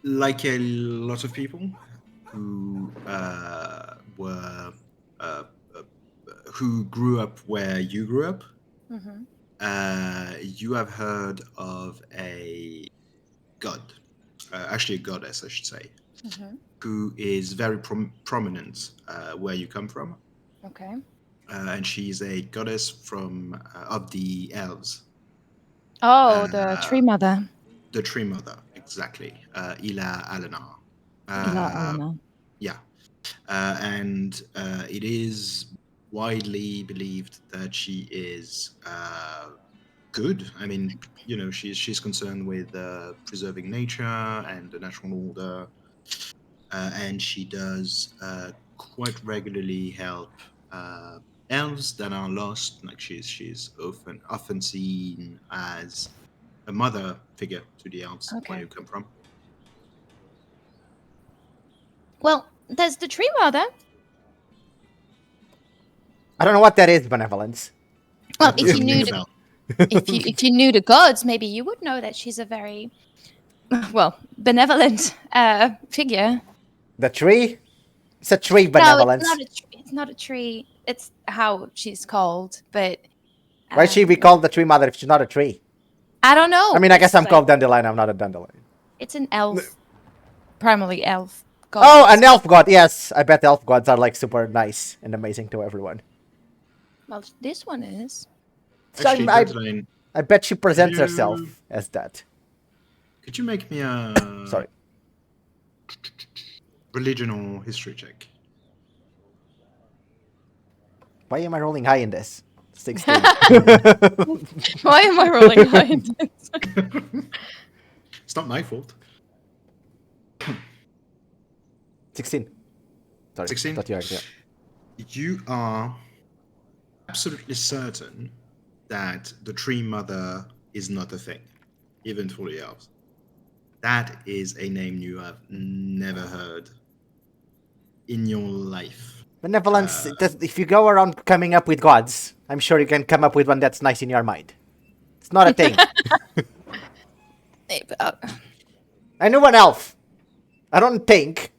Like a lot of people who were who grew up where you grew up, you have heard of a god, actually a goddess, I should say, who is very prominent where you come from. Okay. And she's a goddess from of the elves. Oh, the tree mother. The Tree Mother, exactly. Ila Alenar. Yeah. And it is widely believed that she is good. I mean, you know, she's concerned with preserving nature and the natural order. And she does quite regularly help elves that are lost. Like she's often seen as a mother figure to the elves where you come from. Well, there's the tree mother. I don't know what that is, Benevolence. Well, if you Ring knew a the, bell. if you knew the gods, maybe you would know that she's a very benevolent figure. The tree? It's a tree, No, Benevolence. it's not a tree. It's how she's called, but Why should she be called the Tree Mother if she's not a tree? I don't know. I mean, I guess I'm It's called Dandelion. I'm not a Dandelion. It's an elf. Primarily elf. Oh, an elf god. Yes, I bet elf gods are like super nice and amazing to everyone. Well, this one is. Actually, So Dandelion, I bet she presents you- herself as that. could you make me a Sorry. religion or history check? Why am I rolling high in this? 16. Why am I rolling high in this? It's not my fault. 16. Sorry. 16? Thought you had, yeah. You are absolutely certain that the Tree Mother is not a thing, even for the elves. That is a name you have never heard in your life. Benevolence, if you go around coming up with gods, I'm sure you can come up with one that's nice in your mind. It's not a thing. I knew an elf. I don't think,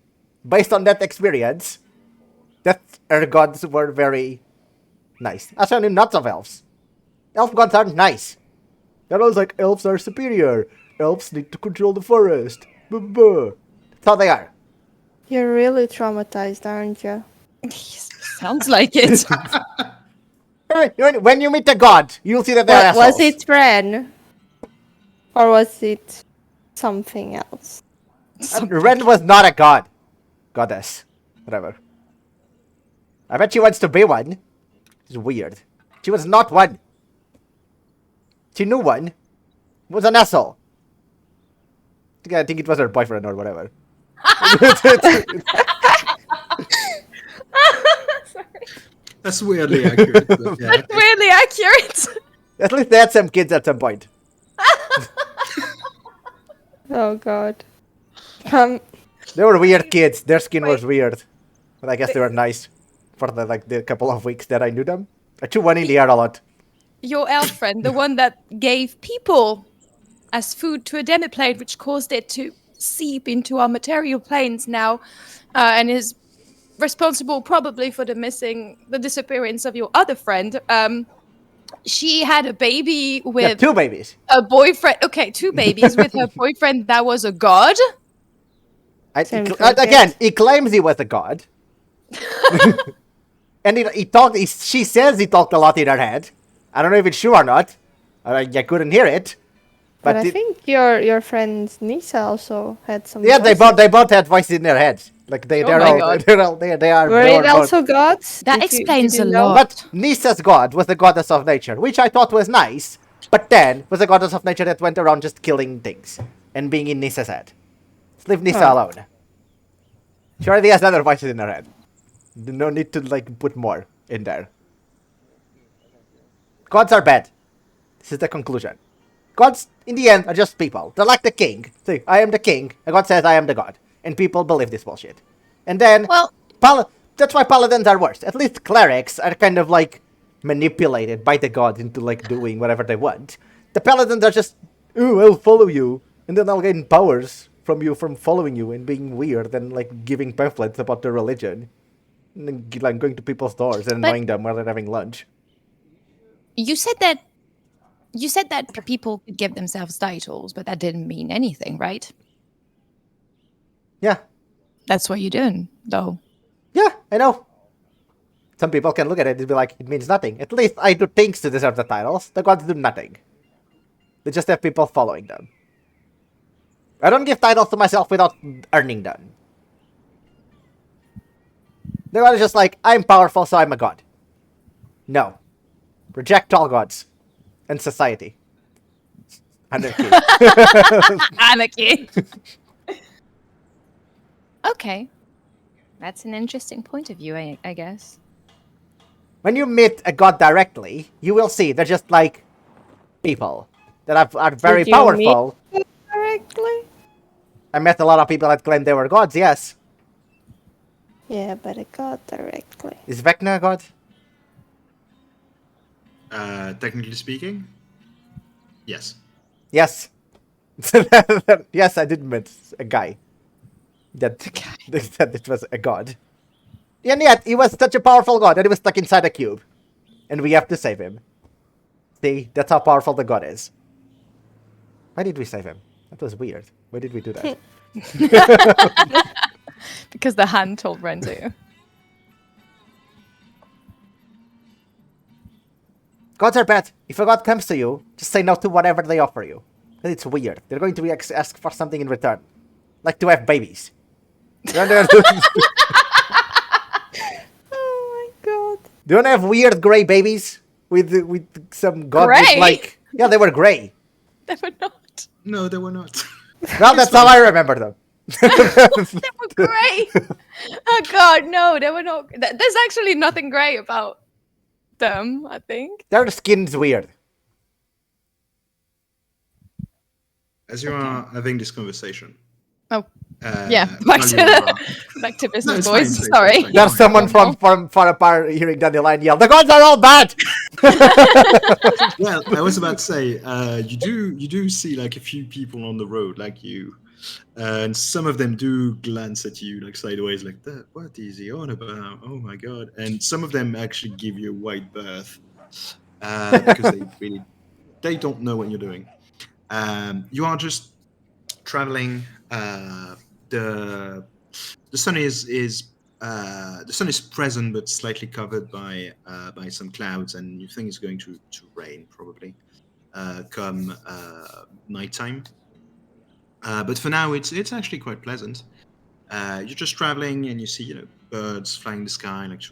based on that experience, that her gods were very nice. I knew lots of elves. Elf gods aren't nice. They're always like, elves are superior. Elves need to control the forest. Buh, buh, buh. That's how they are. You're really traumatized, aren't you? Sounds like it. When you meet a god, you'll see that they're assholes. Was it Ren? Or was it something else? Ren was not a god. Goddess. Whatever. I bet she wants to be one. It's weird. She was not one. She knew one. Was an asshole. I think it was her boyfriend or whatever. That's weirdly accurate. But yeah. That's weirdly accurate. At least they had some kids at some point. Oh god. They were weird kids. Their skin was weird. But I guess they were nice for the couple of weeks that I knew them. I threw one in the air a lot. Your elf friend, the one that gave people as food to a demiplane, which caused it to seep into our material planes now, and is responsible probably for the disappearance of your other friend. She had a baby with... Yeah, 2 babies. A boyfriend... Okay, 2 babies with her boyfriend that was a god. Again, he claims he was a god. And she says he talked a lot in her head. I don't know if it's true or not. I couldn't hear it. But I think your friend Nisa also had some. Yeah, voices. they both had voices in their heads. Like they are. Were it also gods? That explains a lot. But Nisa's god was the goddess of nature, which I thought was nice. But then was a goddess of nature that went around just killing things and being in Nisa's head. Just leave Nisa alone. She already has other voices in her head. No need to put more in there. Gods are bad. This is the conclusion. Gods, in the end, are just people. They're like the king. See, I am the king, and God says I am the god. And people believe this bullshit. And then, that's why paladins are worse. At least clerics are kind of manipulated by the god into doing whatever they want. The paladins are just, ooh, I'll follow you, and then I'll gain powers from you from following you and being weird and giving pamphlets about their religion. And then going to people's doors and annoying them while they're having lunch. You said that people could give themselves titles, but that didn't mean anything, right? Yeah. That's what you're doing, though. Yeah, I know. Some people can look at it and be like, it means nothing. At least I do things to deserve the titles. The gods do nothing. They just have people following them. I don't give titles to myself without earning them. The god is just I'm powerful, so I'm a god. No. Reject all gods. And society. Anarchy. Anarchy. Okay. That's an interesting point of view, I guess. When you meet a god directly, you will see they're just people that are very powerful. Meet directly? I met a lot of people that claimed they were gods, yes. Yeah, but a god directly. Is Vecna a god? Technically speaking, yes. Yes. Yes, I did meet a guy. That said it was a god. And yet, he was such a powerful god that he was stuck inside a cube. And we have to save him. See, that's how powerful the god is. Why did we save him? That was weird. Why did we do that? Because the hand told Ren to. Gods are bad. If a god comes to you, just say no to whatever they offer you. It's weird. They're going to ask for something in return. Like to have babies. Oh my god. Do you have weird grey babies? With some god Grey? with like... Yeah, they were grey. They were not. No, they were not. Well, that's how I remember them. They were great. Oh god, no, they were not. There's actually nothing great about them, I think. Their skin's weird. As you are having this conversation. Oh, yeah. Back to business, No, boys. fine, Sorry. fine. There's someone from far apart hearing Dandelion yell, "The gods are all bad!" Well, I was about to say, you do see like a few people on the road like you, and some of them do glance at you like sideways, like that. What is he on about? Oh my god! And some of them actually give you a wide berth because they don't know what you're doing. You are just traveling. The sun is present but slightly covered by some clouds, and you think it's going to rain probably come nighttime. But for now, it's actually quite pleasant. You're just traveling, and you see birds flying in the sky, like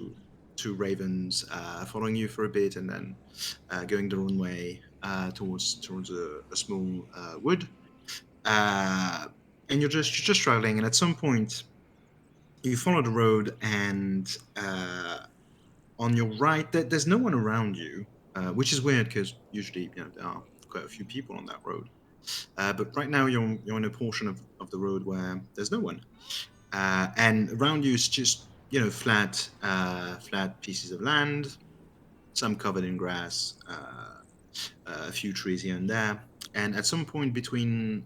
two ravens following you for a bit, and then going their own way towards a small wood. And you're just traveling, and at some point you follow the road, and on your right there's no one around you, which is weird because usually there are quite a few people on that road. But right now you're in a portion of the road where there's no one, and around you is just flat pieces of land, some covered in grass, a few trees here and there. And at some point between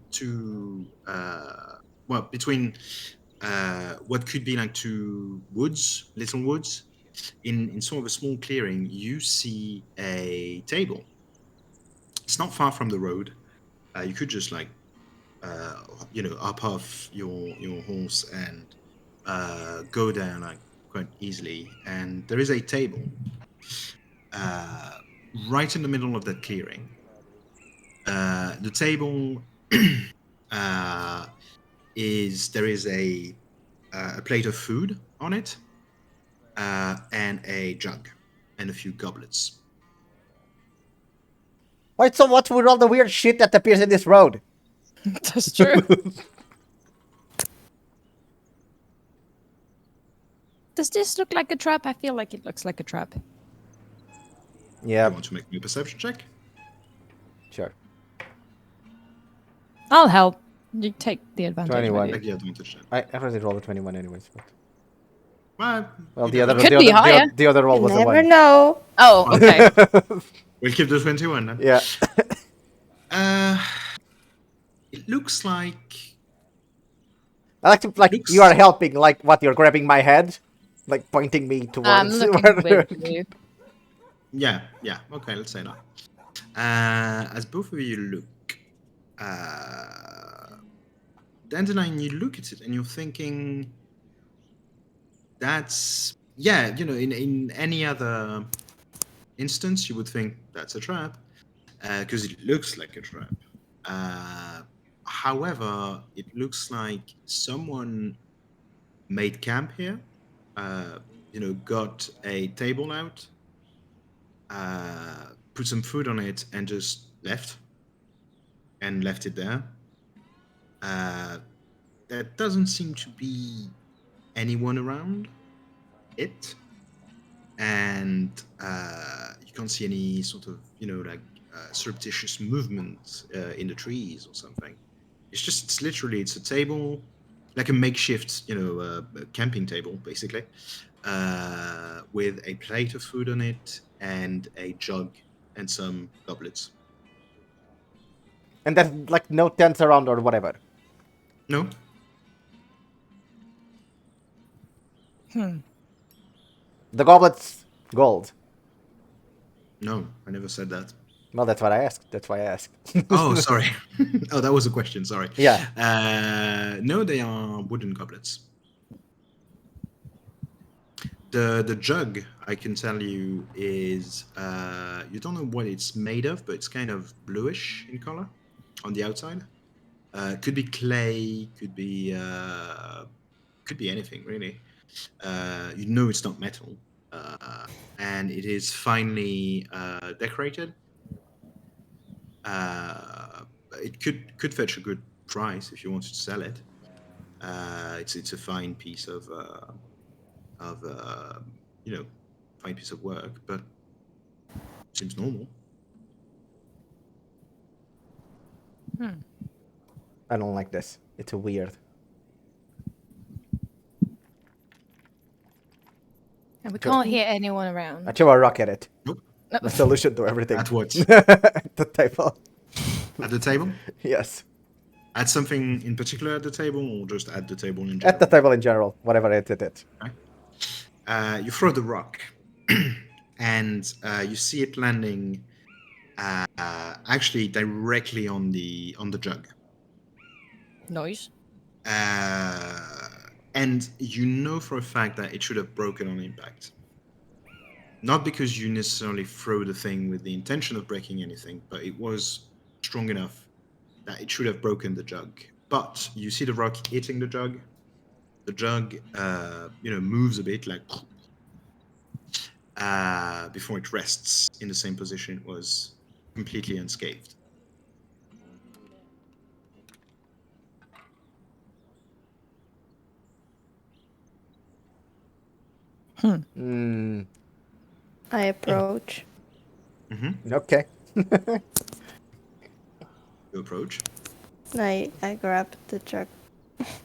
what could be like two woods, little woods, in sort of a small clearing, you see a table. It's not far from the road. You could just up off your horse and go there like quite easily. And there is a table right in the middle of that clearing. The table there is a plate of food on it, and a jug, and a few goblets. Wait, so what's with all the weird shit that appears in this road? That's true. Does this look like a trap? I feel like it looks like a trap. Yeah, You want to make me a perception check? sure. I'll help. You take the advantage. 21. Take the advantage then. I already rolled a 21 anyways. But... Well, the other Could be higher. the other roll You was a never 1. know. Oh, okay. We'll keep the 21 then. Yeah. It looks like I like to you are helping, like what, you're grabbing my head, like pointing me towards. I'm looking with you. yeah. Okay, let's say that. As both of you look, Dandelion, you look at it and you're thinking, that's in any other instance you would think that's a trap, because it looks like a trap. However, it looks like someone made camp here, got a table out, put some food on it, and just left it there. There doesn't seem to be anyone around it, and you can't see any sort of surreptitious movement in the trees or something. It's literally a table, like a makeshift camping table basically, with a plate of food on it and a jug and some goblets. And there's like no tents around or whatever. No. The goblets, gold. No, I never said that. Well, that's what I asked. That's why I asked. Oh, sorry. Oh, that was a question. Sorry. Yeah. No, they are wooden goblets. The jug, I can tell you, is you don't know what it's made of, but it's kind of bluish in color on the outside. Could be clay, could be anything really. You know it's not metal, and it is finely decorated. It could fetch a good price if you wanted to sell it. It's a fine piece of fine piece of work, but seems normal. I don't like this. It's weird. And we can't hear anyone around. I threw a rock at it. Nope. The solution to everything. At what? The table. At the table? Yes. Add something in particular at the table, or just at the table in general? At the table in general, whatever it is. Okay. You throw the rock, and you see it landing actually directly on the jug. Noise. And you know for a fact that it should have broken on impact. Not because you necessarily throw the thing with the intention of breaking anything, but it was strong enough that it should have broken the jug. But you see the rock hitting the jug. The jug, moves a bit, like before it rests in the same position it was, completely unscathed. I approach. Mm-hmm. Okay. You approach. I grab the jug.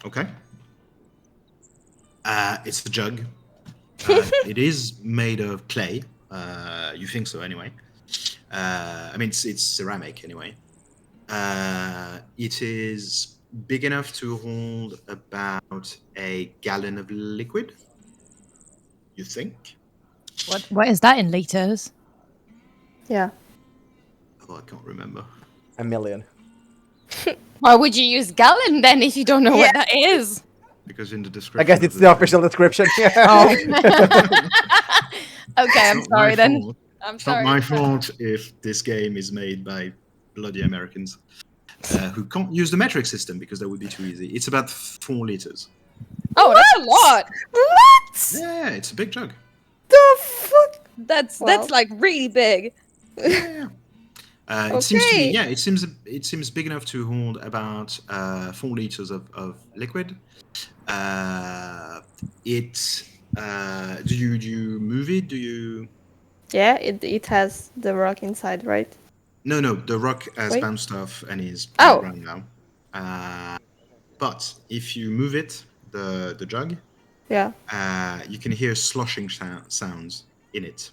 Okay. It's the jug. It is made of clay. You think so, anyway. It's ceramic, anyway. It is big enough to hold about a gallon of liquid. You think? What is that in liters? Yeah. Oh, I can't remember. 1 million. Why would you use gallon then if you don't know what that is? Because in the description. I guess it's the official description. Oh. Okay, I'm It's not sorry my then. fault. I'm It's sorry. not my fault if this game is made by bloody Americans who can't use the metric system because that would be too easy. It's about 4 liters. Oh, that's a lot. What? Yeah, it's a big jug. The fuck? That's Well. like really big. Yeah. It seems to Okay. be, it seems big enough to hold about 4 liters of liquid. Do you move it? Do you? Yeah, it has the rock inside, right? No, the rock has Wait. bounced off and is Oh. around now. But if you move it, the jug, Yeah. you can hear sloshing sounds in it.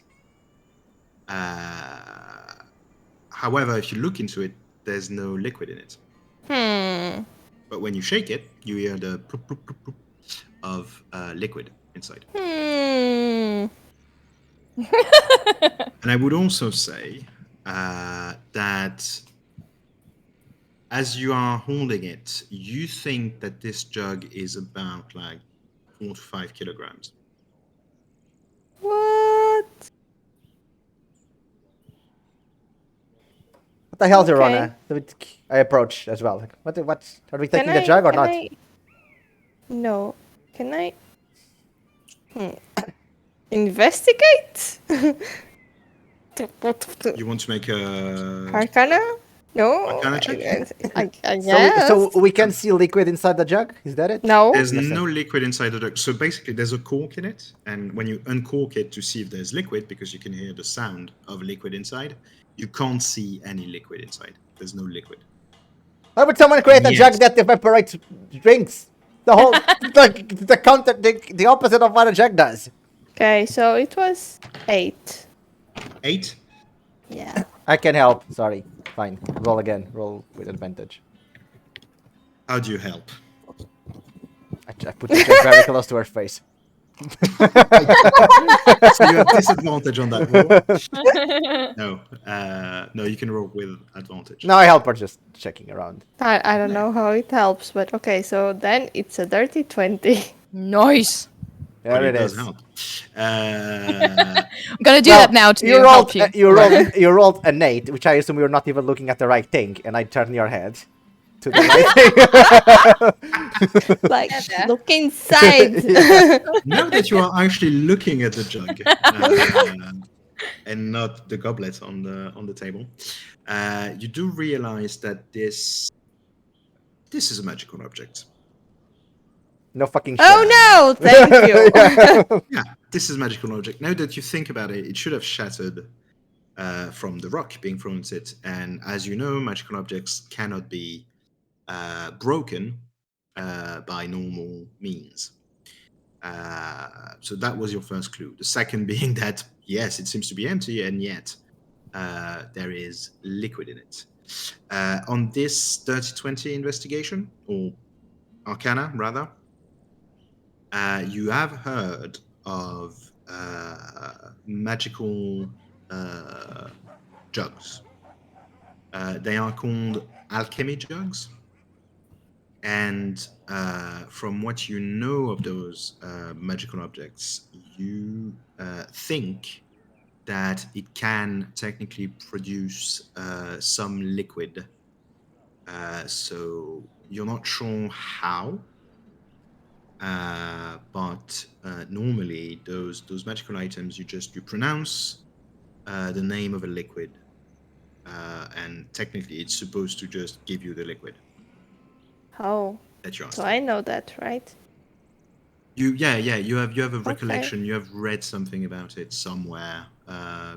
However, if you look into it, there's no liquid in it. But when you shake it, you hear the plop, plop, plop, plop of liquid inside. And I would also say that as you are holding it, you think that this jug is about like 4 to 5 kilograms. What? What the hell, Okay. Zylrona? I approach as well. Like, what? Are we taking the jug or not? No. Can I? Investigate? You want to make a Arcana? No. Arcana check? I guess. So we can see liquid inside the jug? Is that it? No. There's no liquid inside the jug. So basically, there's a cork in it, and when you uncork it to see if there's liquid, because you can hear the sound of liquid inside, you can't see any liquid inside. There's no liquid. Why would someone create a Yes. jug that evaporates drinks? The whole the opposite of what a jug does. Okay, so it was 8. 8? Yeah. I can help. Sorry. Fine. Roll again. Roll with advantage. How do you help? I put the jug very close to her face. So you have disadvantage on that roll. No, you can roll with advantage. No, I help her just checking around. I don't know how it helps, but okay, so then it's a dirty 20. Nice. There But it does is. help. I'm gonna do Well, that now to you help rolled, you. you rolled an 8, which I assume you're not even looking at the right thing, and I turn your head to the right thing. Like, look inside. Now that you are actually looking at the jug and not the goblet on the table, you do realize that this is a magical object. No fucking shit. Oh no! Thank you. Yeah, this is a magical object. Now that you think about it, it should have shattered from the rock being thrown at it. And as you know, magical objects cannot be broken by normal means. So that was your first clue. The second being that, yes, it seems to be empty, and yet there is liquid in it. On this dirty 20 investigation, or Arcana, rather, you have heard of magical jugs. They are called alchemy jugs. And from what you know of those magical objects, you think that it can technically produce some liquid. So you're not sure how, but normally those magical items, you pronounce the name of a liquid, and technically it's supposed to just give you the liquid. Oh, That you're so I know that, right? You have a recollection. You have read something about it somewhere,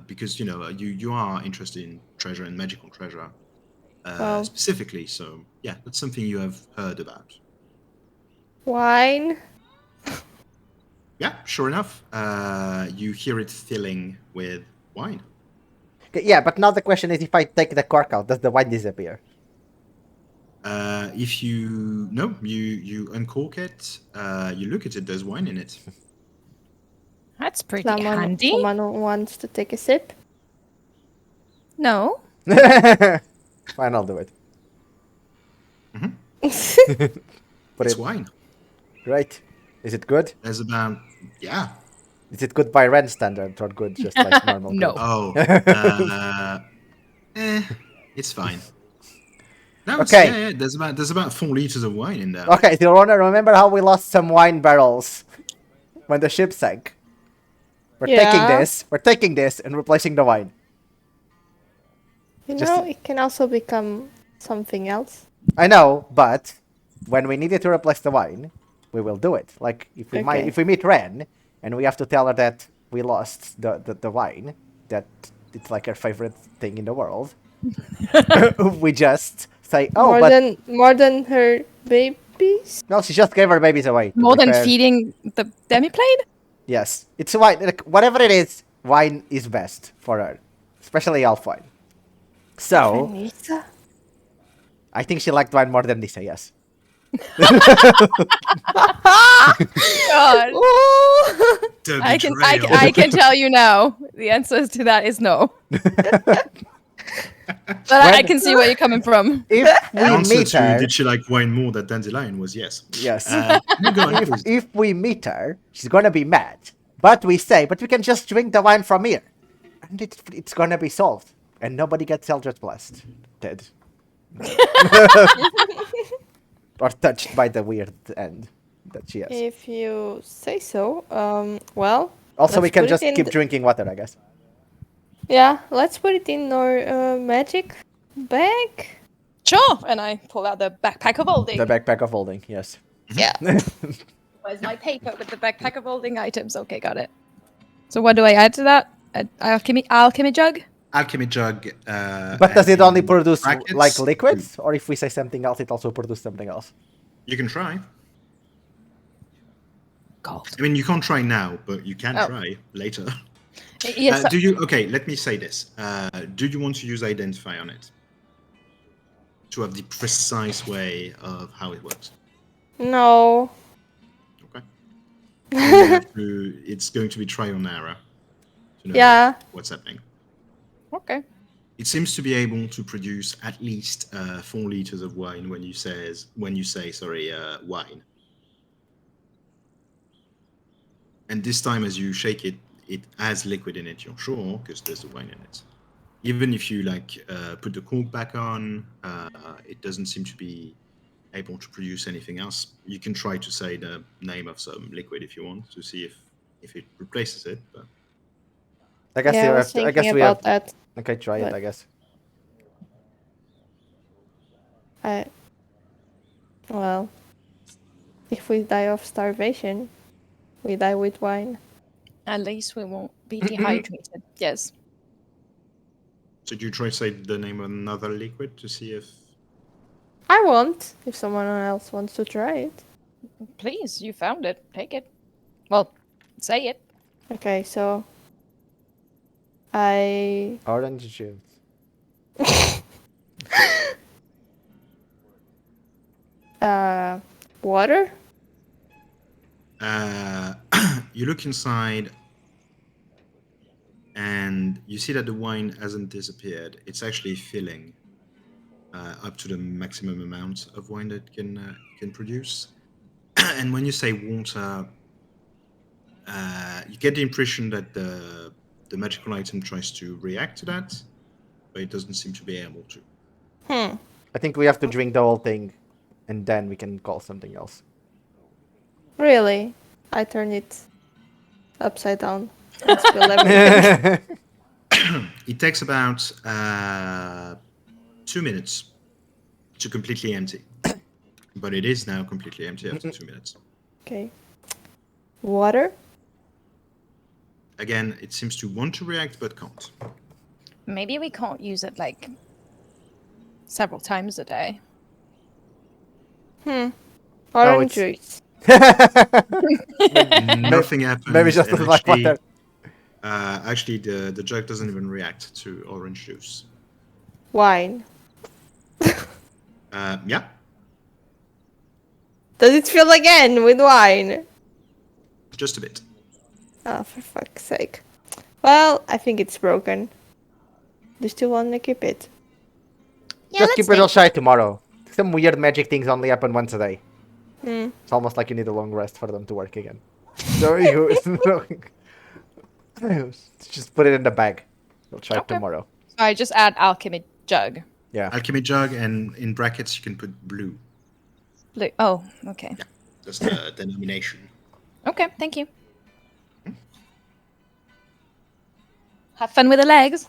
because you are interested in treasure and magical treasure specifically. So yeah, that's something you have heard about. Wine. Yeah, sure enough, you hear it filling with wine. Okay, yeah, but now the question is, if I take the cork out, does the wine disappear? If you uncork it, you look at it. There's wine in it. That's pretty handy. Someone wants to take a sip? No. Fine, I'll do it. It's wine. Right. Is it good? There's about Is it good by Ren standards or good just like normal? No. Good? Oh, it's fine. No, Okay. There's about 4 liters of wine in there. Okay, Zylrona, remember how we lost some wine barrels when the ship sank? We're taking this and replacing the wine. You know, it can also become something else. I know, but when we needed to replace the wine, we will do it. Like if we meet Ren and we have to tell her that we lost the wine, that it's like her favorite thing in the world. We just say, more than her babies. No, she just gave her babies away. More than feeding the demiplane? Yes, it's wine. Like, whatever it is, wine is best for her, especially elf wine. So, Nisa? I think she liked wine more than Nisa. Yes. God. I can tell you now. The answer to that is no. But I can see where you're coming from. If we meet her, did she like wine more than Dandelion was? Yes. Yes. If we meet her, she's gonna be mad. But we can just drink the wine from here, and it's gonna be solved, and nobody gets Eldritch Blessed, dead, or touched by the weird end that she has. If you say so. Well. Also, we can just keep drinking water, I guess. Yeah, let's put it in our magic bag. Sure. And I pull out the backpack of holding. The backpack of holding, yes. Yeah. Where's my paper with the backpack of holding items? Okay, got it. So what do I add to that? Alchemy jug? Alchemy jug. But does it only produce like liquids? Or if we say something else, it also produces something else? You can try. God. I mean, you can't try now, but you can try later. Yes. Let me say this. Do you want to use Identify on it? To have the precise way of how it works? No. Okay. It's going to be trial and error to know Yeah. what's happening. Okay. It seems to be able to produce at least 4 liters of wine when you say wine. And this time, as you shake it, it has liquid in it. You're sure because there's the wine in it. Even if you put the cork back on, it doesn't seem to be able to produce anything else. You can try to say the name of some liquid if you want to see if it replaces it. But I guess Yeah, you I was have to. I thinking guess we have. about that. Okay, try it. but- I guess. Well, if we die of starvation, we die with wine. At least we won't be dehydrated. Yes. so do you try to say the name of another liquid to see if? I won't, if someone else wants to try it. Please, you found it. Take it. Well, say it. Okay, so I Orange juice. water. You look inside and you see that the wine hasn't disappeared. It's actually filling up to the maximum amount of wine that can produce. And when you say water, you get the impression that the magical item tries to react to that, but it doesn't seem to be able to. I think we have to drink the whole thing, and then we can call something else. Really? I turn it upside down and spill everything. It takes about 2 minutes to completely empty, but it is now completely empty after 2 minutes. Okay. Water? Again, it seems to want to react but can't. Maybe we can't use it like several times a day. Orange it's- juice. Nothing happens. Maybe just and doesn't like water. Actually, the jug doesn't even react to orange juice. Wine. Yeah. Does it fill again with wine? Just a bit. Oh, for fuck's sake. Well, I think it's broken. Do you still want to keep it? Yeah, Just keep it all shy tomorrow. Some weird magic things only happen once a day. It's almost like you need a long rest for them to work again. So you just put it in the bag. We'll try it Okay. tomorrow. I just add alchemy jug. Yeah. Alchemy jug, and in brackets you can put blue. Blue. Oh, okay. Yeah, just the denomination. Okay, thank you. Have fun with the legs.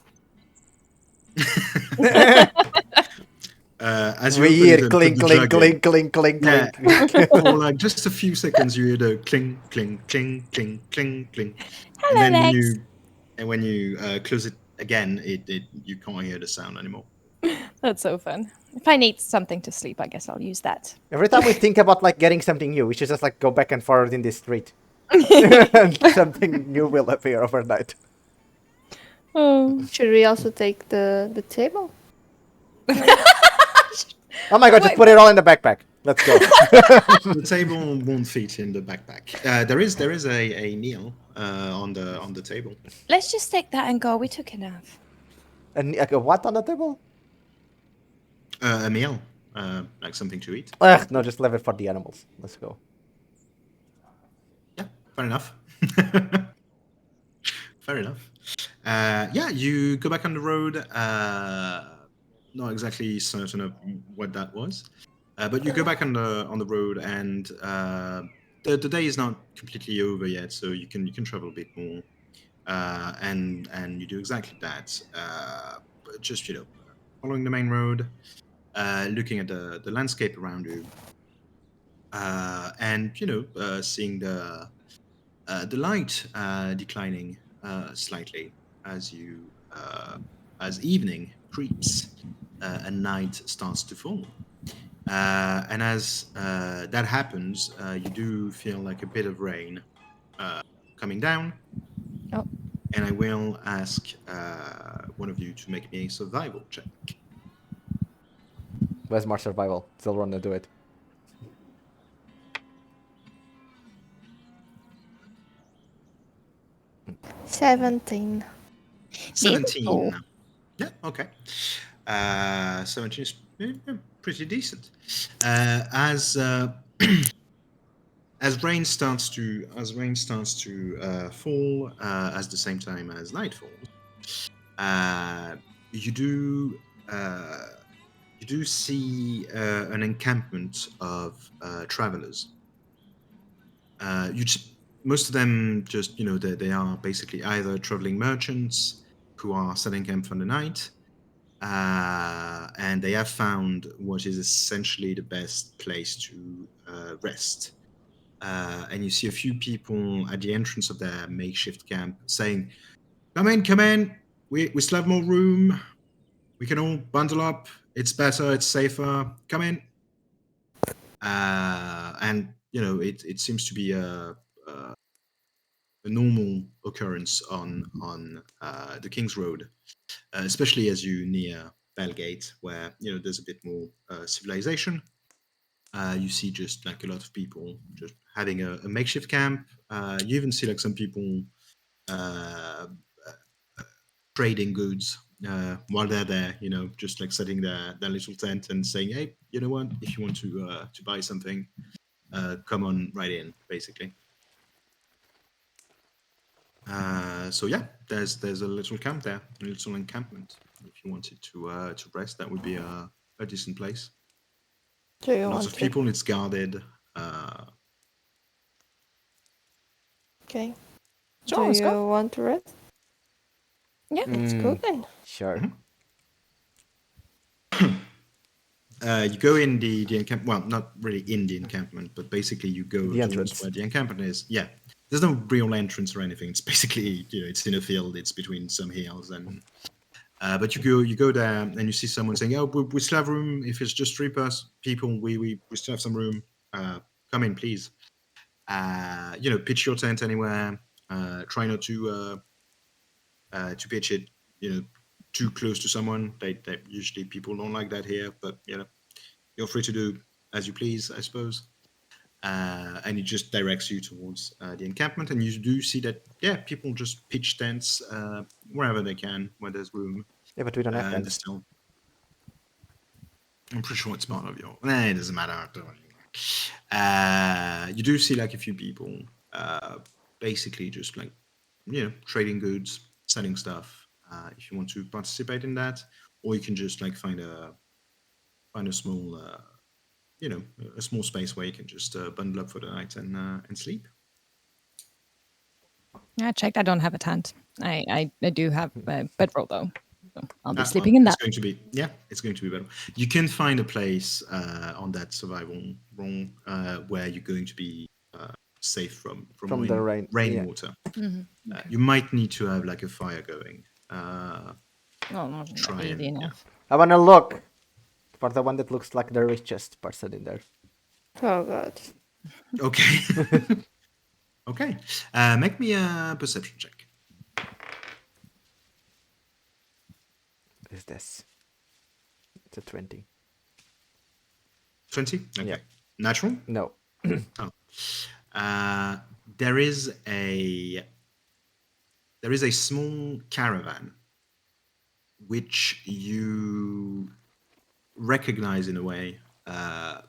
As you We open hear it and clink, put the clink, jug in, clink, clink, clink, Yeah. clink. for like just a few seconds, you hear the cling, cling, cling, cling, cling, cling. Hello, and then legs. when you close it again, you can't hear the sound anymore. That's so fun. If I need something to sleep, I guess I'll use that. Every time we think about like getting something new, we should just like go back and forward in this street. And something new will appear overnight. Oh. Should we also take the table? Oh my god, just put it all in the backpack. Let's go. The table won't fit in the backpack. There is a meal on the table. Let's just take that and go. We took enough. And like, a what on the table? A meal, like something to eat. Ugh, no, just leave it for the animals. Let's go. Yeah, fair enough. Fair enough. Yeah, you go back on the road. Not exactly certain of what that was, but you go back on the road, and the day is not completely over yet, so you can travel a bit more, and you do exactly that. But just following the main road, looking at the landscape around you, and seeing the light declining slightly as evening creeps and night starts to fall. And as that happens, you do feel like a bit of rain coming down. Oh. And I will ask one of you to make me a survival check. Where's more survival? Zylrona, do it. 17. 17. Yeah, okay. 17 is pretty decent. As rain starts to fall at the same time as night falls, you do see an encampment of travelers. Most of them just they are basically either traveling merchants who are setting camp for the night, and they have found what is essentially the best place to rest. And you see a few people at the entrance of their makeshift camp saying, come in, we still have more room, we can all bundle up, it's better, it's safer, come in. And it seems to be a normal occurrence on the King's Road, especially as you near Bellgate, where there's a bit more civilization. You see just like a lot of people just having a makeshift camp. You even see like some people trading goods while they're there. Just like setting their little tent and saying, "Hey, you know what? If you want to buy something, come on right in." Basically. So yeah, there's a little camp there, a little encampment. If you wanted to rest, that would be a decent place. Lots of people. It's guarded. Okay. Sure, Do you want to rest? Yeah, let's go then. Sure. You go in the encampment. Well, not really in the encampment, but basically you go The towards entrance. where the encampment is. Yeah, there's no real entrance or anything. It's basically it's in a field. It's between some hills and. But you go there and you see someone saying, "Oh, we still have room. If it's just 3 people, we still have some room. Come in, please. Pitch your tent anywhere. Try not to pitch it, too close to someone. They usually people don't like that here, but you're free to do as you please, I suppose." And it just directs you towards the encampment, and you do see that people just pitch tents wherever they can, where there's room. Yeah, but we don't have tents. Still, I'm pretty sure it's part of your. It doesn't matter. You do see like a few people, basically just like trading goods, selling stuff. If you want to participate in that, or you can just like find a small, a small space where you can just bundle up for the night and sleep. I checked. I don't have a tent. I do have a bedroll though. So I'll be Well, sleeping in that. It's going to be better. You can find a place on that survival room where you're going to be safe from the rainwater. Mm-hmm. Okay. You might need to have like a fire going. Not Try easy and, enough. I wanna look for the one that looks like the richest person in there. Oh god. Okay. Okay. Make me a perception check. What is this? It's a 20. 20? Okay. Yeah. Natural? No. Oh. There is a small caravan which you recognize in a way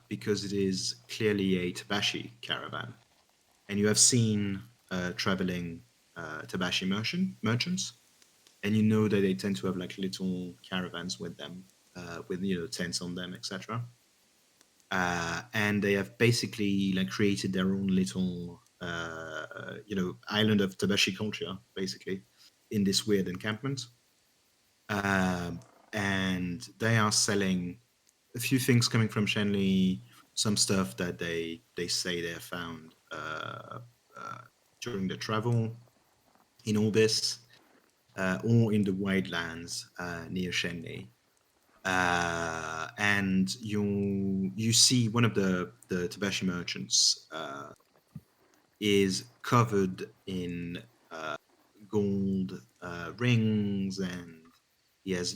because it is clearly a Tabashi caravan, and you have seen traveling Tabashi merchants, and you know that they tend to have like little caravans with them, with tents on them, etc. And they have basically like created their own little island of Tabashi culture, basically, in this weird encampment. And they are selling a few things coming from Shenli, some stuff that they say they have found during the travel in Orbis, or in the Wildlands near Shenli. And you see one of the Tabashi merchants is covered in gold rings, and he has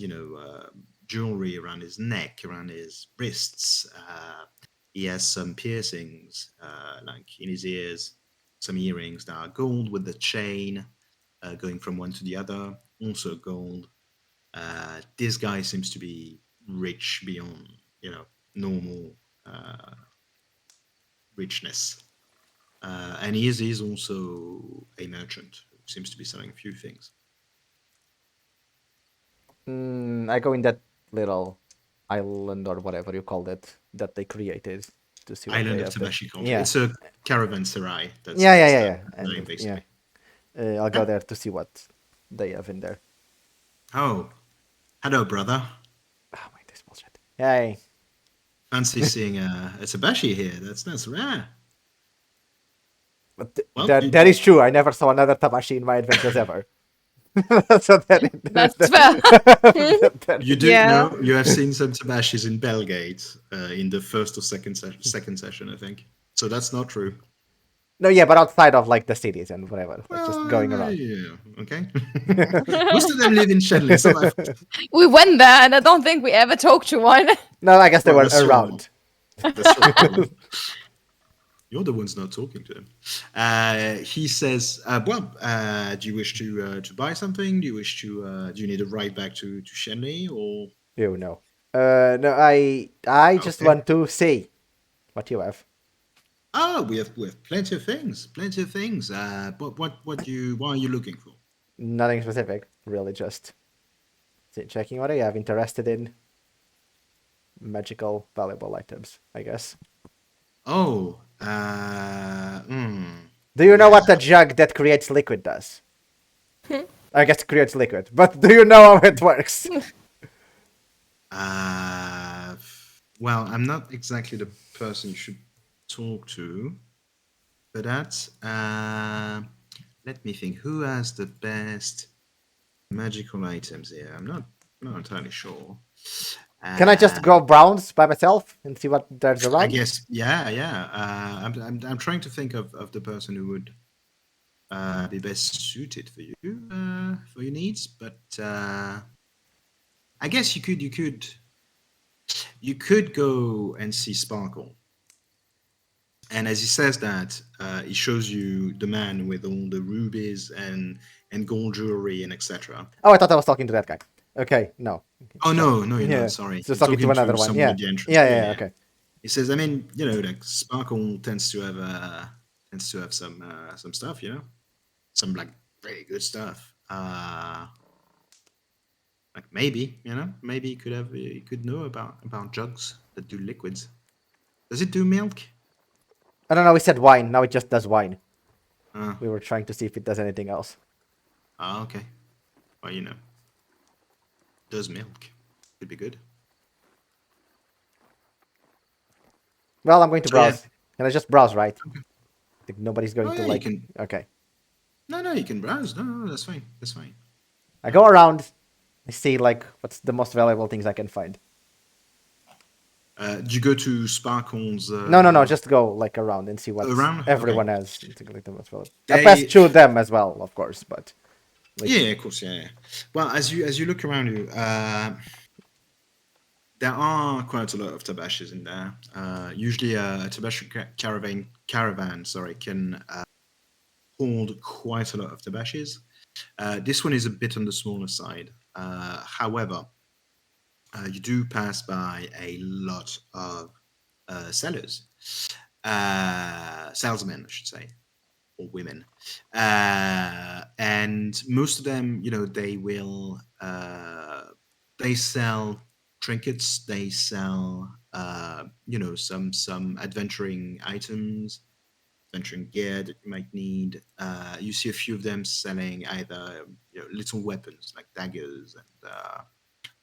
jewelry around his neck, around his wrists. He has some piercings like in his ears, some earrings that are gold with the chain. going from one to the other. Also gold. This guy seems to be rich beyond, normal richness. And he is also a merchant who seems to be selling a few things. I go in that little island or whatever you called it that they created to see what Island they of have there. Tabashikon. Yeah. It's a caravanserai. That's Yeah. the name, basically. I'll go there to see what they have in there. Oh, hello, brother. Oh my, this bullshit. Hey. Fancy seeing a Tabashi here. That's rare. But that is true. I never saw another Tabashi in my adventures ever. So That's fair. You do know you have seen some Tabashis in Bellgate in the first or second session, I think. So that's not true. No, yeah, but outside of like the cities and whatever, like just going around. Yeah, okay. Most of them live in Shenley. So We went there, and I don't think we ever talked to one. No, I guess they were that's around. That's right. You're the ones not talking to him. He says, do you wish to buy something? Do you wish to? Do you need a ride back to Shenley or? You know. No, I just want to see what you have. Oh, we have plenty of things. But why are you looking for? Nothing specific, really. Just checking what I have. Interested in magical, valuable items, I guess. Oh, Do you know what the jug that creates liquid does? I guess it creates liquid, but do you know how it works? Well, I'm not exactly the person you should talk to, but that's let me think. Who has the best magical items here? I'm not entirely sure. Can I just go browse by myself and see what there's around? I guess, yeah. I'm trying to think of the person who would be best suited for your needs, but I guess you could go and see Sparkle. And as he says that, he shows you the man with all the rubies and gold jewelry and etc. Oh, I thought I was talking to that guy. Okay, no. Oh no, you're not. Sorry, so talking to another one. Yeah. Yeah. Okay. He says, I mean, like Sparkle tends to have some stuff, some like very good stuff. Like maybe he could know about jugs that do liquids. Does it do milk? I don't know. We said wine. Now it just does wine. We were trying to see if it does anything else. Okay. Well, does milk. Could be good. Well, I'm going to browse. Yeah. Can I just browse, right? Okay. I think nobody's going to like. Can... Okay. No, you can browse. No, that's fine. I go around. I see like what's the most valuable things I can find. Do you go to Sparkle's? No. Just go like around and see what everyone has. Like the most valuable. I pass through them as well, of course, but. Like... Yeah, of course, yeah. Well, as you look around you, there are quite a lot of Tabashis in there. Usually, a Tabashi caravan, can hold quite a lot of Tabashis. This one is a bit on the smaller side. However, you do pass by a lot of sellers, salesmen, I should say, or women, and most of them, they will they sell trinkets, they sell some adventuring items, adventuring gear that you might need. You see a few of them selling either little weapons like daggers and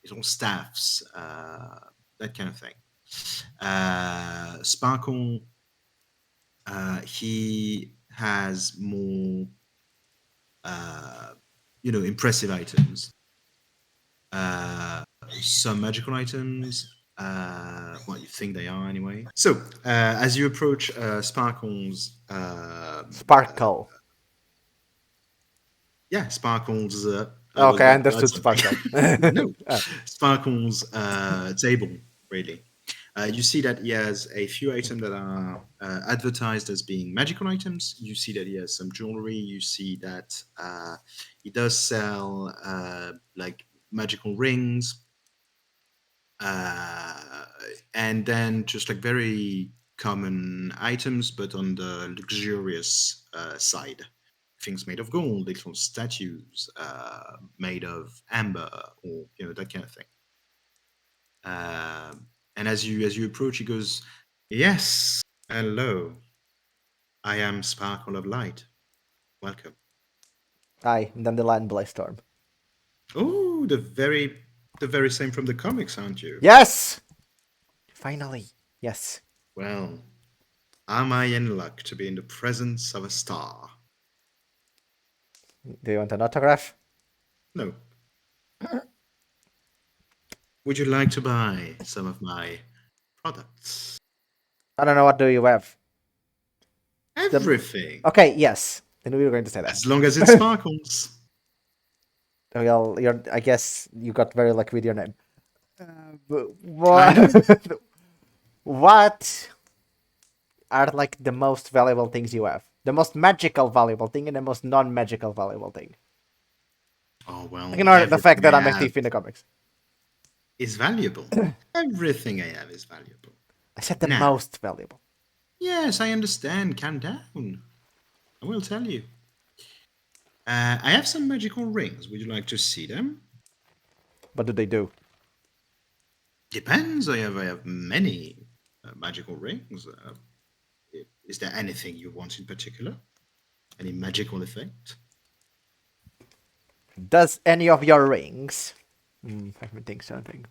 little staffs, that kind of thing. Sparkle, he has more impressive items. Some magical items, what you think they are anyway. So as you approach Sparkle's Sparkle. Sparkle's okay, I understood Sparkle. No, Sparkle's table, really. You see that he has a few items that are advertised as being magical items. You see that he has some jewelry. You see that he does sell like magical rings, and then just like very common items, but on the luxurious side. Things made of gold, little statues made of amber, or that kind of thing. And as you approach, he goes, "Yes, hello. I am Sparkle of Light. Welcome." Aye, Dandelion Blastorm. Oh, the very same from the comics, aren't you? Yes! Finally, yes. Well, am I in luck to be in the presence of a star? Do you want an autograph? No. Would you like to buy some of my products? I don't know, what do you have? Everything. Okay, yes. Then we were going to say that. As long as it sparkles. Well, I guess you got very lucky with your name. What? What are like the most valuable things you have? The most magical valuable thing and the most non-magical valuable thing. Oh well. Ignore the fact that I'm a thief in the comics. Is valuable. Everything I have is valuable. I said the most valuable. Yes, I understand. Calm down. I will tell you. I have some magical rings. Would you like to see them? What do they do? Depends. I have many magical rings. Is there anything you want in particular? Any magical effect? Does any of your rings... let me think something.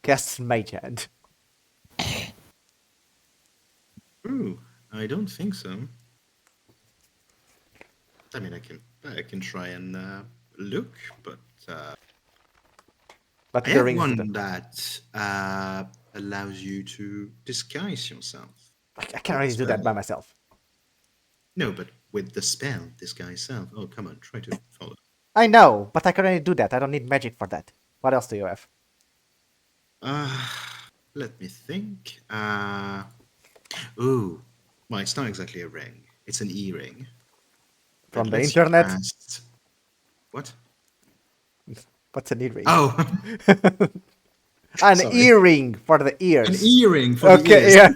Cast Mage Hand. Ooh, I don't think so. I mean, I can try and look, but I the have rings one that allows you to disguise yourself. I can't really do that by myself. No, but with the spell, disguise self. Oh, come on, try to follow. I know, but I can only do that. I don't need magic for that. What else do you have? Let me think. Ooh, well, it's not exactly a ring. It's an earring. From the internet? What? What's an earring? Oh, an earring for the ears. An earring for the ears. Yeah.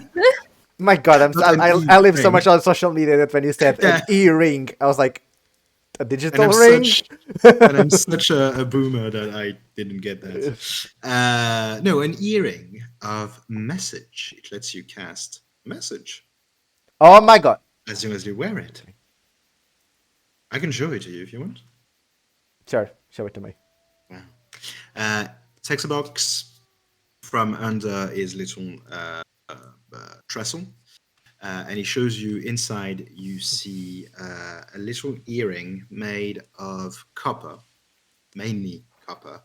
My God, I live so much on social media that when you said an earring, I was like, a digital ring? And I'm such a boomer that I didn't get that. No, an earring of message. It lets you cast message. Oh my God. As soon as you wear it. I can show it to you if you want. Sure, show it to me. Wow. Takes a box from under his little trestle. And he shows you inside, you see a little earring made of copper, mainly copper.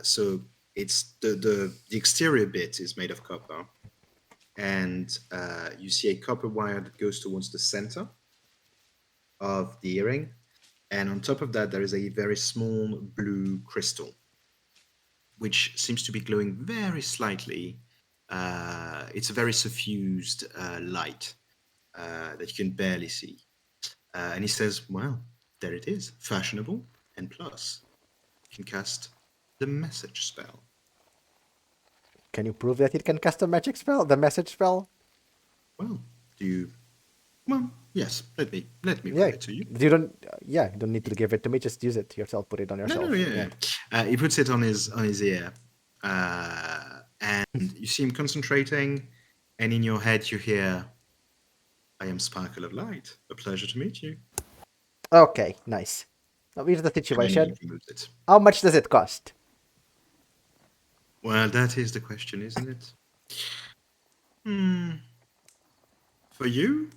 So it's the exterior bit is made of copper. And you see a copper wire that goes towards the center of the earring. And on top of that, there is a very small blue crystal, which seems to be glowing very slightly. It's a very suffused light that you can barely see. And he says, well, there it is, fashionable, and plus, you can cast the message spell. Can you prove that it can cast a magic spell, the message spell? Well, Well, yes, let me prove it to you. You don't need to give it to me, just use it yourself, put it on yourself. No, he puts it on his ear. And you see him concentrating, and in your head you hear, I am Sparkle of Light. A pleasure to meet you. Okay, nice. Now here's the situation. How much does it cost? Well, that is the question, isn't it? For you,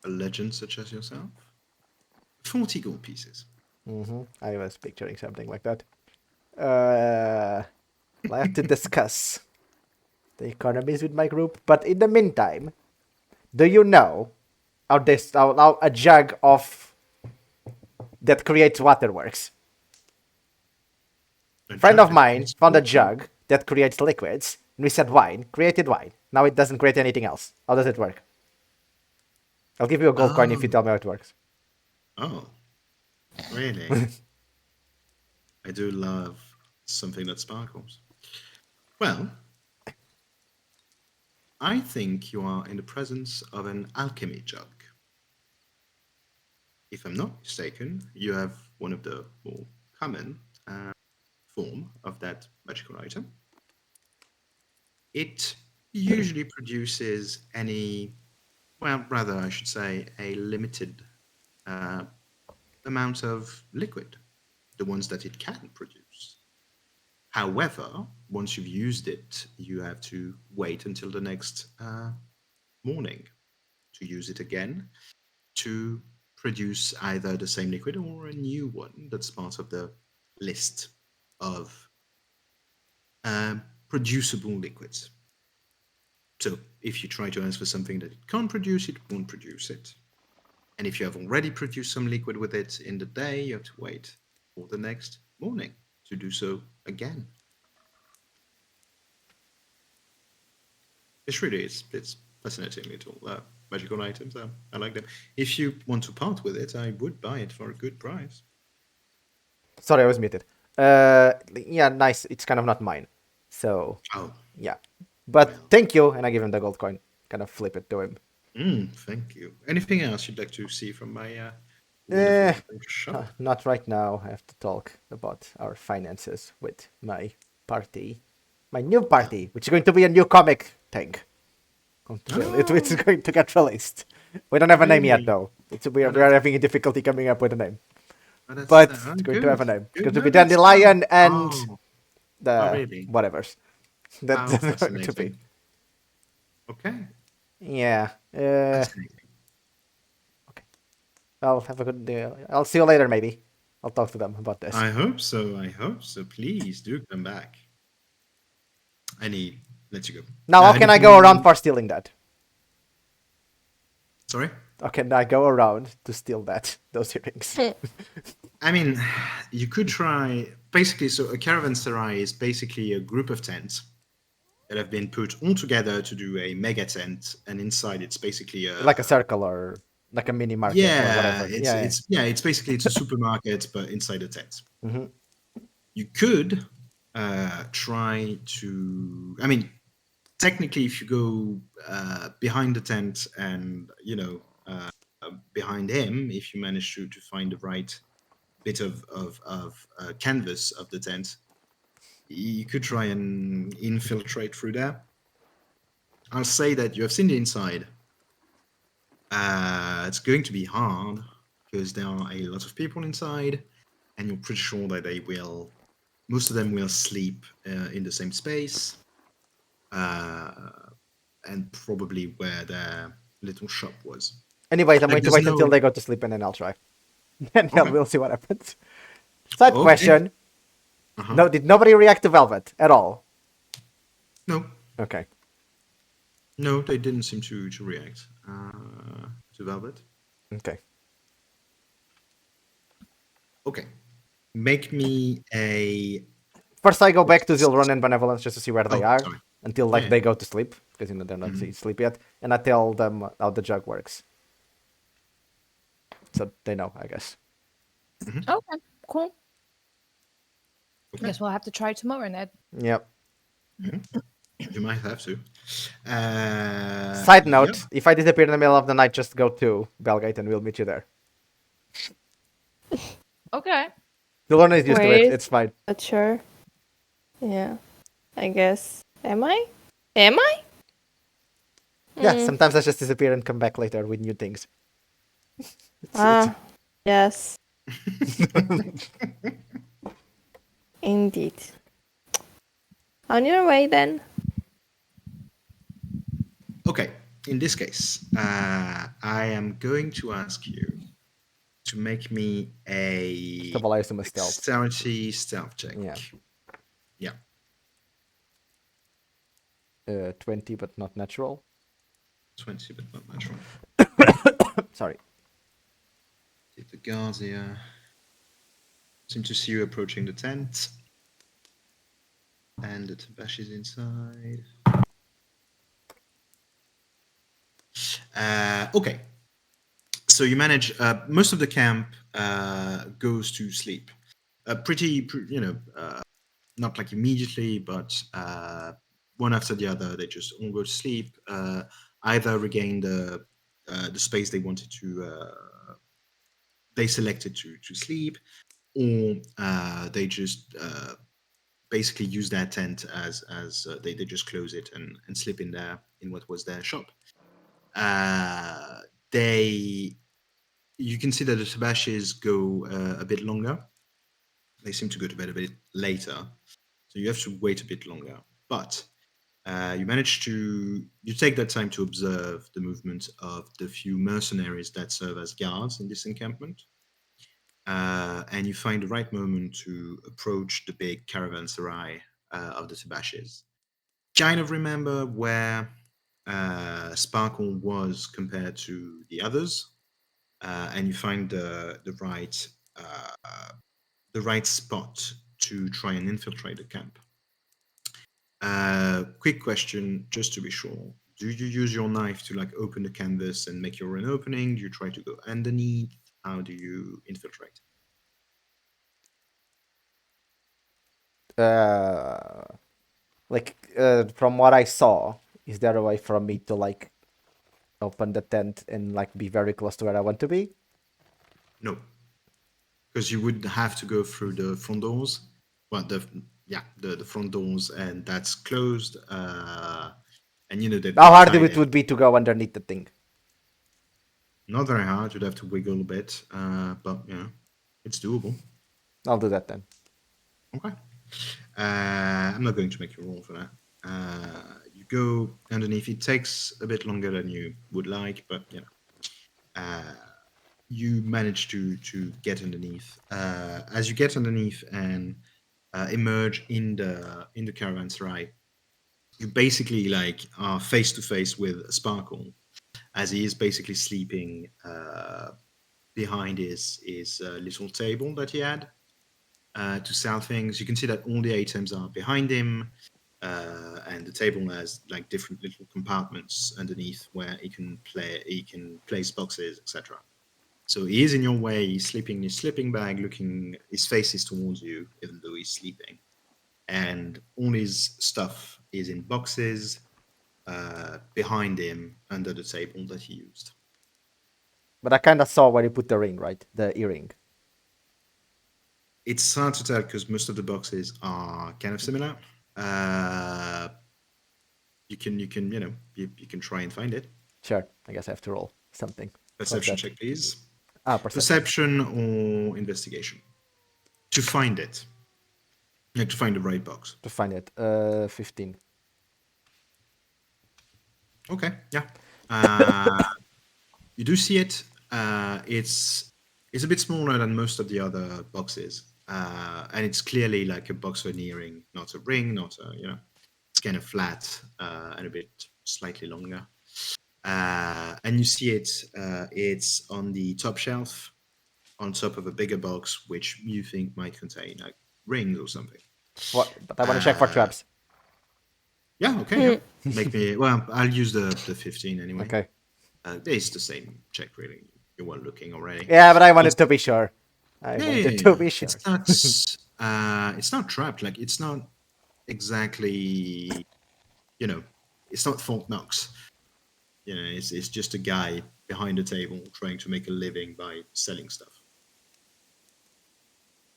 a legend such as yourself, 40 gold pieces. I was picturing something like that. I have to discuss the economies with my group, but in the meantime, do you know how a jug of that creates waterworks. A friend of mine found a jug that creates liquids, and we said wine, created wine. Now it doesn't create anything else. How does it work? I'll give you a gold coin if you tell me how it works. Oh, really? I do love something that sparkles. Well, I think you are in the presence of an alchemy jug. If I'm not mistaken, you have one of the more common form of that magical item. It usually produces I should say, a limited amount of liquid, the ones that it can produce. However, once you've used it, you have to wait until the next morning to use it again to produce either the same liquid or a new one that's part of the list of producible liquids. So if you try to ask for something that it can't produce, it won't produce it. And if you have already produced some liquid with it in the day, you have to wait for the next morning to do so again. It's really, it's fascinating little magical items. I like them. If you want to part with it, I would buy it for a good price. Sorry, I was muted. Yeah, nice. It's kind of not mine. So, yeah. But thank you, and I give him the gold coin. Kind of flip it to him. Thank you. Anything else you'd like to see from my shop? Not right now. I have to talk about our finances with my party. My new party, which is going to be a new comic thing. It's going to get released. We don't have a name yet, though. We are having a difficulty coming up with a name. But it's going to have a name. It's going to be Dandelion and the whatevers. That's going to be. Okay. Yeah. Okay. I'll have a good day. I'll see you later, maybe. I'll talk to them about this. I hope so. Please do come back. Let you go. Now, how can I go around for stealing that? Sorry? How can I go around to steal those earrings? I mean, you could try... Basically, so a caravanserai is basically a group of tents that have been put all together to do a mega tent, and inside it's basically like a circle or like a mini market or whatever. It's basically a supermarket, but inside a tent. Mm-hmm. You could try to... I mean, technically, if you go behind the tent and, behind him, if you manage to find the right bit of canvas of the tent, you could try and infiltrate through there. I'll say that you have seen the inside. It's going to be hard because there are a lot of people inside, and you're pretty sure that most of them will sleep in the same space, and probably where their little shop was. Anyway, I'm going to wait until they go to sleep, and then I'll try. And we'll see what happens. Side question. No, did nobody react to Velvett at all? No. Okay. No, they didn't seem to react to Velvett. Okay. Okay. Make me a... First, I go back to Zylrona and Benevolence just to see where they are until they go to sleep, because they're not asleep yet, and I tell them how the jug works. So they know, I guess. Mm-hmm. Okay, cool. Okay. Guess we'll have to try tomorrow, Ned. Yep. Mm-hmm. You might have to. Side note, if I disappear in the middle of the night, just go to Bellgate and we'll meet you there. Okay. Zylrona is used to it. It's fine. Not sure. Yeah. I guess. Am I? Am I? Yeah, sometimes I just disappear and come back later with new things. Yes. Indeed. On your way then. Okay, in this case, I am going to ask you to make me a dexterity stealth check. Yeah. 20, but not natural. 20, but not natural. Sorry. Take the guards here. Seem to see you approaching the tent. And the Tabash is inside. Okay. So you manage. Most of the camp goes to sleep. Not like immediately, but one after the other, they just all go to sleep. Either regain the space they wanted to, they selected to sleep, or they just basically use their tent as they just close it and sleep in there in what was their shop. You can see that the Tabashes go a bit longer. They seem to go to bed a bit later, so you have to wait a bit longer. But you take that time to observe the movement of the few mercenaries that serve as guards in this encampment. And you find the right moment to approach the big caravanserai of the Tabashes. Kind of remember where Sparkle was compared to the others, and you find the right spot to try and infiltrate the camp. Quick question, just to be sure. Do you use your knife to like open the canvas and make your own opening? Do you try to go underneath? How do you infiltrate? From what I saw, is there a way for me to like open the tent and like be very close to where I want to be? No, because you would have to go through the front doors. Well, the front doors, and that's closed. And you know that. How hard it would be to go underneath the thing? Not very hard. You'd have to wiggle a bit, but it's doable. I'll do that then. Okay. I'm not going to make you roll for that. You go underneath. It takes a bit longer than you would like, but you manage to get underneath. As you get underneath and emerge in the caravanserai, you basically like are face to face with Sparkle, as he is basically sleeping behind his little table that he had to sell things. You can see that all the items are behind him, and the table has like different little compartments underneath where he can place boxes, etc. So he is in your way. He's sleeping in his sleeping bag, his face is towards you, even though he's sleeping, and all his stuff is in boxes behind him under the table that he used. But I kind of saw where you put the ring, right? The earring. It's hard to tell because most of the boxes are kind of similar. You can try and find it. Sure, I guess I have to roll something. Perception check, please. Perception or investigation to find it. Like to find the right box. To find it, 15. Okay, yeah. You do see it. It's a bit smaller than most of the other boxes, and it's clearly like a box for an earring, not a ring, not a It's kind of flat and a bit slightly longer. And you see it. It's on the top shelf, on top of a bigger box, which you think might contain like rings or something. What? But I want to check for traps. Yeah. Okay. Yeah. Make me. Well, I'll use the 15 anyway. Okay. It's the same check, really. You were looking already. Yeah, but I wanted to be sure. I wanted to be sure. It's not trapped. Like it's not exactly. It's not Fort Knox. It's just a guy behind a table trying to make a living by selling stuff.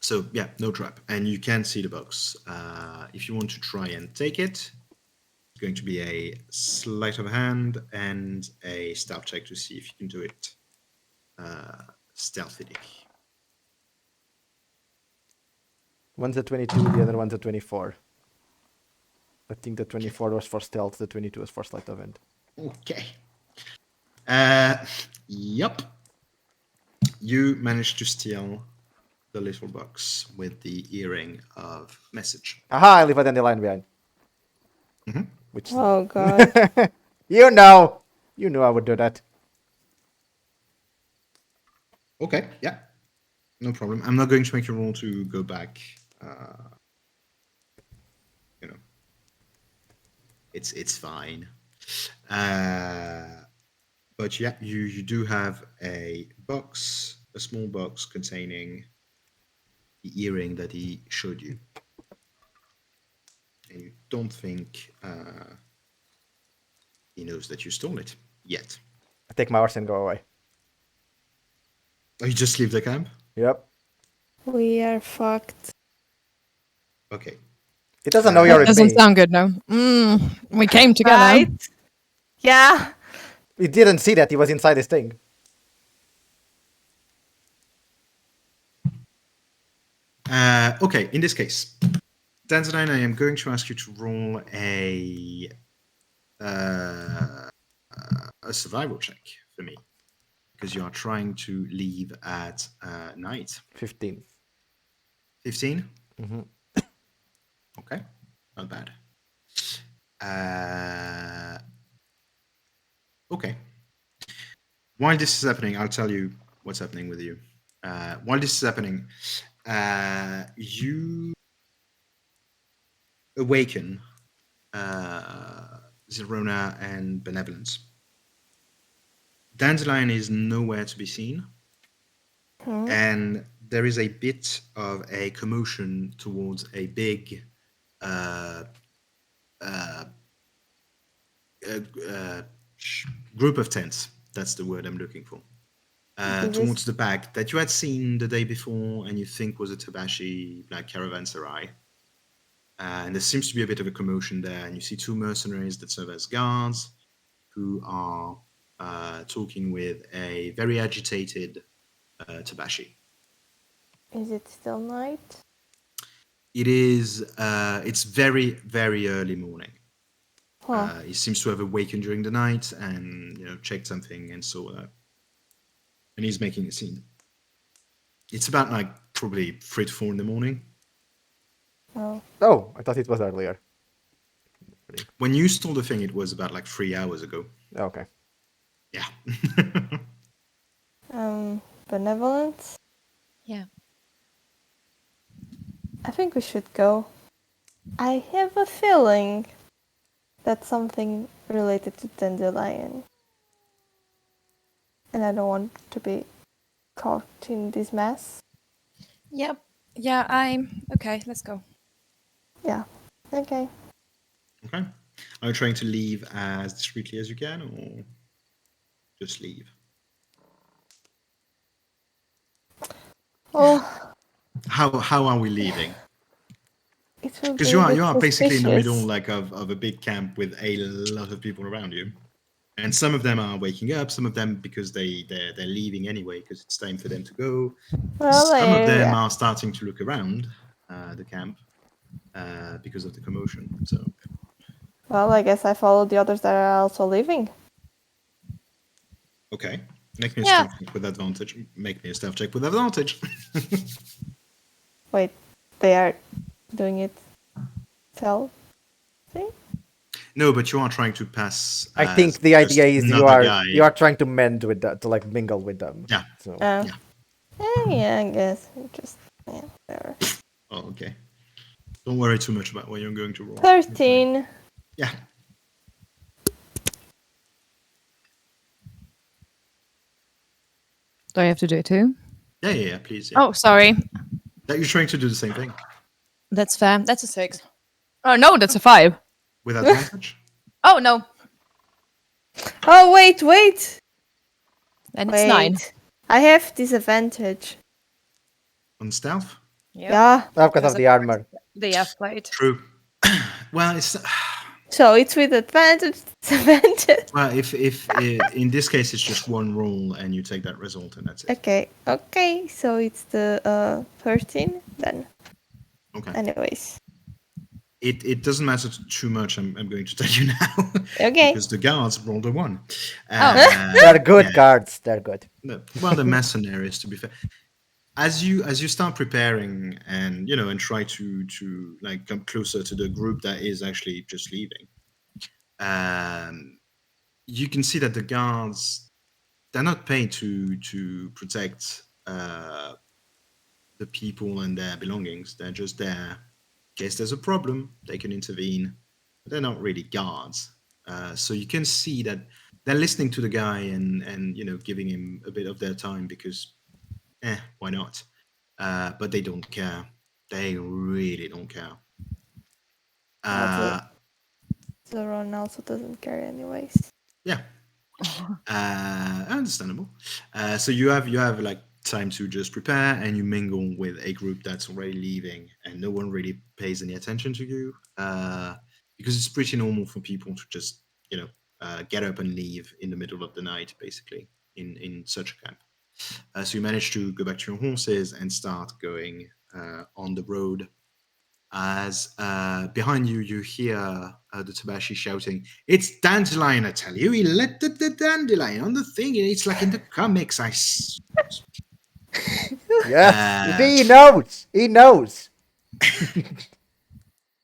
So yeah, no trap, and you can see the box. If you want to try and take it, it's going to be a sleight of hand and a stealth check to see if you can do it stealthily. One's a 22, the other one's a 24. I think the 24 was for stealth, the 22 was for sleight of hand. Okay. Yep. You managed to steal the little box with the earring of message. Aha, I leave a dandelion behind. Mm-hmm. Which... Oh, God. You knew I would do that. Okay, yeah. No problem. I'm not going to make you roll to go back. It's fine. But yeah, you do have a small box containing the earring that he showed you, and you don't think he knows that you stole it yet. I take my horse and go away. Oh, you just leave the camp? Yep. We are fucked. Okay. It doesn't know you're with Doesn't me. sound good, no. We came together. Right? Yeah. It didn't see that he was inside this thing. Okay, in this case, Dandelion, I am going to ask you to roll a survival check for me, because you are trying to leave at night. 15. 15? Mm-hmm. Okay, not bad. Okay. While this is happening, I'll tell you what's happening with you. While this is happening, you awaken Zylrona and Benevolence. Dandelion is nowhere to be seen, and there is a bit of a commotion towards a big group of tents. That's the word I'm looking for. Towards the back that you had seen the day before and you think was a Tabashi black caravanserai. And there seems to be a bit of a commotion there, and you see two mercenaries that serve as guards who are talking with a very agitated Tabashi. Is it still night? It is. It's very, very early morning. Huh. He seems to have awakened during the night and checked something and saw that. And he's making a scene. It's about probably 3 to 4 in the morning. Oh, I thought it was earlier. When you stole the thing, it was about 3 hours ago. Okay. Yeah. Benevolence? Yeah. I think we should go. I have a feeling that's something related to Dandelion. And I don't want to be caught in this mess. Yep. Yeah, I'm... Okay, let's go. Yeah. Okay. Okay. Are you trying to leave as discreetly as you can, or just leave? Oh, How are we leaving? it will be Because a you bit are basically in the suspicious. middle of a big camp with a lot of people around you, and some of them are waking up. Some of them because they're leaving anyway because it's time for them to go. Well, Some of them yeah. are starting to look around the camp because of the commotion. So Well, I guess I follow the others that are also leaving. okay, make me a Yeah. stealth check with advantage. Make me a stealth check with advantage. Wait, they are doing it self? No, but you are trying to pass. I think the just idea is another guy. you are trying to mend with that, to mingle with them. Yeah. So. Yeah. Yeah, I guess. Just, whatever. Oh, okay. Don't worry too much about what you're going to roll. 13. Yeah. Do I have to do it too? Yeah, please. Yeah. Oh, sorry. That you're trying to do the same thing That's fair. That's a 6. Oh, no, that's a 5. with advantage. Oh, no. Oh, wait. And it's 9. I have disadvantage. On stealth. Yep. Yeah. Because of the armor. The F plate. True. Well, it's So it's with advantage, disadvantage. well if in this case it's just one roll and you take that result and that's it. Okay. So it's the 13 then. Okay. Anyways. It doesn't matter too much. I'm going to tell you now. Okay. Because the guards rolled a 1. They're good guards. They're good. No, well, the mercenaries, to be fair. As you start preparing and and try to come closer to the group that is actually just leaving, you can see that the guards, they're not paid to protect the people and their belongings. They're just there in case there's a problem. They can intervene. But they're not really guards. So you can see that they're listening to the guy and giving him a bit of their time because, why not? But they don't care. They really don't care. Zylrona also doesn't care anyways. Yeah. Understandable. So you have like time to just prepare and you mingle with a group that's already leaving and no one really pays any attention to you because it's pretty normal for people to just get up and leave in the middle of the night basically in such a camp. So you manage to go back to your horses and start going on the road as behind you hear the Tabashi shouting, "It's Dandelion, I tell you! He let the Dandelion on the thing. It's like in the comics." Yeah, he knows. He knows.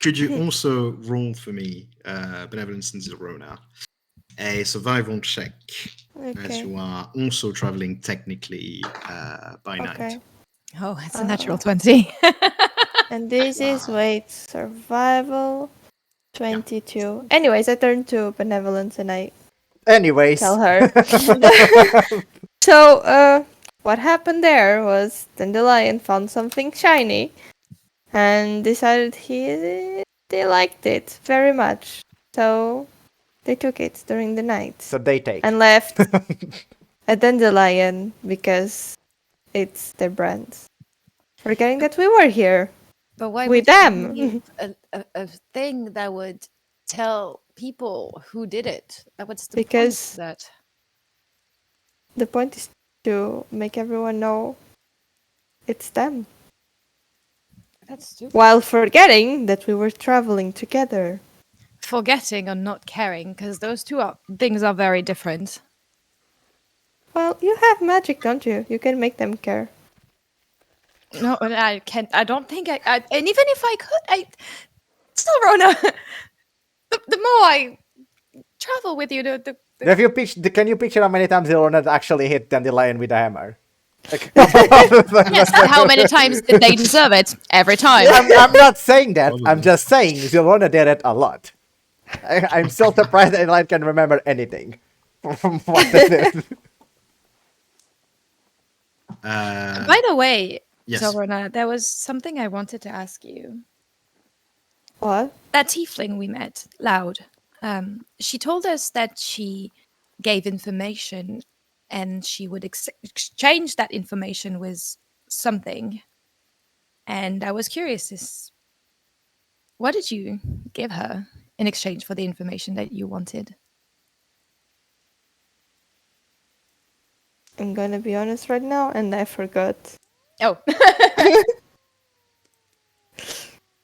Could you also roll for me, Benevolence and Zylrona, a survival check, as you are also traveling technically by night? Oh, it's a natural 20. And this is survival 22. Yeah. Anyways, I turn to Benevolence and I tell her. So, what happened there was Dandelion found something shiny and decided they liked it very much. So they took it during the night. So they take. And left a Dandelion because it's their brand. Forgetting that we were here. But why with would you them? leave a thing that would tell people who did it? What's the point of that? The point is to make everyone know it's them. That's stupid. While forgetting that we were traveling together. Forgetting or not caring, because those things are very different. Well, you have magic, don't you? You can make them care. No, I can't. I don't think I and even if I could, Zylrona, the more I travel with you, the Can you picture how many times Zylrona actually hit Dandelion with a hammer? Like, yes, and how many times did they deserve it? Every time. I'm not saying that. I'm just saying Zylrona did it a lot. I'm still surprised that Dandelion can remember anything from what they did. By the way, yes. Zylrona, there was something I wanted to ask you. What? That tiefling we met, Loud. She told us that she gave information and she would exchange that information with something. And I was curious, what did you give her in exchange for the information that you wanted? I'm gonna be honest right now, and I forgot. Oh.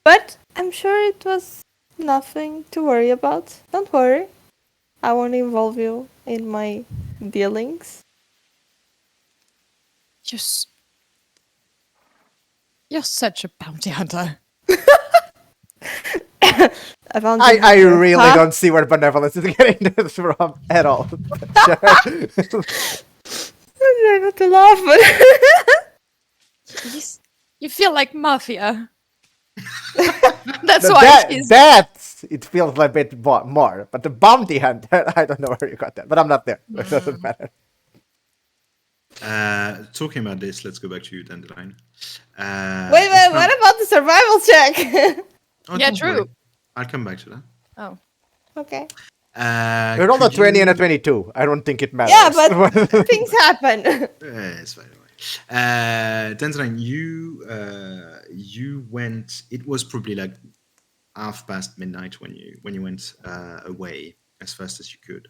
But I'm sure it was nothing to worry about. Don't worry. I won't involve you in my dealings. You're such a bounty hunter. I really don't see where Benevolence is getting this from at all. I'm trying not to laugh, but you feel like mafia. That's why it feels like a bit more. But the bounty hunter, I don't know where you got that. But I'm not there. It doesn't matter. Talking about this, let's go back to you, Dandelion. Wait, what about the survival check? Yeah, true. Worry. I'll come back to that. Oh. Okay. You rolled a 20 and a 22. I don't think it matters. Yeah, but things happen. It's fine. Dandelion, you went. It was probably like midnight when you went away as fast as you could.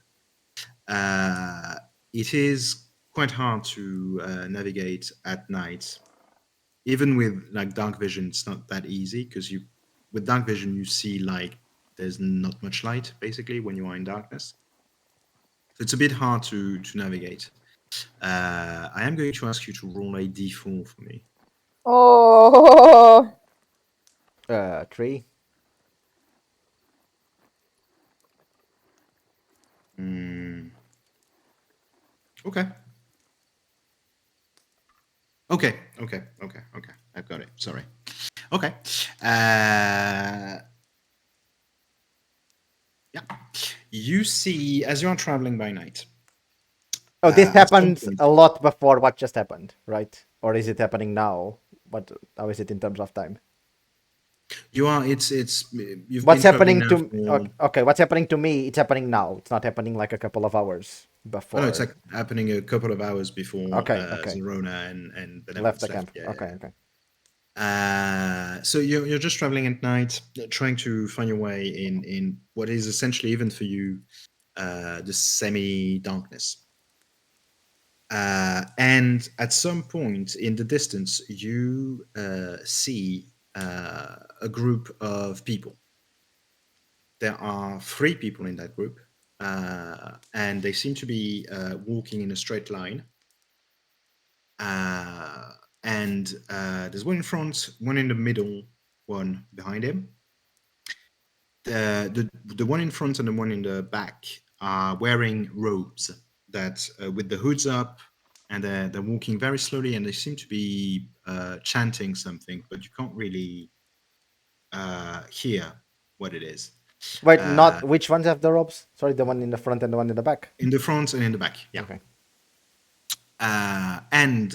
It is quite hard to navigate at night. Even with like dark vision, it's not that easy because with dark vision you see like there's not much light basically when you are in darkness. So it's a bit hard to navigate. I am going to ask you to roll a d4 for me. Oh. 3. Okay. Sorry. Okay. Yeah. You see, as you are traveling by night. Oh, this happened a lot before what just happened, right? Or is it happening now? How is it in terms of time? What's happening to okay, what's happening to me? It's happening now. It's not happening like a couple of hours before. Oh, no, it's like happening a couple of hours before Zylrona and Benevolence left the camp. Yeah, okay. So you're just traveling at night, trying to find your way in what is essentially, even for you, the semi-darkness. And at some point in the distance, you see a group of people. There are 3 people in that group, and they seem to be walking in a straight line. And there's one in front, one in the middle, one behind him. The one in front and the one in the back are wearing robes that with the hoods up, and they're walking very slowly, and they seem to be chanting something, but you can't really hear what it is. Wait, not which ones have the robes? Sorry, the one in the front and the one in the back? In the front and in the back, yeah. Okay. And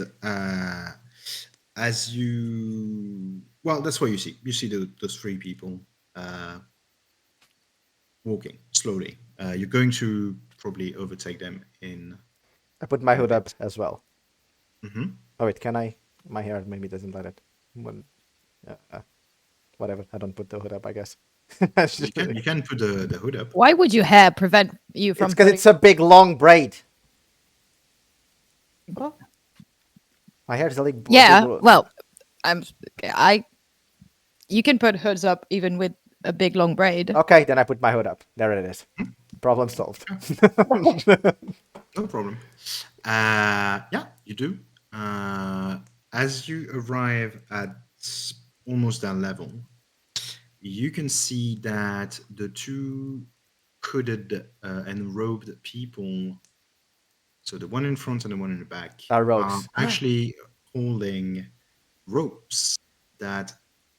as you... Well, that's what you see. You see those 3 people walking slowly. You're going to probably overtake them in... I put my hood up as well. Mm-hmm. Oh, wait, can I? My hair maybe doesn't let it. Whatever, I don't put the hood up, I guess. You can put the hood up. Why would your hair prevent you from... It's because it's a big, long braid. What? My hair is like... Yeah, well, you can put hoods up even with a big, long braid. Okay, then I put my hood up. There it is. Problem solved. No problem. Yeah, you do. As you arrive at almost that level, you can see that the 2 hooded and robed people, so the one in front and the one in the back, are actually holding ropes that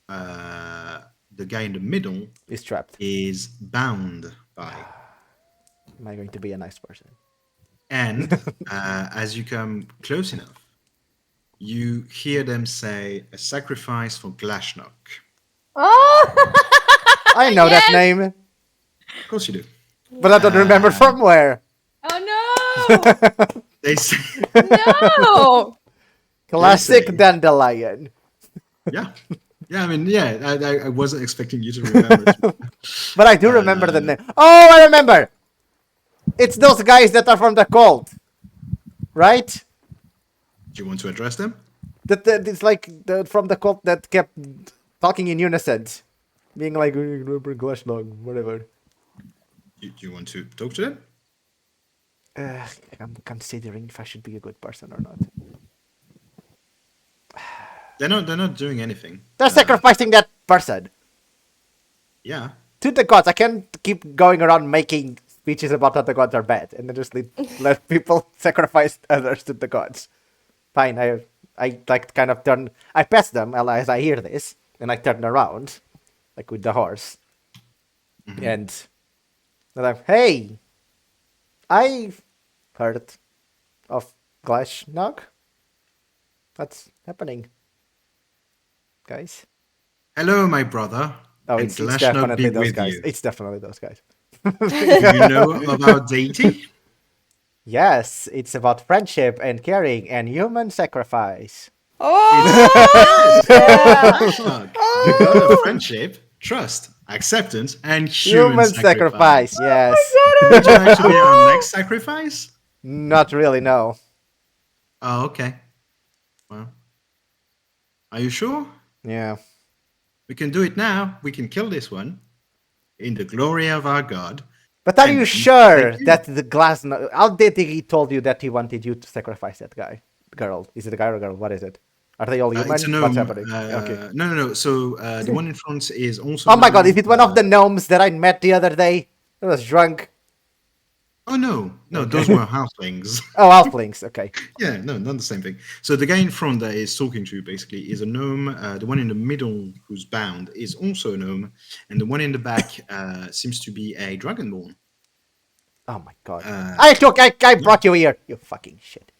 the guy in the middle is trapped, is bound by. Am I going to be a nice person? And as you come close enough, you hear them say, "A sacrifice for Glashnok." Oh! I know that name. Of course you do. But I don't remember from where. Oh no! They say... No! Classic Dandelion. Yeah. Yeah, I mean, yeah, I wasn't expecting you to remember it. But I do remember the name. Oh, I remember! It's those guys that are from the cult. Right? Do you want to address them? It's like from the cult that kept talking in unison. Being like, Glashnok, whatever. Do you want to talk to them? I'm considering if I should be a good person or not. They're not doing anything. They're sacrificing that person. Yeah. To the gods. I can't keep going around making speeches about how the gods are bad and then just let people sacrifice others to the gods. Fine, I like kind of turn... I pass them as I hear this, and I turn around, like with the horse. Mm-hmm. And they're like, "Hey, I've heard of Glashnok. What's happening, guys?" Hello, my brother. Oh, it's definitely those guys. You. It's definitely those guys. You know about deity? Yes, it's about friendship and caring and human sacrifice. Oh! The god of friendship, trust, acceptance, and human sacrifice. Yes. Would you like to be our next sacrifice? Not really, no. Oh, okay. Well, are you sure? Yeah. We can do it now. We can kill this one in the glory of our god. But are you sure that the Glashnok... How did he told you that he wanted you to sacrifice that guy? Girl. Is it a guy or a girl? What is it? Are they all human? It's a gnome. What's happening? Okay. No. So the one in front is also... Oh my god, is it one of the gnomes that I met the other day? I was drunk. Oh no, those were halflings. Oh, halflings. Okay. Yeah, no, not the same thing. So the guy in front that is talking to you basically is a gnome. The one in the middle who's bound is also a gnome, and the one in the back seems to be a dragonborn. Oh my god! I brought you here. You fucking shit.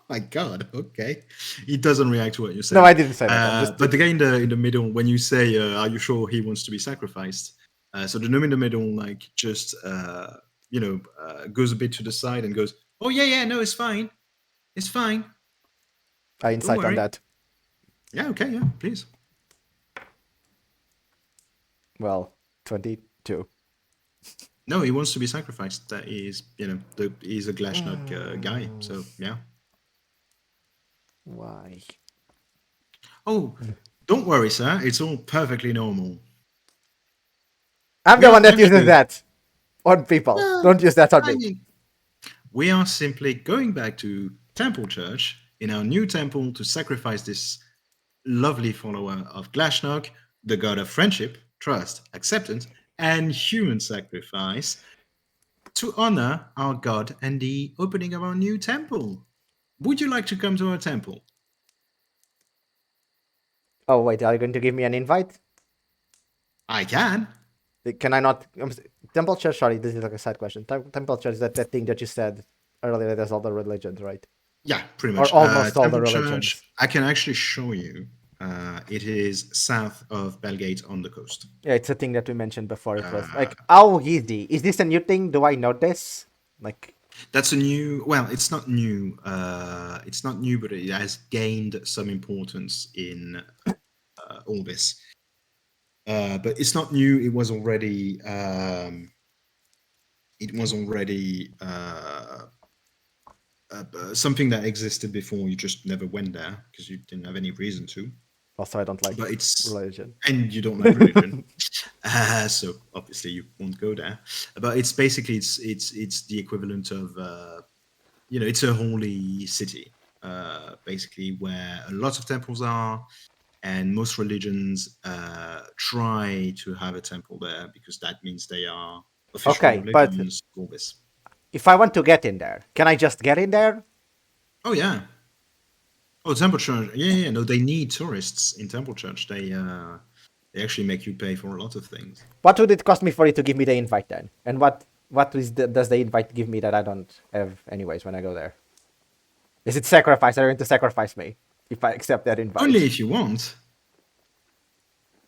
My god. Okay. He doesn't react to what you say. No, I didn't say that. But the guy in the middle, when you say, "Are you sure he wants to be sacrificed?" So the gnome in the middle, like, just goes a bit to the side and goes, "Oh yeah, no, it's fine. It's fine." I insight on that. Yeah, okay, yeah, please. Well, 22. No, he wants to be sacrificed. That is, he's a Glashnok guy, so yeah. Why? Oh, don't worry, sir. It's all perfectly normal. I'm the one that uses that on people. Don't use that on me. We are simply going back to Temple Church in our new temple to sacrifice this lovely follower of Glashnok, the god of friendship, trust, acceptance, and human sacrifice, to honor our god and the opening of our new temple. Would you like to come to our temple? Oh, wait, are you going to give me an invite? I can. Can I not? Temple Church, sorry, this is like a side question. Temple Church is that thing that you said earlier that has all the religions, right? Yeah, pretty much. Or almost all the Temple religions. Church, I can actually show you. It is south of Bellgate on the coast. Yeah, it's a thing that we mentioned before. It was like, how easy? Is this a new thing? Do I know this? Like, that's a new. Well, it's not new. It's not new, but it has gained some importance in Orbis. But it's not new. It was already. Something that existed before. You just never went there because you didn't have any reason to. Also, I don't like religion. And you don't like religion. So obviously you won't go there. But it's basically it's the equivalent of it's a holy city, basically, where a lot of temples are, and most religions try to have a temple there because that means they are official religions. But if I want to get in there, can I just get in there? Oh yeah. Oh, Temple Church. Yeah. No, they need tourists in Temple Church. They actually make you pay for a lot of things. What would it cost me for you to give me the invite then? And what does the invite give me that I don't have anyways when I go there? Is it sacrifice? Are you going to sacrifice me if I accept that invite? Only if you want.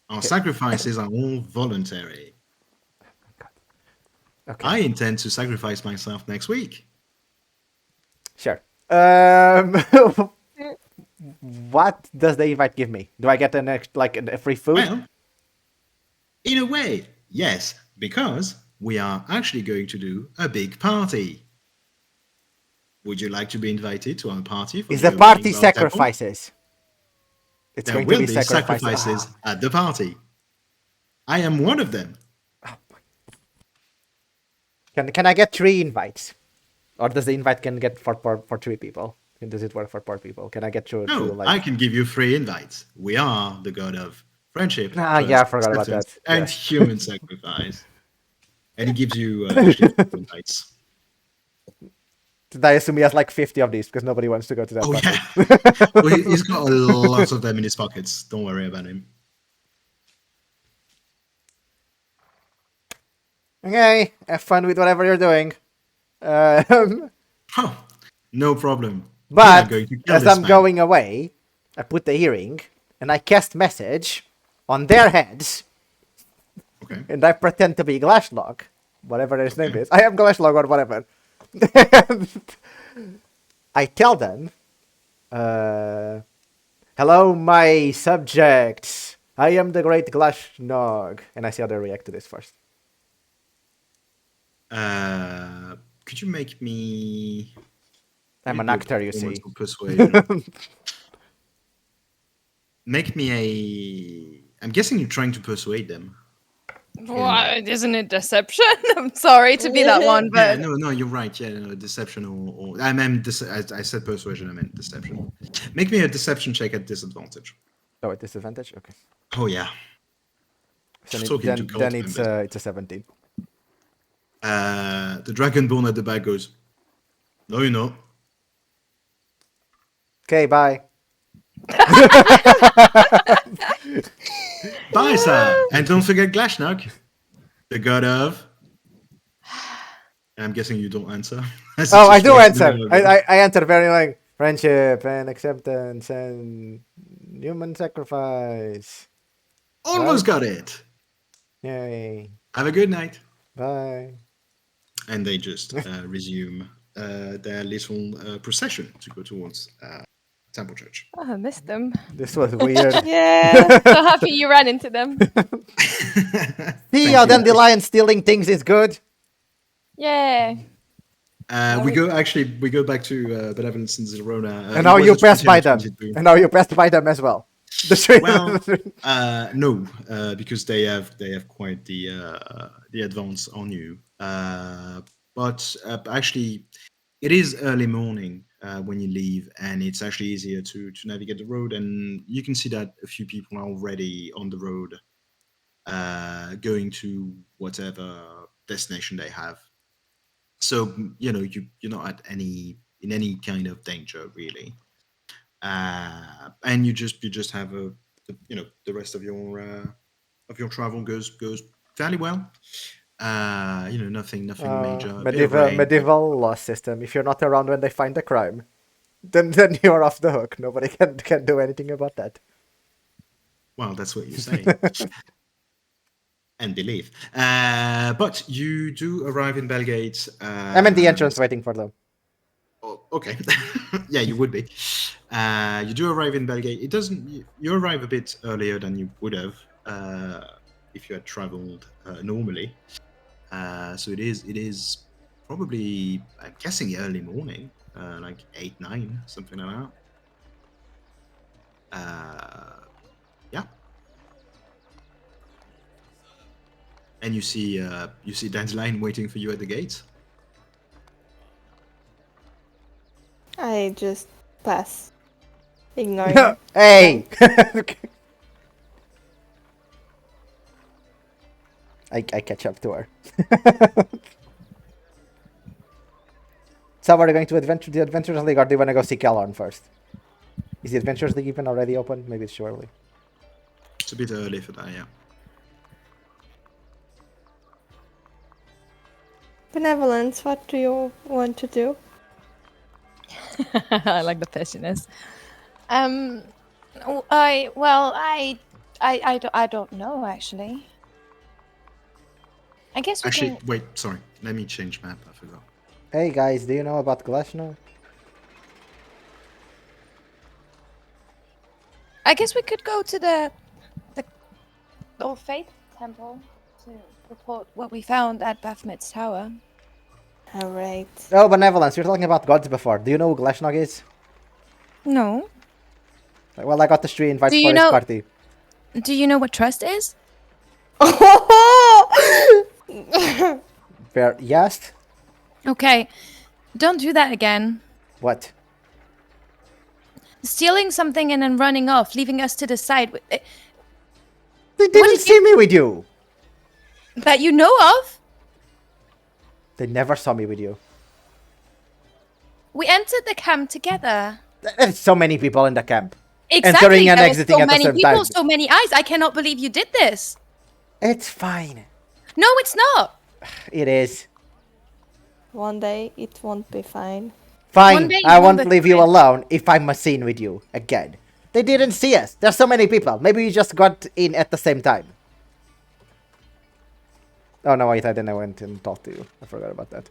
Our sacrifices are all voluntary. Okay. I intend to sacrifice myself next week. Sure. What does the invite give me? Do I get a free food? Well, in a way, yes, because we are actually going to do a big party. Would you like to be invited to our party? Is the party sacrifices? It's there going will to be sacrifices at the party. I am one of them. Can I get 3 invites? Or does the invite can get for 3 people? And does it work for 4 people? Can I get through? No, I can give you 3 invites. We are the god of friendship. Yeah, I forgot about that. And human sacrifice. And he gives you invites. I assume he has like 50 of these because nobody wants to go to that party. Yeah. Well, he's got a lot of them in his pockets. Don't worry about him. Okay, have fun with whatever you're doing. No problem. But as I'm going away, I put the earring and I cast message on their heads. Okay. And I pretend to be Glashnok, whatever his name is. I am Glashnok or whatever. I tell them, hello, my subjects. I am the great Glashnok. And I see how they react to this first. Could you make me... I'm an actor, you see. Make me a... I'm guessing you're trying to persuade them. What? Isn't it deception? I'm sorry to be that one, but... Yeah, no, you're right. Yeah, no, deception or I meant... I said persuasion, I meant deception. Make me a deception check at disadvantage. Oh, at disadvantage? Okay. Oh, yeah. Then it's a 17. The Dragonborn at the back goes, "No, you're not." Okay, bye. Bye, sir. And don't forget Glashnok, the god of... I'm guessing you don't answer. Oh, I do answer. I answer very like friendship and acceptance and human sacrifice. Almost got it. Yay. Have a good night. Bye. And they just resume their little procession to go towards Temple Church. Oh, I missed them. This was weird. Yeah, so happy you ran into them. See how Dandelion stealing things is good. Yeah. We go back to Benevolence and Zylrona. And now you passed by them. And now you passed by them as well. Well, no, because they have quite the advance on you. But actually, it is early morning when you leave, and it's actually easier to navigate the road. And you can see that a few people are already on the road, going to whatever destination they have. So you're not in any kind of danger really, and you just have the rest of your travel goes fairly well. Nothing major. Medieval law system. If you're not around when they find the crime, then you're off the hook. Nobody can do anything about that. Well, that's what you say. And believe. But you do arrive in Bellgate. I'm in the entrance waiting for them. Oh, okay. Yeah, you would be. You do arrive in Bellgate. You arrive a bit earlier than you would have if you had traveled normally. So it is probably, I'm guessing, early morning, like 8, 9, something like that. Yeah. And you see Dandelion waiting for you at the gate. I just pass. Ignore. Hey! I catch up to her. So are you going to the Adventurers League, or do you want to go see Calorn first? Is the Adventurers League even already open? Maybe it's too early. It's a bit early for that, yeah. Benevolence, what do you want to do? I like the pessiness. I don't know actually. I guess we Actually, can... wait, sorry. Let me change map. I forgot. Hey guys, do you know about Glashno? I guess we could go to the Old Faith Temple to report what we found at Baphomet's tower. Alright. Oh, Benevolence, you're talking about gods before. Do you know who Glashnog is? No. Well, I got the 3 invites for his party. Do you know what trust is? Fair. Yes? Okay. Don't do that again. What? Stealing something and then running off, leaving us to decide. They didn't see me with you! That you know of? They never saw me with you. We entered the camp together. There's so many people in the camp. Exactly. Entering and there exiting so at the many same people, time. so many eyes. I cannot believe you did this. It's fine. No, it's not. It is. One day it won't be fine. Fine, I won't leave you alone if I'm seen with you again. They didn't see us. There's so many people. Maybe you just got in at the same time. Oh no, wait, I didn't went and talked to you. I forgot about that.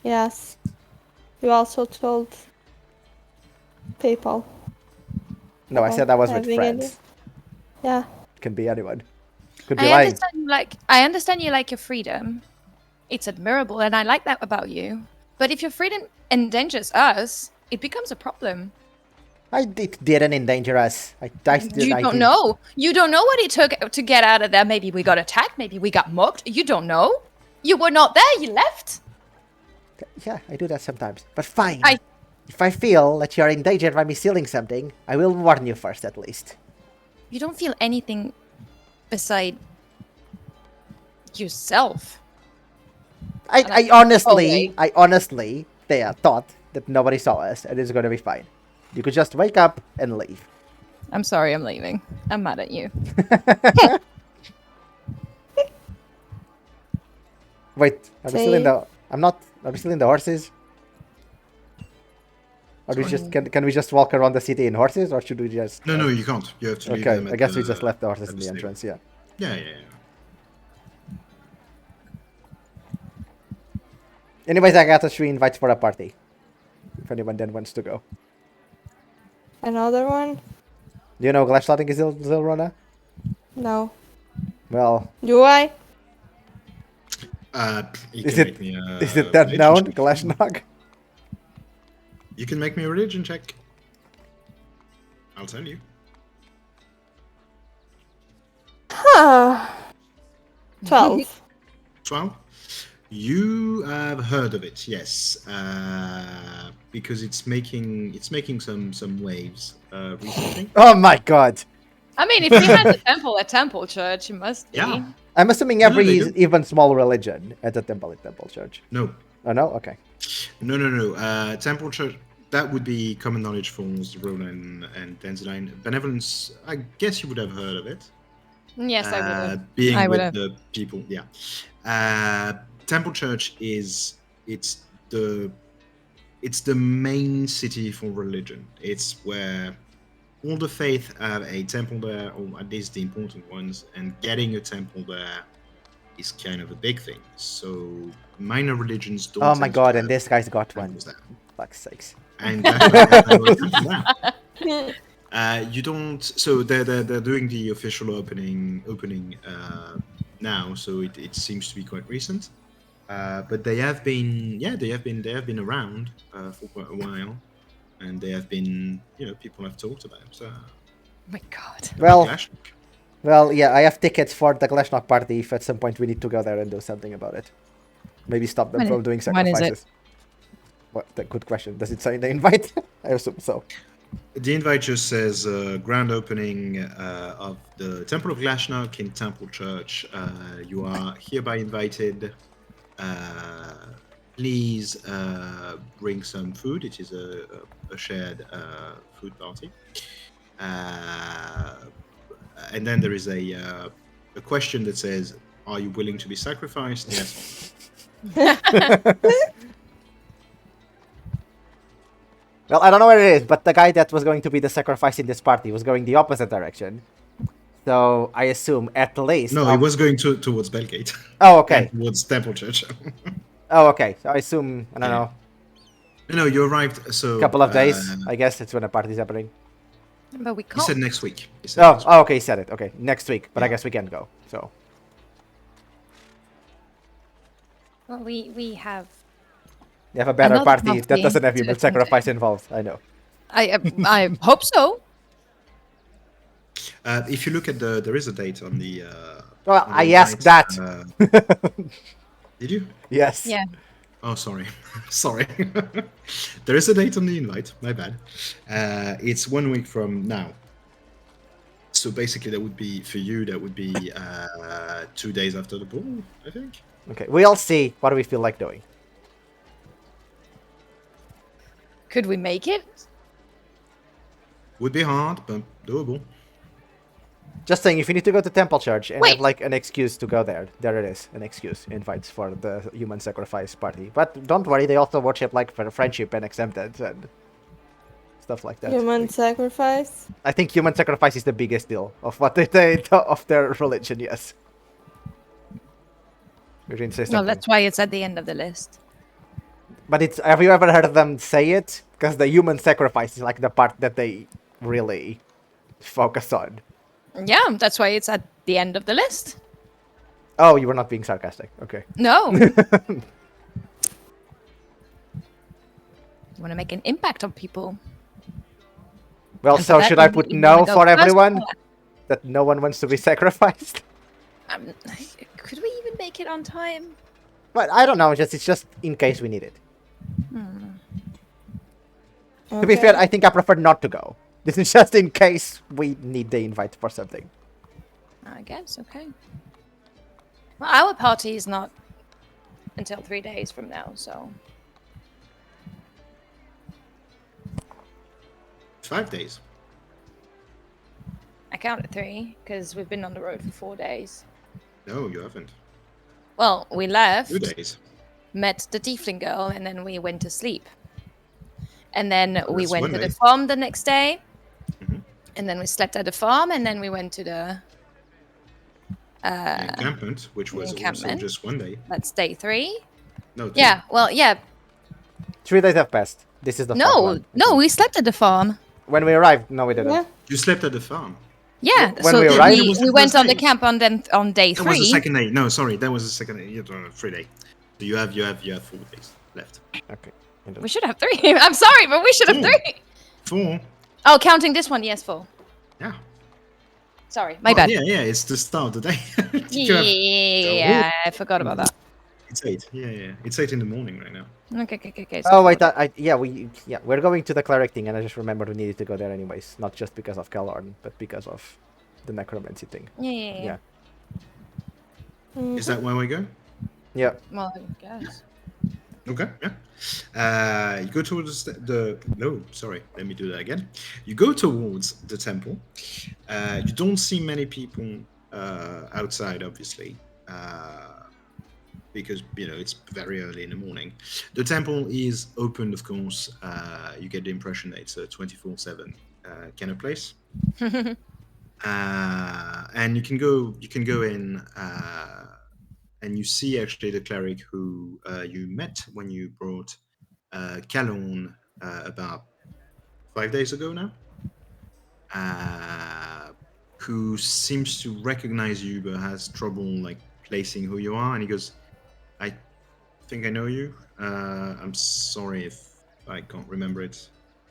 Yes. You also told people. No, I said I was with friends. Yeah. Can be anyone. Could be I lying. understand you like your freedom. It's admirable, and I like that about you. But if your freedom endangers us, it becomes a problem. It didn't endanger us. You don't know. You don't know what it took to get out of there. Maybe we got attacked. Maybe we got mocked. You don't know. You were not there. You left. Yeah, I do that sometimes. But fine. If I feel that you're in danger by me stealing something, I will warn you first at least. You don't feel anything beside yourself. I honestly thought that nobody saw us and it's gonna be fine. You could just wake up and leave. I'm sorry, I'm leaving. I'm mad at you. Wait, are we still in the? I'm not. Are we still in the horses? Or we just can we just walk around the city in horses, or should we just? No, you can't. You have to leave them. Okay, I guess we just left the horses in the entrance. Yeah. Yeah. Anyways, I got 3 invites for a party. If anyone then wants to go. Another one? Do you know Glassshotting is Zylrona? No. Well. Do I? Is it that known, Glashnog? You can make me a religion check. I'll tell you. Huh. 12. 12? You have heard of it, yes. Because it's making some waves recently. Oh my god. I mean, if you had a temple church, it must be. Yeah. I'm assuming every even small religion has a temple church. No. Oh no? Okay. No. Temple church, that would be common knowledge for Zylrona and Dandelion. Benevolence, I guess you would have heard of it. Yes, I would have. Being with the people, yeah. Temple Church it's the main city for religion. It's where all the faith have a temple there, or at least the important ones, and getting a temple there is kind of a big thing. So minor religions don't. Oh my god! And this guy's got one. Fuck's sakes. And you don't. So they're doing the official opening now. So it seems to be quite recent. But they have been around for quite a while, and they have been, people have talked about. So. Oh my god. Well, yeah, I have tickets for the Glashnog party. If at some point we need to go there and do something about it, maybe stop them from doing sacrifices. When is it? What? Good question. Does it say in the invite? I assume so. The invite just says grand opening of the Temple of Glashnog in Temple Church. You are hereby invited. Please bring some food. It is a shared food party. And then there is a question that says, "Are you willing to be sacrificed?" Yes. Well, I don't know where it is, but the guy that was going to be the sacrifice in this party was going the opposite direction. So I assume at least... No, he was going towards Bellgate. Oh, okay. Towards Temple Church. Oh, okay. So I assume, I don't know. No, you arrived, so... A couple of days, I guess, it's when the party's happening. But we can't... He said next week. Okay, he said it. Okay, next week. But I guess we can't go, so... Well, we have... You have a better party that doesn't have human sacrifice involved, I know. I hope so. If you look at there is a date on the... well, I asked that. Did you? Yes. Yeah. Oh, sorry. Sorry. There is a date on the invite. My bad. It's 1 week from now. So basically, that would be, for you, 2 days after the ball, I think. Okay, we'll see. What do we feel like doing? Could we make it? Would be hard, but doable. Just saying, if you need to go to Temple Church and have like an excuse to go there, there it is, an excuse. Invites for the human sacrifice party. But don't worry, they also worship like for friendship and exempted and stuff like that. Human sacrifice? I think human sacrifice is the biggest deal of what they of their religion. Yes. Well, that's why it's at the end of the list. But it's, have you ever heard them say it? Because the human sacrifice is like the part that they really focus on. Yeah, that's why it's at the end of the list. Oh, you were not being sarcastic. Okay. No. You want to make an impact on people. Well, And so should I put no for everyone? That no one wants to be sacrificed? Could we even make it on time? But I don't know. It's just in case we need it. Okay. To be fair, I think I prefer not to go. This is just in case we need the invite for something. I guess, okay. Well, our party is not until 3 days from now, so 5 days. I counted 3 because we've been on the road for 4 days. No, you haven't. Well, we left, 2 days. met the tiefling girl, and then we went to sleep. And then we That's went one to day. the farm the next day. Mhm. And then we slept at the farm, and then we went to the Encampment, which was also encampment. just 1 day. That's day 3. No, 2. Yeah, well, yeah. 3 days have passed. This is the fourth No, one. no, we slept at the farm. When we arrived, no, we didn't. Yeah. You slept at the farm. Yeah, When so we arrived, it was we the went first on the day. camp on day That was the 3. second day. No, sorry, that was the second day. You don't have 3 days. So you have 4 days left. Okay. We should have 3. I'm sorry, but we should have 3. 4. Oh, counting this one, yes, 4. Yeah. Sorry, my Well, bad. Yeah, it's the start of the day. You have- Yeah, I forgot about that. It's 8. Yeah. It's 8 in the morning right now. Okay. Oh wait, we're going to the cleric thing, and I just remembered we needed to go there anyways, not just because of Calorn, but because of the necromancy thing. Yeah. Is that where we go? Yeah. Well, I guess. Okay, yeah. You go towards no, sorry, let me do that again. You go towards the temple. You don't see many people outside, obviously, because it's very early in the morning. The temple is open, of course. You get the impression that it's a 24/7 kind of place. And you can go in. And you see actually the cleric who you met when you brought Calon about 5 days ago now, who seems to recognize you but has trouble like placing who you are. And he goes, "I think I know you. I'm sorry if I can't remember it.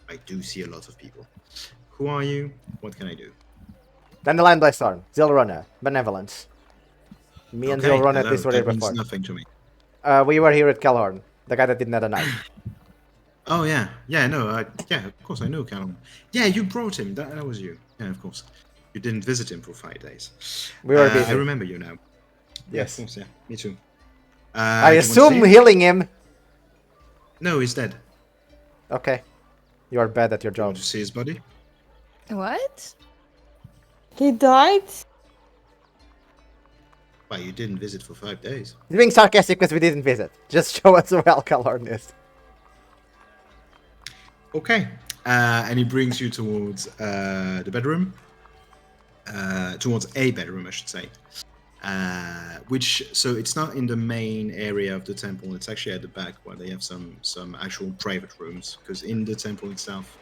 I do see a lot of people. Who are you? What can I do?" Dandelion Blackstorm, Zylrona, Benevolence. Me and Zylrona had this that before. means nothing to me. We were here at Calhorn, the guy that didn't have a knife. Oh yeah, of course I know Callum. Yeah, you brought him. That was you. Yeah, of course. You didn't visit him for 5 days. We were busy. I remember you now. Yes. Yeah, of course, yeah. Me too. I do you want to assume see him? healing him. No, he's dead. Okay. You are bad at your Do you job. want to see his body? What? He died? Why, you didn't visit for 5 days. He's being sarcastic because we didn't visit. Just show us where Calhorn is. Okay. And he brings you towards the bedroom. Towards a bedroom, I should say. So it's not in the main area of the temple. It's actually at the back where they have some actual private rooms. Because in the temple itself,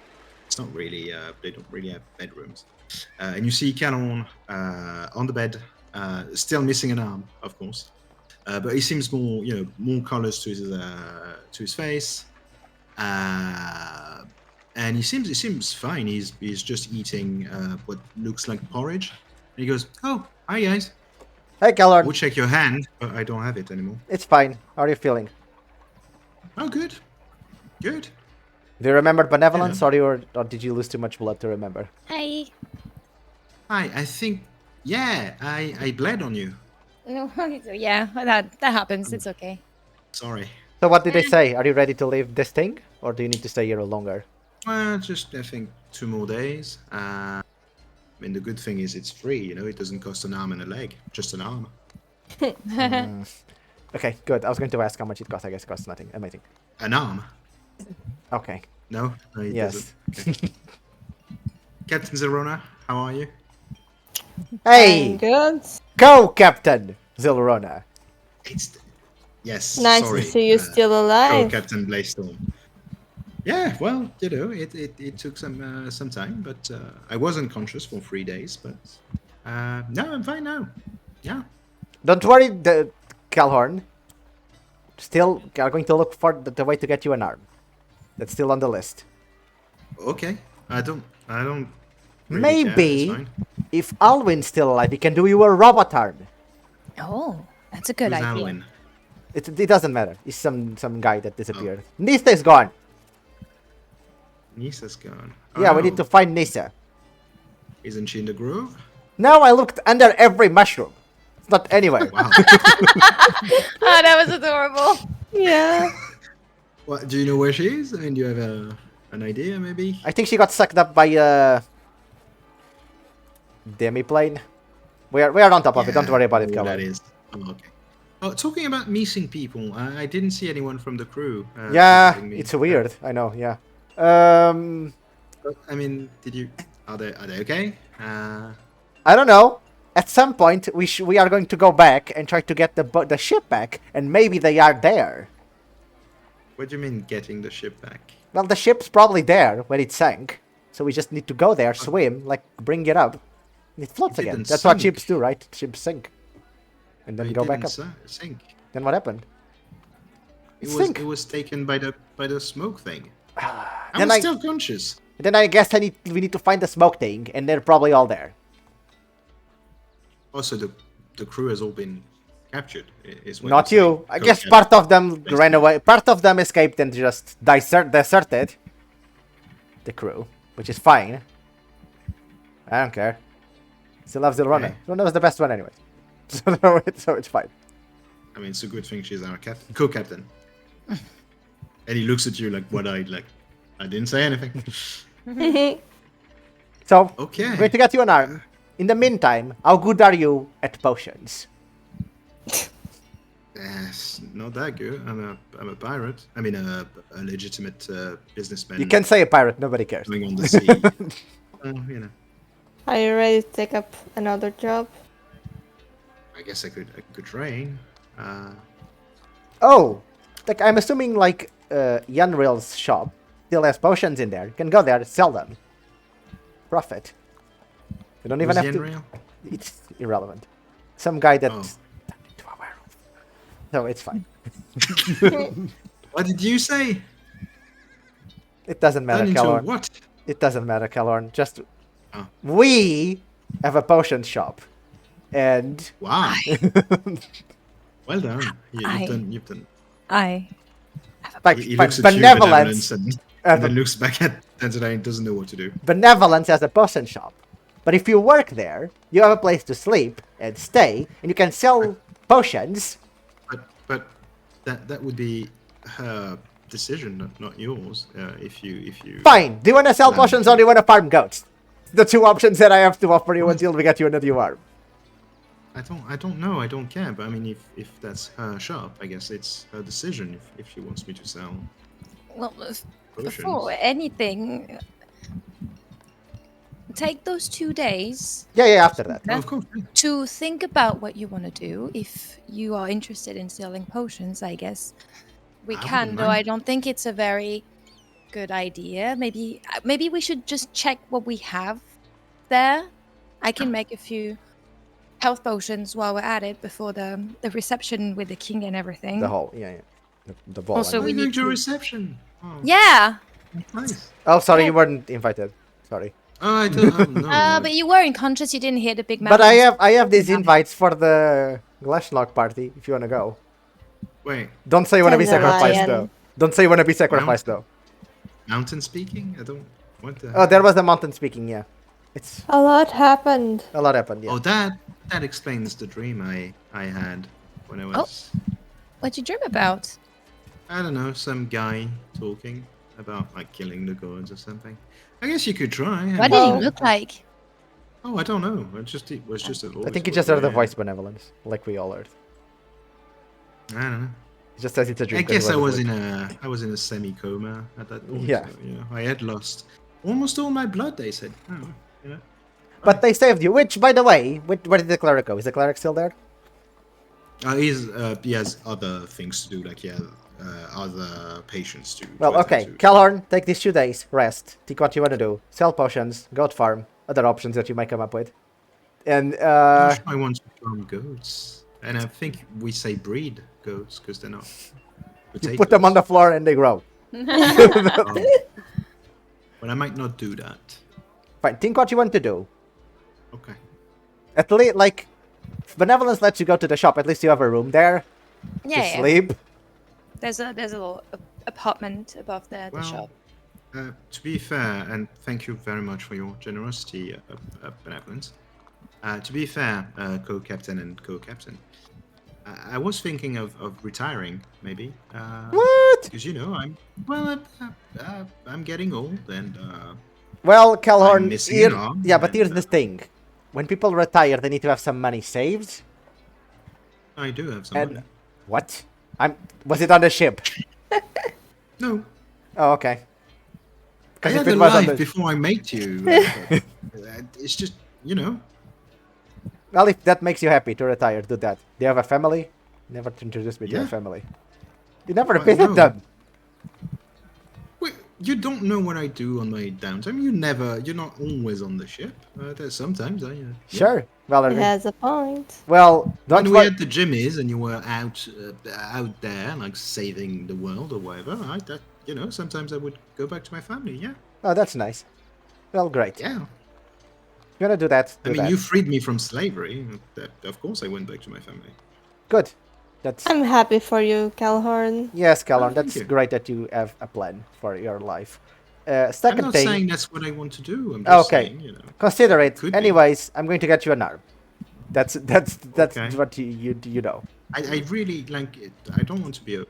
it's not really. They don't really have bedrooms. And you see Calon on the bed, still missing an arm, of course. But he seems more colors to his face. And he seems fine. He's just eating what looks like porridge. And he goes, "Oh, hi guys. Hey, Calhorn. We'll check your hand, but I don't have it anymore." It's fine. How are you feeling? Oh, good. Good. Do you remember Benevolence, or did you lose too much blood to remember? Hi. I think, I bled on you. No, yeah, that happens. It's okay. Sorry. So what did they say? Are you ready to leave this thing? Or do you need to stay here longer? Just, I think, 2 more days. I mean, the good thing is it's free, it doesn't cost an arm and a leg, just an arm. Okay, good. I was going to ask how much it costs. I guess it costs nothing. Amazing. An arm? Okay. No, it Yes. doesn't. Okay. Captain Zylrona, how are you? Hey! Good. Go, Captain Zylrona! Yes, Nice sorry. to see you still alive. Captain Blaystorm. Yeah, well, it took some time, but I was unconscious for 3 days, but no, I'm fine now. Yeah. Don't worry, the Calhorn. Still are going to look for the way to get you an arm. That's still on the list. Okay. I don't really Maybe care, it's fine. if Alwyn's still alive, he can do you a robot arm. Oh, that's a good Who's idea. Alwyn? It doesn't matter. It's some guy that disappeared. Nista is gone. Nisa's gone. Yeah, we Oh, need to find Nisa. Isn't she in the grove? No, I looked under every mushroom. It's not anywhere. Wow. Oh, that was adorable. Yeah. What, do you know where she is? I mean, do you have an idea, maybe? I think she got sucked up by demiplane. We are on top of it. Don't worry about it, What Colin. that is. Oh, okay. Oh, talking about missing people, I didn't see anyone from the crew. Yeah, visiting me. it's weird. I know. Yeah. I mean, are they okay? I don't know. At some point, we are going to go back and try to get the ship back, and maybe they are there. What do you mean getting the ship back? Well, the ship's probably there when it sank, so we just need to go there, swim, like bring it up, and it floats again. didn't That's what sink. ships do, right? Ships sink, and then It go back up. didn't sink. Then what happened? It Sink. was taken by the smoke thing. I Then was I- still conscious. Then I guess we need to find the smoke thing, and they're probably all there. Also, the crew has all been captured. Is what Not you're you. saying. I guess Okay. part of them ran away. Part of them escaped and just deserted the crew, which is fine. I don't care. Still love Zylrona. Okay. Zylrona was the best one anyway. So it's fine. I mean, it's a good thing she's our co-captain. And he looks at you like wide-eyed, like, I didn't say anything. So, Okay. I'm going to get you an arm. In the meantime, how good are you at potions? Yes, not that good. I'm a pirate. I mean, a legitimate businessman. You can say a pirate, nobody cares. Going on the sea. You know, Are you ready to take up another job? I guess I could train. Oh, like I'm assuming like Yanril's shop still has potions in there. You can go there, sell them. Profit. You don't even Was have to. Yenreal? It's irrelevant. Some guy that Oh. turned into a werewolf. So it's fine. What did you say? It doesn't matter, Turn into Calorn. what? It doesn't matter, Calorn. Just Oh. we have a potion shop, and Wow. Well done. I- You've done. I like He but looks at you, benevolence. and then looks back at Dandelion and doesn't know what to do. Benevolence has a potion shop. But if you work there, you have a place to sleep and stay, and you can sell potions. But that would be her decision, not yours. If you. Fine. Do you want to sell Um, potions or do you want to farm goats? The two options that I have to offer you until we get you a new arm. I don't know. I don't care. But I mean, if that's her shop, I guess it's her decision. If she wants me to sell well, potions. before anything, take those 2 days Yeah, after that. Oh, of course. Yeah. to think about what you want to do. If you are interested in selling potions, I guess we I can. wouldn't Though mind. I don't think it's a very good idea. Maybe we should just check what we have there. I can make a few health potions while we're at it before the reception with the king and everything. The whole, yeah. The ball. Also, I We're mean. we going need to a to- reception. Oh, Yeah, nice. Oh, sorry, Yeah. you weren't invited. Sorry. Oh, I don't know. but you were unconscious. You didn't hear the big. But I have these Yeah. invites for the Glashlock party if you want to go. Wait, Don't say you want to be sacrificed Dandelion. though. Don't say you want to be sacrificed though. mountain speaking? I don't. What the? Oh, there was a mountain speaking, yeah. It's A lot happened. a lot happened, yeah. Oh, that explains the dream I had when I was. What'd you dream about? I don't know, some guy talking about like killing the gods or something. I guess you could try. What did he look like? Oh, I don't know. It was just a voice. I think you just heard the voice benevolence, like we all heard. I don't know. It just says it's a dream. I 'cause he guess I was asleep. in a semi coma at that point. Yeah. So, I had lost almost all my blood. They said. Oh, But they saved you, which, by the way, where did the cleric go? Is the cleric still there? he has other things to do, like other patients to. Well, to okay. attend to. Calhorn, take these 2 days, rest, think what you want to do, sell potions, goat farm, other options that you might come up with. And, I want to farm goats, and I think we say breed goats because they're not. you put them on the floor and they grow. Oh. But I might not do that. Fine, think what you want to do. Okay. At least, like, if Benevolence lets you go to the shop, at least you have a room there to Yeah, sleep. There's a little apartment above the Well, shop. To be fair, and thank you very much for your generosity, Benevolence. To be fair, co-captain and co-captain, I was thinking of retiring, maybe. What? Because I'm getting old, and Well, I'm Calhorn, missing an arm. yeah, but and, here's the thing. When people retire, they need to have some money saved. I do have some And money. what? Was it on the ship? No, Oh, okay. I Because had a life before I met you. It's just, Well, if that makes you happy to retire, do that. Do you have a family? Never introduced me to your Yeah. family. You never Well, visit no. them. Wait, you don't know what I do on my downtime. You're not always on the ship. There's sometimes I. Yeah. Sure. Well, It has a point. well, don't When we worry. had the Jimmies and you were out there, like saving the world or whatever, sometimes I would go back to my family. Yeah. Oh, that's nice. Well, great. Yeah. You wanna do that? Do that. You freed me from slavery. Of course, I went back to my family. Good. That's I'm happy for you, Calhorn. yes, Calon. thank That's you. great that you have a plan for your life. I'm Second not thing. saying that's what I want to do. I'm just Okay. saying, Consider it. Could be. Anyways, I'm going to get you an arm. That's Okay. what you know. I really like it. I don't want to be a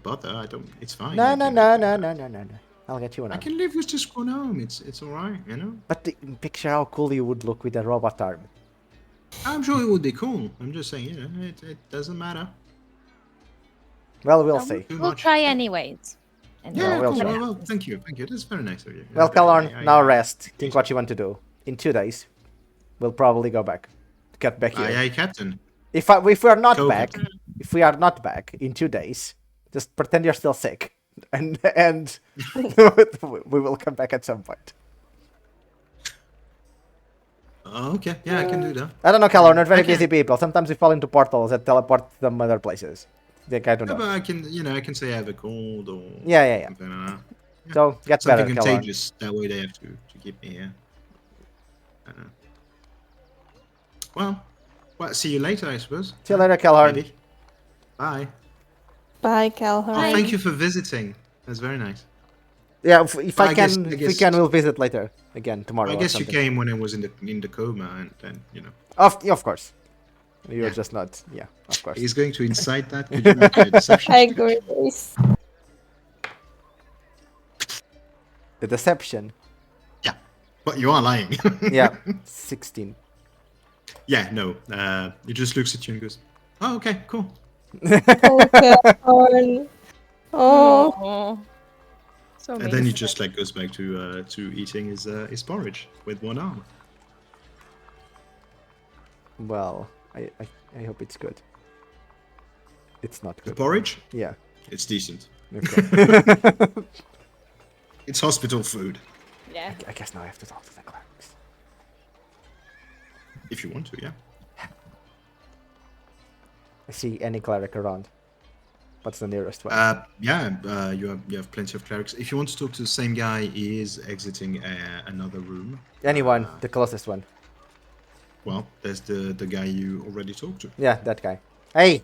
bother. I don't. It's fine. No. I I'll get you an I arm. can live with just one arm. It's all right. But picture how cool you would look with a robot arm. I'm sure it would be cool. I'm just saying, it doesn't matter. Well, we'll see. Too We'll much. try anyways. And Yeah, we'll cool. try. Well, thank you. That's very nice of you. Well, Calorn, I- now rest. Think what you want to do. In 2 days, we'll probably go back. Get back here. Aye, Captain. If we are not Go, back, Captain. if we are not back in 2 days, just pretend you're still sick, and we will come back at some point. Oh, okay. Yeah, I can do that. I don't know, Calor, not very I can- busy people. Sometimes we fall into portals that teleport them other places. Like, I don't Yeah, know. but I can say I have a cold or Yeah. something like that. So get Something better, Calor. contagious. That way they have to keep me here. Well, see you later, I suppose. See you later, Calor. Maybe. Bye. Bye, Calhorn. Oh, thank you for visiting. That's very nice. Yeah, if Well, I I can, guess- if we can, we'll visit later again tomorrow. I or guess you something. came when I was in the coma, and then Of course. You're Yeah. just not. Yeah, of course. he's going to incite that. Could you make a deception? I agree. Please. The deception. Yeah, but you are lying. Yeah, 16. Yeah, no. He just looks at you and goes, "Oh, okay, cool." Oh, Calhorn. Oh, Oh. So And then he mean. just goes back to eating his porridge with one arm. Well, I hope it's good. It's not The good. porridge, Yeah. it's decent. Okay. It's hospital food, Yeah. I guess now I have to talk to the clerics. if you want to. Yeah. I see any cleric around. What's the nearest one? You have plenty of clerics. If you want to talk to the same guy, he is exiting another room. Anyone, the closest one. Well, there's the guy you already talked to. Yeah, that guy. Hey,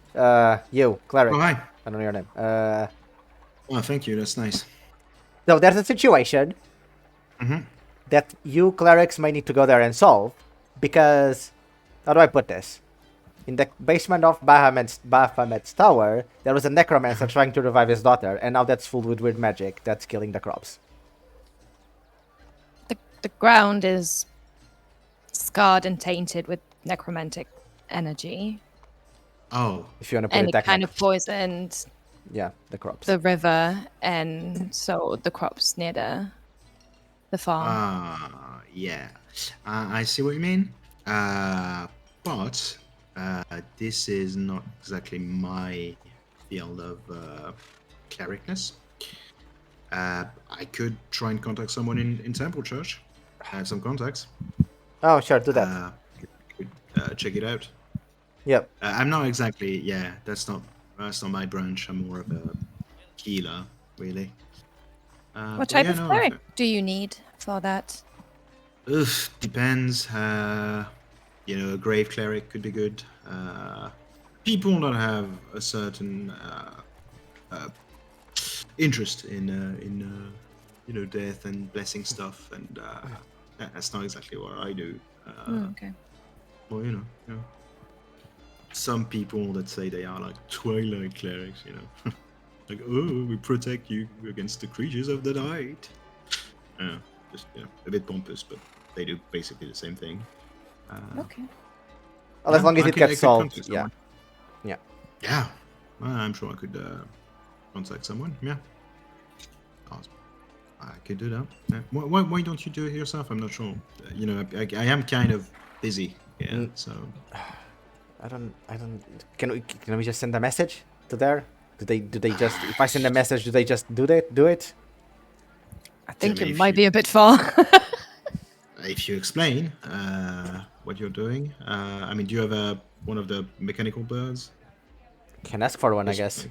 you, cleric. Oh, hi. I don't know your name. Oh, thank you. That's nice. So there's a situation that you clerics may need to go there and solve, because how do I put this? In the basement of Baphomet's tower, there was a necromancer trying to revive his daughter, and now that's full with weird magic that's killing the crops. The ground is scarred and tainted with necromantic energy. Oh, If you want to put And it it that kind of poisoned yeah, the crops. the river and so the crops near the farm. yeah. I see what you mean. But this is not exactly my field of clericness. I could try and contact someone in Temple Church. I have some contacts. Oh, sure, do that. Could check it out. Yep. I'm not exactly. Yeah, that's not my branch. I'm more of a healer, really. What but type yeah, of no, cleric do you need for that? Depends. A grave cleric could be good. People that have a certain interest in death and blessing stuff, and that's not exactly what I do. Okay. Well, you know, some people that say they are like Twilight clerics, you know, like, oh, we protect you against the creatures of the night. Just a bit pompous, but they do basically the same thing. Okay. Well, as long as it gets solved, yeah. Yeah, I'm sure I could contact someone. Yeah, I could do that. Yeah. Why don't you do it yourself? I'm not sure. You know, I am kind of busy. Yeah, so I don't. Can we just send a message to there? Do they just? If I send a message, do they just do it? I think it might be a bit far. If you explain what you're doing, I mean, do you have one of the mechanical birds? Can ask for one, I guess.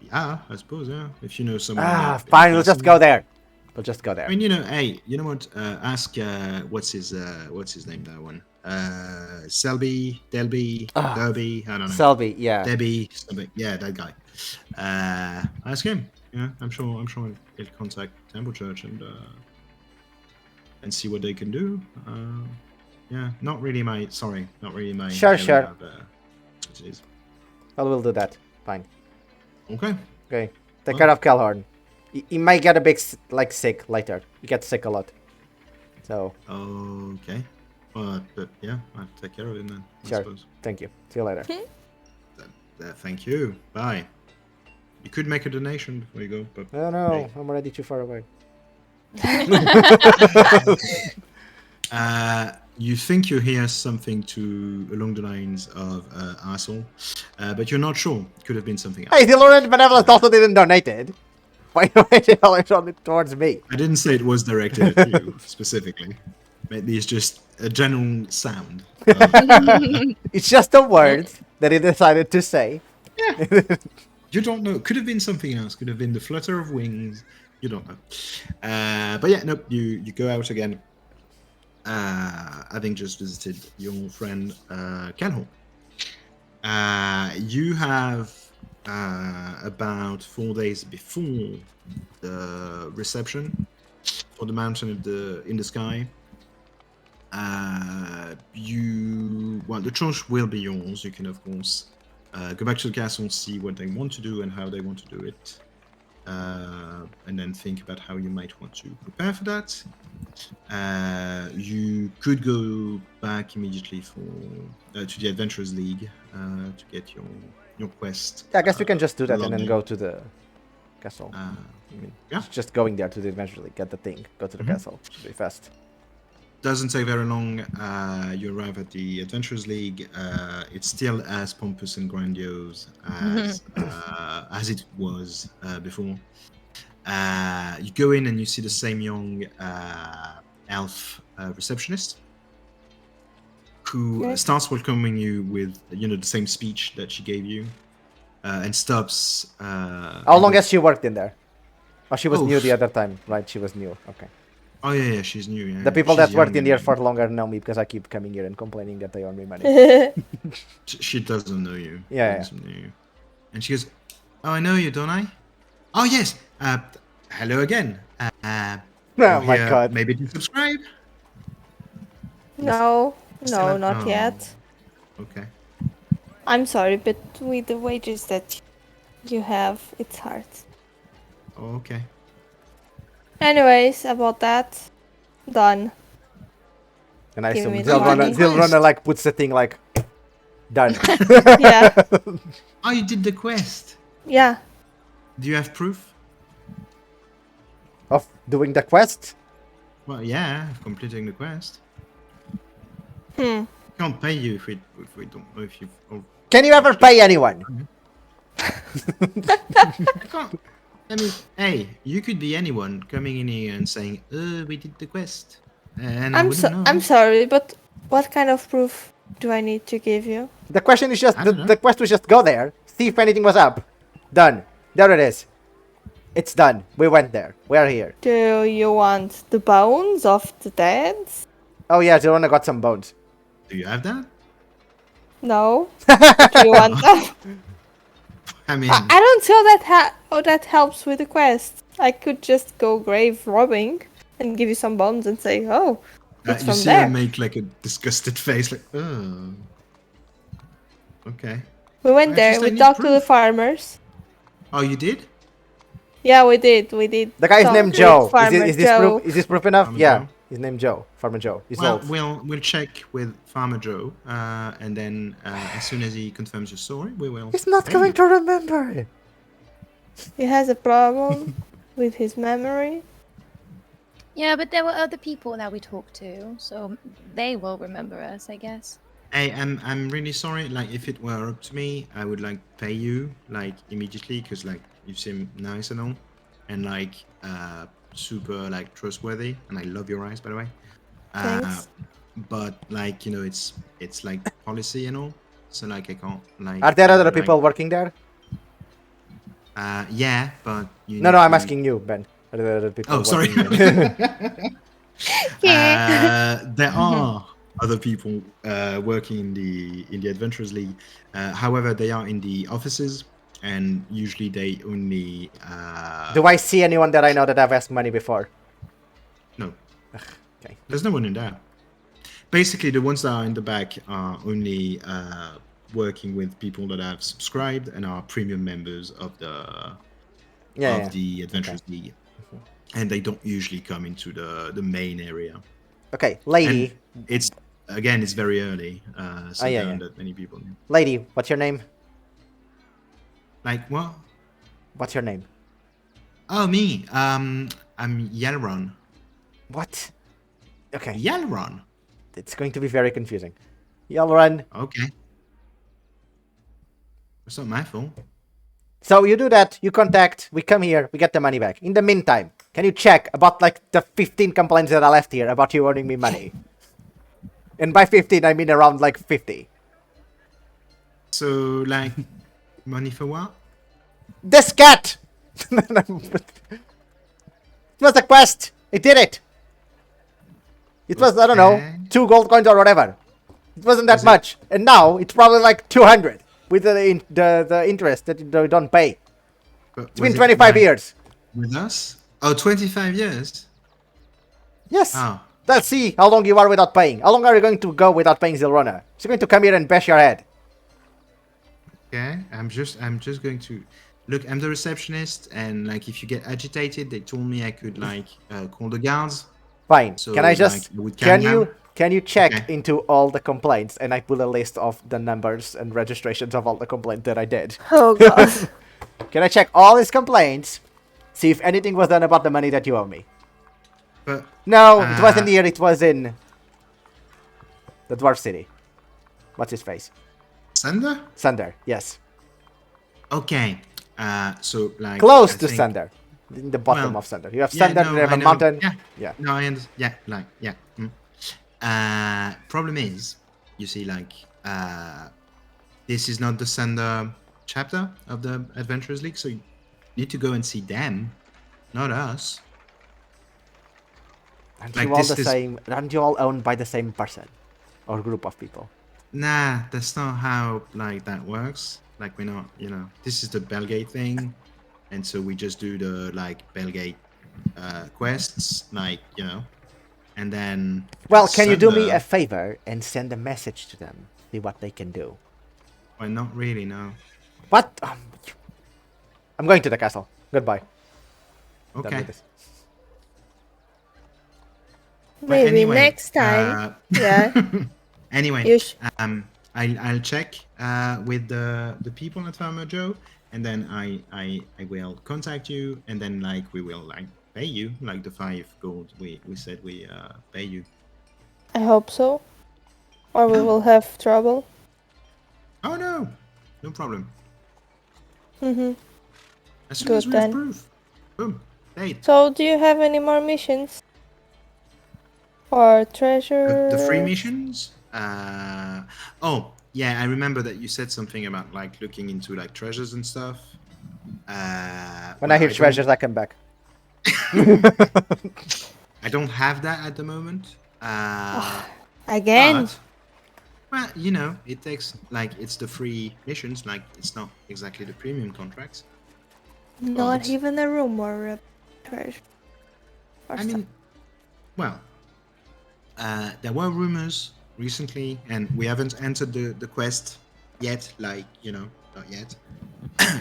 Yeah, I suppose. Yeah, if you know someone. Fine. We'll just go there. I mean, you know, hey, you know what? Ask what's his name? That one. Selby, Delby, Derby. I don't know. Selby, yeah. Debbie, something. Yeah, that guy. Ask him. Yeah, I'm sure he'll contact Temple Church and see what they can do. Yeah, not really my. Sure. Well, we'll do that. Fine. Okay. Take care of Calhorn. He might get a bit sick later. He gets sick a lot. So. Okay. Well, but yeah, I'll take care of him then. I suppose. Thank you. See you later. Thank you. Bye. You could make a donation before you go, but. No, hey. I'm already too far away. You think you hear something along the lines of asshole, but you're not sure. It could have been something else. Hey, Zylrona and Benevolence also didn't donate it. Why did you all on it towards me? I didn't say it was directed at you specifically. Maybe it's just a general sound. It's just a word that he decided to say. Yeah. You don't know. Could have been something else. Could have been the flutter of wings. You don't know. But yeah, nope. You go out again. Having just visited your friend Calhoun. You have about 4 days before the reception for the mountain in the sky. The choice will be yours. You can of course go back to the castle, see what they want to do and how they want to do it, and then think about how you might want to prepare for that. You could go back immediately to the Adventurers League to get your quest. Yeah, I guess we can just do that and then go to the castle. Just going there to the Adventurers League, get the thing, go to the castle. Should be fast. Doesn't take very long. You arrive at the Adventurers League. It's still as pompous and grandiose as it was before. You go in and you see the same young elf receptionist who starts welcoming you with the same speech that she gave you, and stops. How long has she worked in there? Oh, she was new the other time, right? She was new. Okay. Oh yeah, she's new. Yeah. The people that worked in here for longer know me because I keep coming here and complaining that they owe me money. She doesn't know you. Yeah. Know you. And she goes, "Oh, I know you, don't I? Oh yes. Hello again. Oh my god. Maybe to subscribe." No, not yet. Okay. I'm sorry, but with the wages that you have, it's hard. Oh, okay. Anyways, about that, done. And I assume Zylrona puts the thing done. Yeah. Oh, you did the quest. Yeah. Do you have proof of doing the quest? Well, yeah, of completing the quest. We can't pay you if we don't know if you. Can you ever pay anyone? I can't. I mean, hey, you could be anyone coming in here and saying, we did the quest. And I'm sorry, but what kind of proof do I need to give you? The question is just, the quest was just go there, see if anything was up. Done. There it is. It's done. We went there. We're here. Do you want the bones of the dead? Oh yeah, Zylrona got some bones. Do you have that? No. Do you want that? I mean, I don't feel that helps with the quest. I could just go grave robbing and give you some bones and say, oh, It's You from see there. her make like a disgusted face, like, oh. Okay. We went I there. just- I We need talked to the proof. farmers. Oh, you did? Yeah, we did. We did. The guy is talk named with Joe. Farmer Is this Joe. proof? Is this proof enough? Farmer Yeah. Joe? His name Joe. Farmer Joe. He's Well, old. we'll check with Farmer Joe, and then as soon as he confirms your story, we will. He's not pay going you. to remember it. He has a problem with his memory. Yeah, but there were other people that we talked to, so they will remember us, I guess. Hey, I'm really sorry. Like, if it were up to me, I would like pay you like immediately, because like you seem nice and all, and like super like trustworthy, and I love your eyes, by the way. Thanks. But like, you know, it's like policy and all, so like I can't like. Are there other like, people working there? Yeah, but you. No, need I'm to- asking you, Ben. Are there other people Oh, sorry. working there? There are other people working in the Adventurers League. However, they are in the offices, and usually they only. Do I see anyone that I know that I've asked money before? No. Okay. There's no one in there. Basically, the ones that are in the back are only working with people that have subscribed and are premium members of the the Adventurers League, and they don't usually come into the main area. Okay, lady. And it's very early, so there aren't that many people. Lady, what's your name? Like what? What's your name? Oh, me. I'm Zylrona. What? Okay. Zylrona. It's going to be very confusing. Zylrona. Okay. It's not my fault. So you do that, you contact, we come here, we get the money back. In the meantime, can you check about like the 15 complaints that I left here about you owing me money? And by 15, I mean around like 50. So, like, money for what? This cat! It was a quest! I did it! It was, I don't know, 2 gold coins or whatever. It wasn't that much. And now, it's probably like 200. With the interest that you don't pay. But It's been 25 years. With us? Oh, 25 years? Yes. Oh. Let's see how long you are without paying. How long are you going to go without paying Zylrona? She's going to come here and bash your head. Okay, I'm just going to look. I'm the receptionist, and like, if you get agitated, they told me I could like call the guards. Fine. So, can I just like, can you check into all the complaints, and I pull a list of the numbers and registrations of all the complaints that I did. Oh god. Can I check all his complaints? See if anything was done about the money that you owe me. But no, it wasn't here. It was in the Dwarf City. What's his face? Sunder? Sunder. Yes. Okay. So like close to Sunder, in the bottom of Sunder. You have Sunder. You have a mountain. Yeah. No, I understand. Yeah. Like yeah. Problem is, you see, like this is not the Sunder chapter of the Adventurers League, so you need to go and see them, not us. Aren't you all the same? Aren't you all owned by the same person or group of people? Nah, that's not how like that works. Like, we're not, you know, this is the Bellgate thing, and so we just do the like Bellgate quests, like, you know, and then. Well, can you do me a favor and send a message to them? See what they can do. Well, not really, no. What? I'm going to the castle. Goodbye. Okay. Maybe anyway, next time. Yeah. Anyway, I'll check with the people at Farmer Joe, and then I will contact you, and then like we will like pay you like the 5 gold we said we pay you. I hope so. Or we will have trouble. Oh no problem. Mhm. As soon as we have proof, boom, paid. So, do you have any more missions? Or treasure? The free missions? Oh, yeah, I remember that you said something about like looking into like treasures and stuff. When I hear treasures, I come back. I don't have that at the moment. Again? But, well, you know, it takes like it's the free missions, like it's not exactly the premium contracts. Not even a room or a treasure. I mean, well, there were rumors recently, and we haven't entered the quest yet, like, not yet.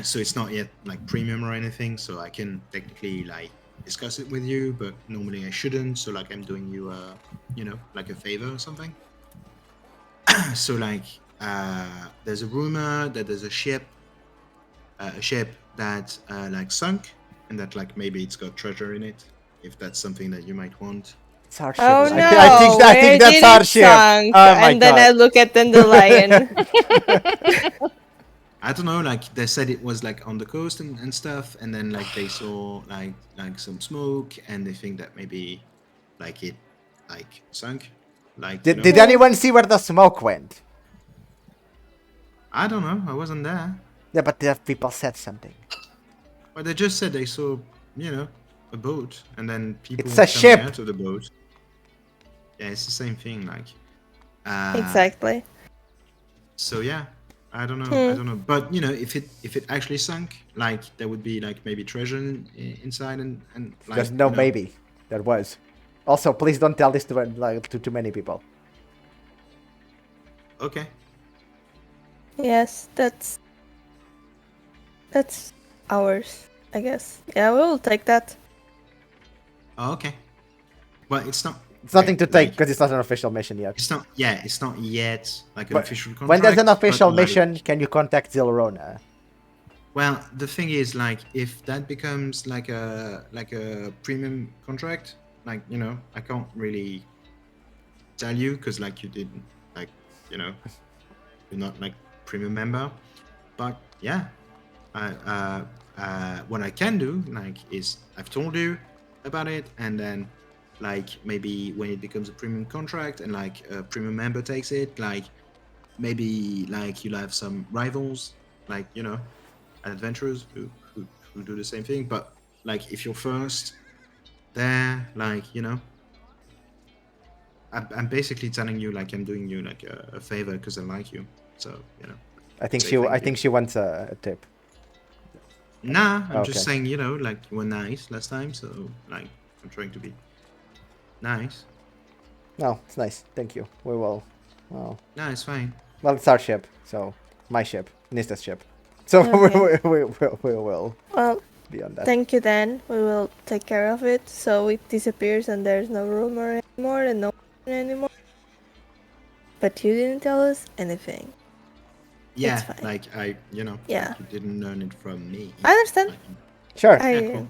So it's not yet like premium or anything, so I can technically like discuss it with you, but normally I shouldn't, so like I'm doing you like a favor or something. So like there's a rumor that there's a ship that like sunk, and that like maybe it's got treasure in it, if that's something that you might want. It's our ship. Oh no! I think that's our ship. Sunk? Oh my and then God. I look at Dandelion. I don't know, like they said it was like on the coast and stuff, and then like they saw like some smoke, and they think that maybe like it like sunk. Like Did anyone see where the smoke went? I don't know, I wasn't there. Yeah, but the people said something. Well, they just said they saw, a boat, and then people It's a coming ship. out of the boat. Yeah, it's the same thing, like. Exactly. So yeah, I don't know, but if it actually sunk, like there would be like maybe treasure inside, and like, There's no maybe. There was. Also, please don't tell this to too many people. Okay. Yes, that's ours, I guess. Yeah, we will take that. Oh, okay. Well, it's not. It's nothing to take because it's not an official mission yet. It's not. Yeah, it's not yet like an official contract. When there's an official but, like, mission, can you contact Zylrona? Well, the thing is, like, if that becomes like a premium contract, like, I can't really tell you because like you didn't like, you're not like premium member. But yeah, what I can do like is I've told you about it, and then like maybe when it becomes a premium contract and like a premium member takes it, like maybe like you'll have some rivals, like adventurers who do the same thing. But like if you're first there, like I'm basically telling you like I'm doing you like a favor because I like you. So I think she wants a tip. Nah, I'm Okay. just saying, like you were nice last time, so like I'm trying to be nice. No, it's nice. Thank you. We will. Well, No, it's fine. well, it's our ship, so my ship, Nista's ship. So Okay. we will Well, be on that. thank you then. We will take care of it so it disappears and there's no rumor anymore and no one anymore. But you didn't tell us anything. Yeah, It's fine. like I, Yeah. like you didn't learn it from me. I understand. Like, Sure. cool.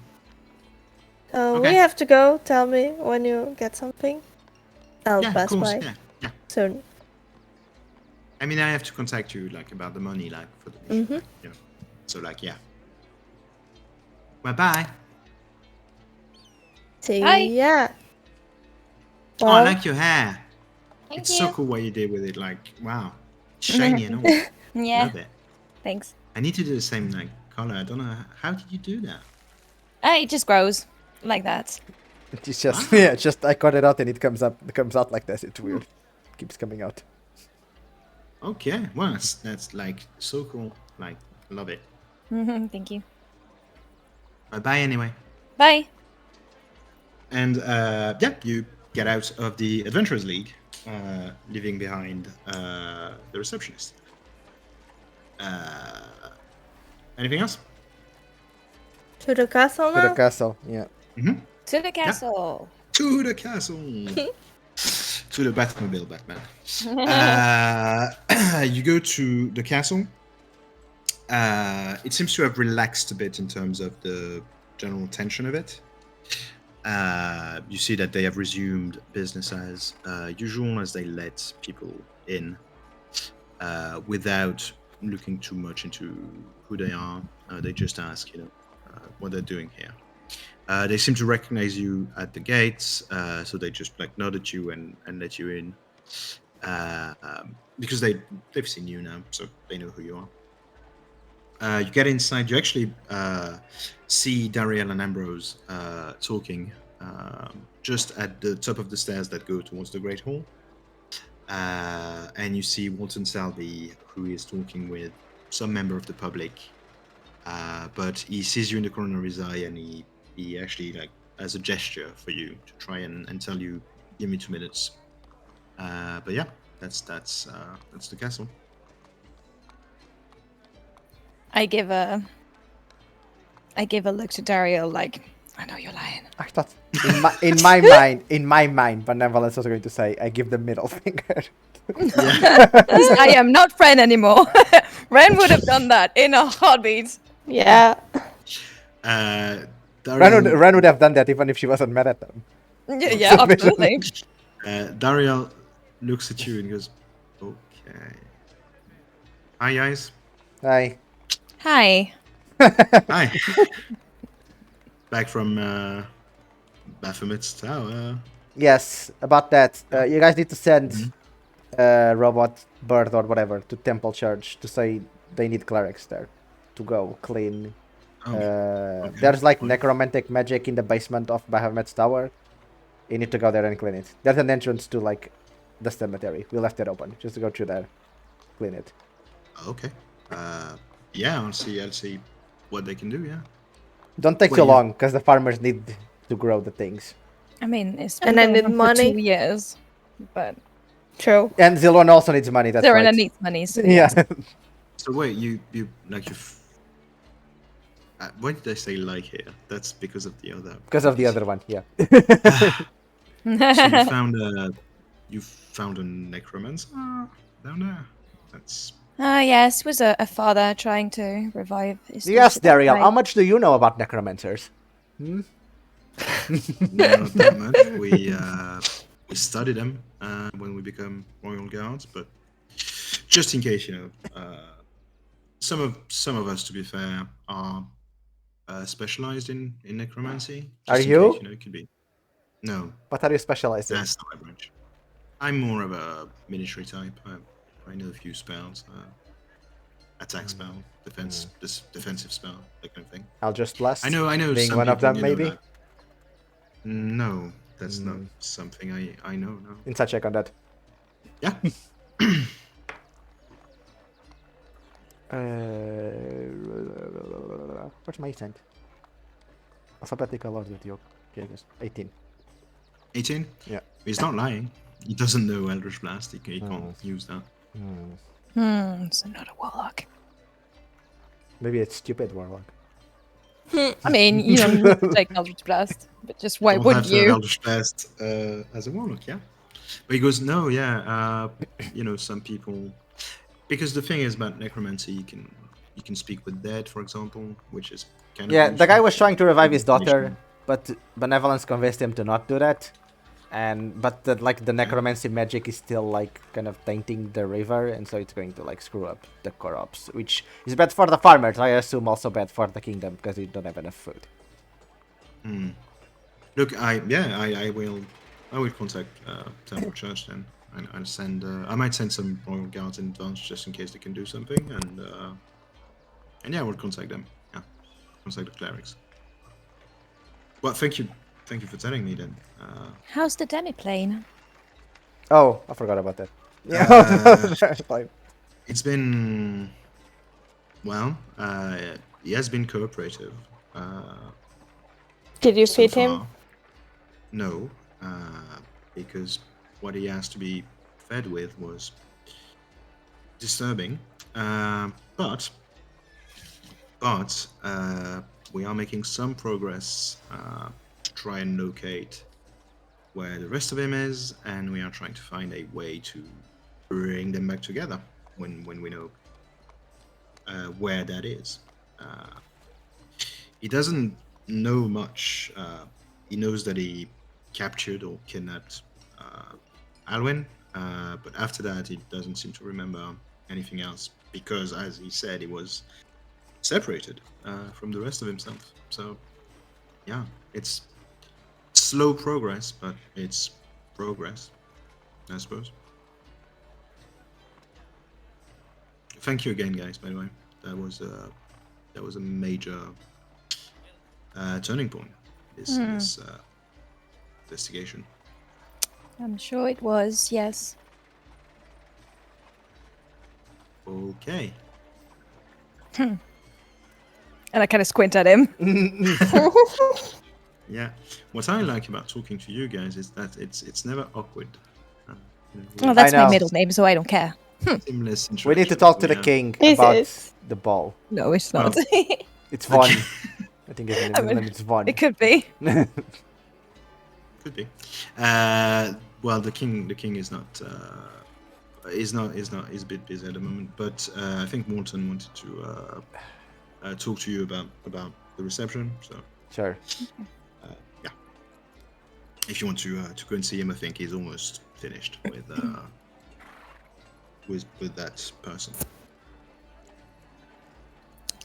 So Okay. we have to go. Tell me when you get something. I'll Yeah, of pass course. by Yeah. soon. I mean, I have to contact you like about the money, like for the mission, Mhm. like, So like, yeah. Well, bye. See Bye. ya. Oh, I like your hair. Thank It's you. so cool what you did with it. Like, wow, shiny and all. Yeah. Love it. Thanks. I need to do the same like color. I don't know how did you do that. It just grows like that. It's just Wow. yeah, just I cut it out and it comes out like this. It's weird. Keeps coming out. Okay, well, that's like so cool. Like, love it. Thank you. Bye anyway. Bye. And yeah, you get out of the Adventurers League, leaving behind the receptionist. Anything else? To the castle To now? the castle. Yeah. Mm-hmm. To the castle. To the castle. To the Batmobile, Batman. You go to the castle. It seems to have relaxed a bit in terms of the general tension of it. You see that they have resumed business as usual, as they let people in without looking too much into who they are. They just ask, what they're doing here. They seem to recognize you at the gates, so they just like nod at you and let you in because they've seen you now, so they know who you are. You get inside. You actually see Dariel and Ambrose talking just at the top of the stairs that go towards the Great Hall. And you see Walton Salby, who is talking with some member of the public. But he sees you in the corner of his eye, and he actually like has a gesture for you to try and tell you, give me 2 minutes. But yeah, that's the castle. I give a look to Dario like, I know you're lying. I thought in my mind, Benevolence was going to say, I give the middle finger. Yeah. I am not Ren anymore. Ren would have done that in a heartbeat. Yeah. Ren would have done that even if she wasn't mad at them. Yeah, absolutely. Daryl looks at you and goes, "Okay. Hi, guys. Hi. Hi. Hi. Back from Baphomet's tower." Yes, about that. You guys need to send robot, bird, or whatever to Temple Church to say they need clerics there to go clean. Okay. There's like necromantic magic in the basement of Baphomet's tower. You need to go there and clean it. There's an entrance to like the cemetery. We left it open just to go through there, clean it. Okay. Yeah, I'll see what they can do. Yeah. Don't take too long because the farmers need to grow the things. I mean, it's and been I going need on money. for 2 years, but true. And Zylrona also needs money. That's right. Zylrona needs money. So yeah. So wait, you like you. Why did I say like here? That's because of the other. Because of the other one, yeah. So you found a necromancer down there. That's. Yes, it was a father trying to revive his. Yes, Daryl. How much do you know about necromancers? No, not that much. We study them when we become royal guards, but just in case, some of us, to be fair, are specialized in necromancy. Are Just in you? Case, it could be. No. What are you specialized in? That's not my branch. I'm more of a military type. I know a few spells. Attack spell, defensive spell, that kind of thing. I'll just blast. I know. Being Some one of them, maybe. No, that's not something I know. No. Inside check on that. Yeah. What's my accent? Alphabetical order, you. 18. 18? Yeah. He's not lying. He doesn't know Eldritch Blast. He can't use that. So not a warlock. Maybe it's stupid warlock. I mean, you don't need to take Eldritch Blast, but just why I'll wouldn't have you? Eldritch Blast as a warlock, yeah. But he goes, no, yeah. Some people, because the thing is about necromancy, you can speak with dead, for example, which is kind of the guy was trying to revive his daughter, but Benevolence convinced him to not do that. But the necromancy magic is still like kind of tainting the river, and so it's going to like screw up the crops, which is bad for the farmers. I assume also bad for the kingdom because you don't have enough food. Look, I will contact Temple Church then, and I'll send. I might send some royal guards in advance just in case they can do something, and yeah, we'll contact them. Yeah, contact the clerics. Well, thank you for telling me then. How's the demiplane? Oh, I forgot about that. Yeah, it's been he has been cooperative. Did you feed him? No, because what he asked to be fed with was disturbing. But we are making some progress to try and locate where the rest of him is, and we are trying to find a way to bring them back together when we know where that is. He doesn't know much. He knows that he captured or kidnapped Alwyn, but after that he doesn't seem to remember anything else because, as he said, he was separated from the rest of himself. So yeah, it's slow progress, but it's progress, I suppose. Thank you again, guys, by the way. That was a major turning point, this investigation. I'm sure it was, yes. Okay. And I kind of squint at him. Yeah. What I like about talking to you guys is that it's never awkward. Oh, that's I my know. middle name, so I don't care. Seamless We need to interaction, talk to the yeah. king This about is- the ball. No, it's not. It's Von. I think his name is Von. It could be. Could be. Well, the king is not. Is a bit busy at the moment, but I think Morton wanted to talk to you about the reception. So Sure. yeah, if you want to go and see him, I think he's almost finished with that person.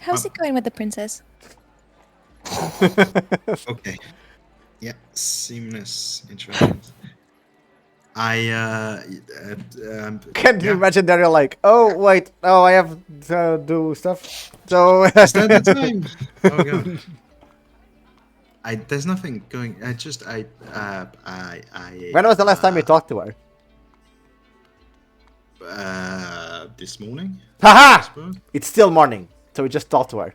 How's it going with the princess? Okay. Yeah, seamless interactions. Can you imagine that you're like, oh wait, oh I have to do stuff. So Is that the time? Oh god. There's nothing going. When was the last time you talked to her? This morning. I Haha! suppose. It's still morning, so we just talked to her.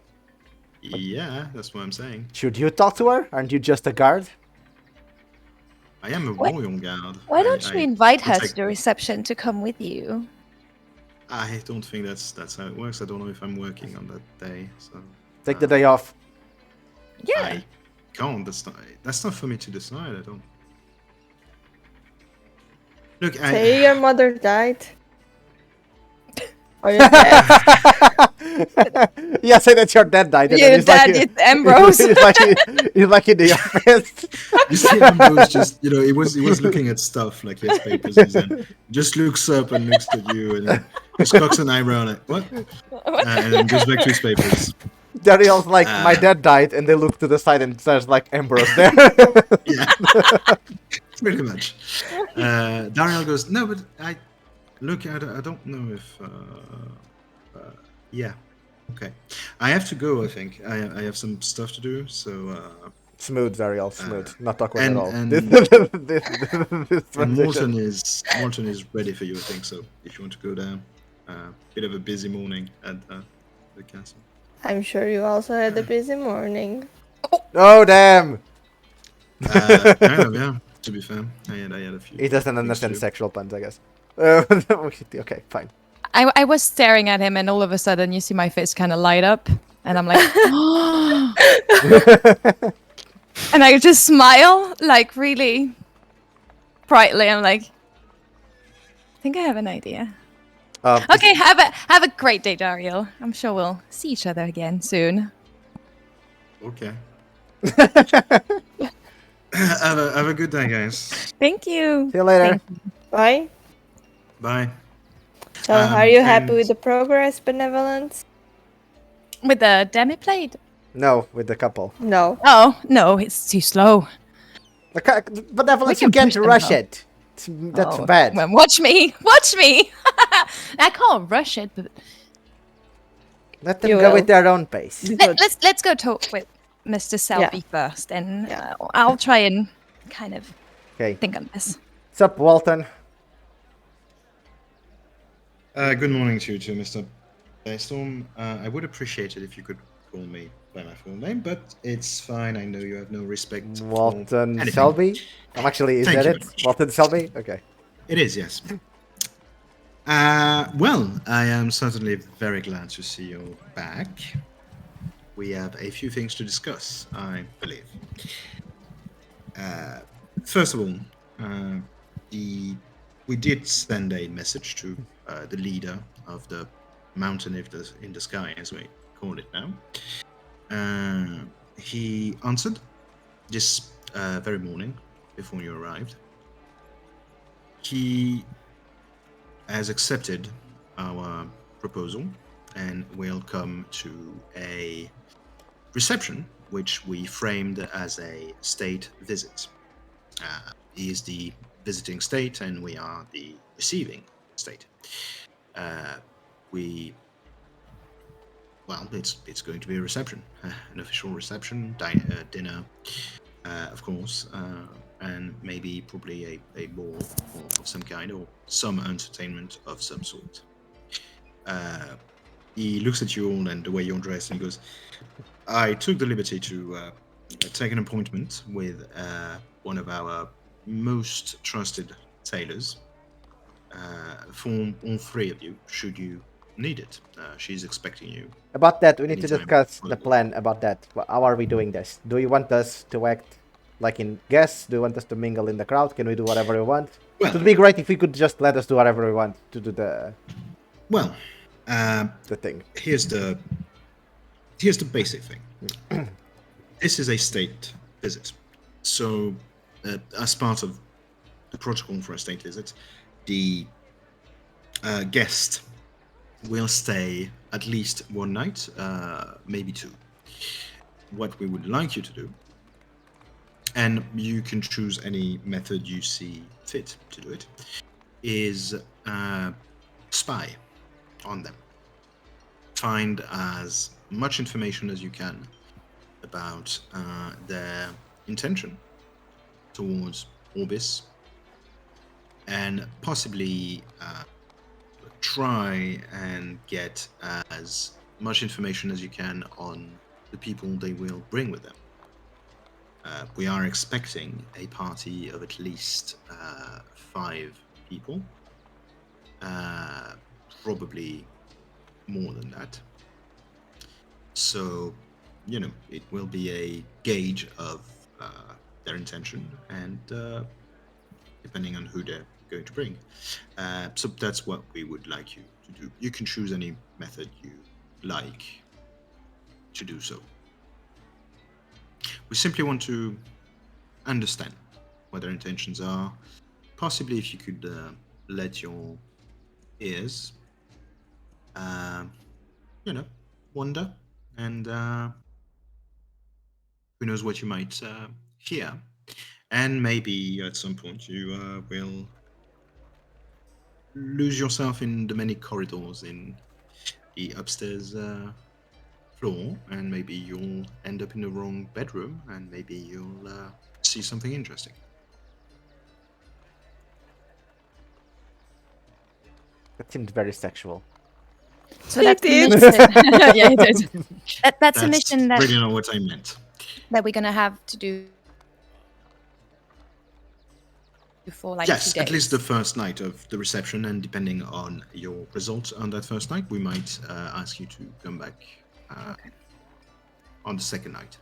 Yeah, that's what I'm saying. Should you talk to her? Aren't you just a guard? I am a What? royal guard. Why don't you invite her take- to the reception to come with you? I don't think that's how it works. I don't know if I'm working on that day, so Take the day off. Yeah. I can't. That's not for me to decide. I don't. Look, Say your mother died. Or your dad. Yeah, say that your dad died. And Your then he's dad like, is Ambrose. he's like in the office. You see, Ambrose just he was looking at stuff like he has papers in his hand. Just looks up and looks at you and just cocks an eyebrow like what? And then goes back to his papers. Dariel's like, my dad died, and they look to the side and there's like Ambrose there. Yeah, pretty much. Dariel goes, no, but I don't know if. Yeah, okay. I have to go. I think I have some stuff to do. So. Smooth, Dariel, smooth. Not awkward and- at all. and- This And transition. Morton is ready for you, I think. So if you want to go down, bit of a busy morning at the castle. I'm sure you also had a busy morning. Oh damn! Kind of, yeah. To be fair, I had a few. He doesn't things understand to do. sexual puns, I guess. Okay, fine. I was staring at him, and all of a sudden, you see my face kind of light up, and I'm like, and I just smile, like really brightly. I'm like, I think I have an idea. Okay, have a great day, Dariel. I'm sure we'll see each other again soon. Okay. have a good day, guys. Thank you. See you later. Bye. Bye. So, are you happy and- with the progress, Benevolence? With the demi-plate? No, with the couple. No. Oh, no, it's too slow. But Benevolence, We you can can't push them, rush though. it. That's Oh, bad. well, watch me! Watch me! I can't rush it, but Let them You go will. with their own pace. let's go talk with Mr. Selby first, and I'll try and kind of Okay. think on this. What's up, Walton? Good morning to you too, Mr. Storm. I would appreciate it if you could call me by my full name, but it's fine. I know you have no respect for Walton anything. Selby? Actually, is Thank that you it? very much. Walton Selby? Okay. It is, yes. Well, I am certainly very glad to see you back. We have a few things to discuss, I believe. First of all, we did send a message to the leader of the mountain in the sky, as we call it now. He answered this very morning before you arrived. He has accepted our proposal and will come to a reception, which we framed as a state visit. He is the visiting state, and we are the receiving state. It's going to be a reception, an official reception, dinner, of course, and maybe probably a ball of some kind, or some entertainment of some sort. He looks at you all and the way you're dressed and goes, I took the liberty to take an appointment with one of our most trusted tailors, for all three of you, should you need it. She's expecting you. About that, we need to Anytime. discuss the plan about that. How are we doing this? Do you want us to act like in guests? Do you want us to mingle in the crowd? Can we do whatever we want? Well, It would be great if we could just let us do whatever we want to do the thing. Here's the basic thing. This is a state visit. So, as part of the protocol for a state visit, the guest will stay at least one night, maybe two. What we would like you to do, and you can choose any method you see fit to do it, is spy on them. Find as much information as you can about their intention towards Orbis, and possibly try and get as much information as you can on the people they will bring with them. We are expecting a party of at least 5 people, probably more than that. So, it will be a gauge of their intention, and depending on who they're going to bring. So that's what we would like you to do. You can choose any method you like to do so. We simply want to understand what their intentions are. Possibly if you could let your ears, wander, and who knows what you might hear. And maybe at some point you will lose yourself in the many corridors in the upstairs floor, and maybe you'll end up in the wrong bedroom, and maybe you'll see something interesting. That seemed very sexual. So that's a mission. Yeah, it did. That's a mission that really not what I meant. That we're gonna have to do for like 2 days. At least the first night of the reception, and depending on your results on that first night, we might ask you to come back on the second night.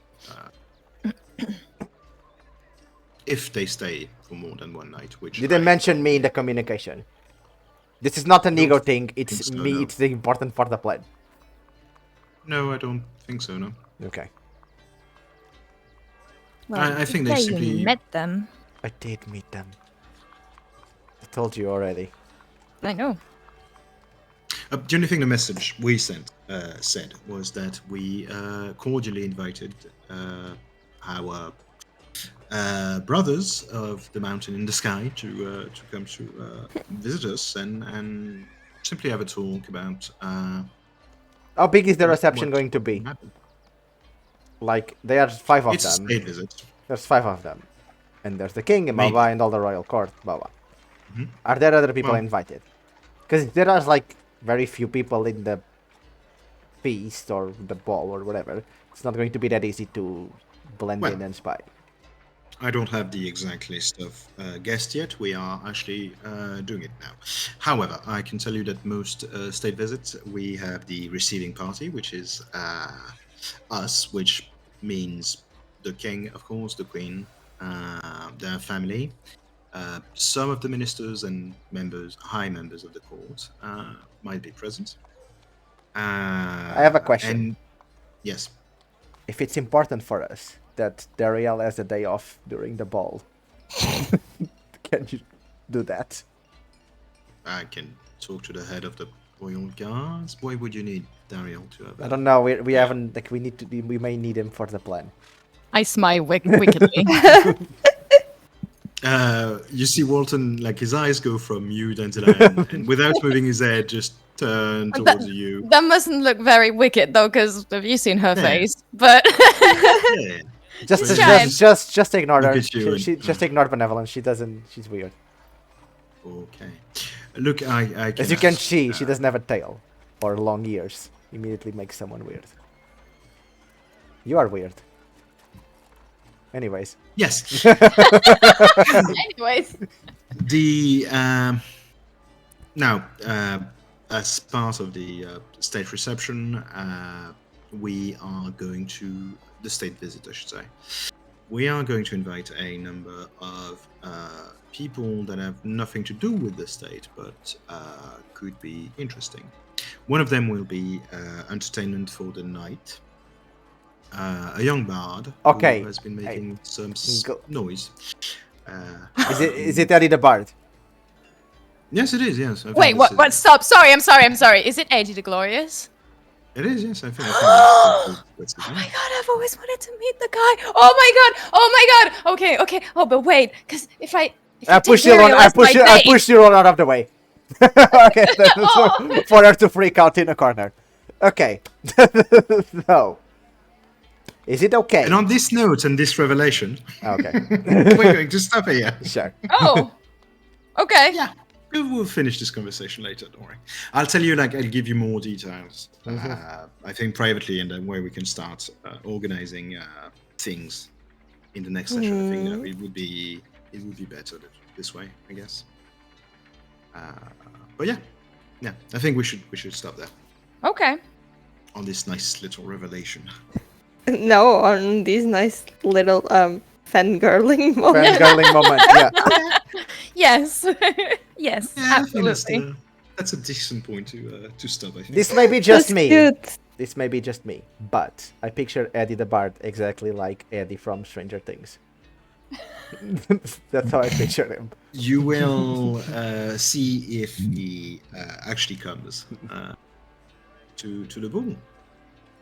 If they stay for more than one night, which you didn't mention me in the communication. This is not an ego thing. It's so, me. no. It's important for the plan. No, I don't think so. No. Okay. Well, I think they simply you met them. I did meet them. I told you already. I know. The only thing the message we sent said was that we cordially invited our brothers of the mountain in the sky to come to visit us and simply have a talk about. How big is the reception going to be? Happened. Like, there are 5 of It's them. a state visit. There's 5 of them. And there's the king and Baba and all the royal court, Baba. Mhm. Are there other people Well- invited? Because there are, like, very few people in the feast or the ball or whatever. It's not going to be that easy to blend Well- in and spy. I don't have the exact list of guests yet. We are actually doing it now. However, I can tell you that most state visits, we have the receiving party, which is us, which means the king, of course, the queen, their family, some of the ministers and high members of the court might be present. I have a question. And yes. If it's important for us that Dariel has a day off during the ball, can you do that? I can talk to the head of the royal guards. Why would you need Dariel to have? I don't know. We haven't, like, we may need him for the plan. I smile wickedly. You see Walton, like, his eyes go from you, Dandelion, and without moving his head, just turn towards you. That mustn't look very wicked though, because have you seen her Yeah. face? But Yeah. Just ignore her. Look at you She and- just ignore Benevolence. She's weird. Okay. Look, I can As you can ask, see, she doesn't have a tail or long ears. Immediately makes someone weird. You are weird. Anyways. Yes. anyways, The Now, as part of the state reception, we are going to the state visit, I should say. We are going to invite a number of people that have nothing to do with the state, but could be interesting. One of them will be entertainment for the night. A young bard who has been making some noise. Is it Eddie the Bard? Yes, it is. Yes. Wait, what? Stop! Sorry, I'm sorry. Is it Eddie the Glorious? It is. Yes, I think. That's Oh my god! I've always wanted to meet the guy. Oh my god! Okay. Oh, but wait, because if I push Zylrona out of the way. Okay, for her to freak out in a corner. Okay. So, is it okay? And on this note and this revelation, okay, we're going to stop here. Sure. Oh. Okay. Yeah. We'll finish this conversation later, don't worry. I'll tell you, I'll give you more details, I think privately, and then where we can start organizing things in the next session. I think that it would be better this way, I guess. But yeah, I think we should stop there. Okay. On this nice little revelation. No, on this nice little fangirling moment. Fangirling moment, yeah. Yes. Yes, Yeah, absolutely. That's a decent point to stop, I think. This may be just That's me. cute. This may be just me, but I picture Eddie the Bard exactly like Eddie from Stranger Things. That's how I picture him. You will see if he actually comes to the ball,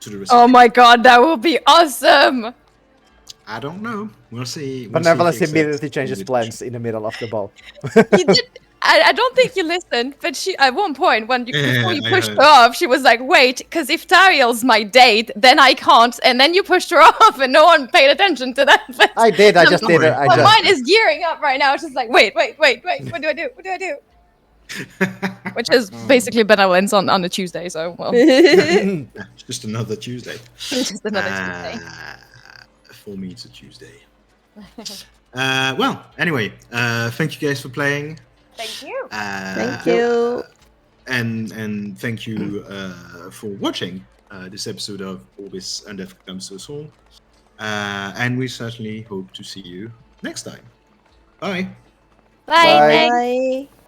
to the reception. Oh my god, that will be awesome! I don't know. We'll see. Benevolence immediately changes plans in the middle of the ball. You did. I don't think you listened, but she at one point before you pushed heard. her off, she was like, "Wait, because if Tariel's my date, then I can't." And then you pushed her off, and no one paid attention to that. I did. I just did it. My mind is gearing up right now. It's just like, wait. What do I do? What do I do? Which is basically Benevolence on a Tuesday. So well, Just another Tuesday. just another Tuesday. For me, it's a Tuesday. Well, anyway, thank you guys for playing. Thank you. Thank you. And thank you for watching this episode of Orbis Undeath Comes. And we certainly hope to see you next time. Bye. Bye. Bye. Bye.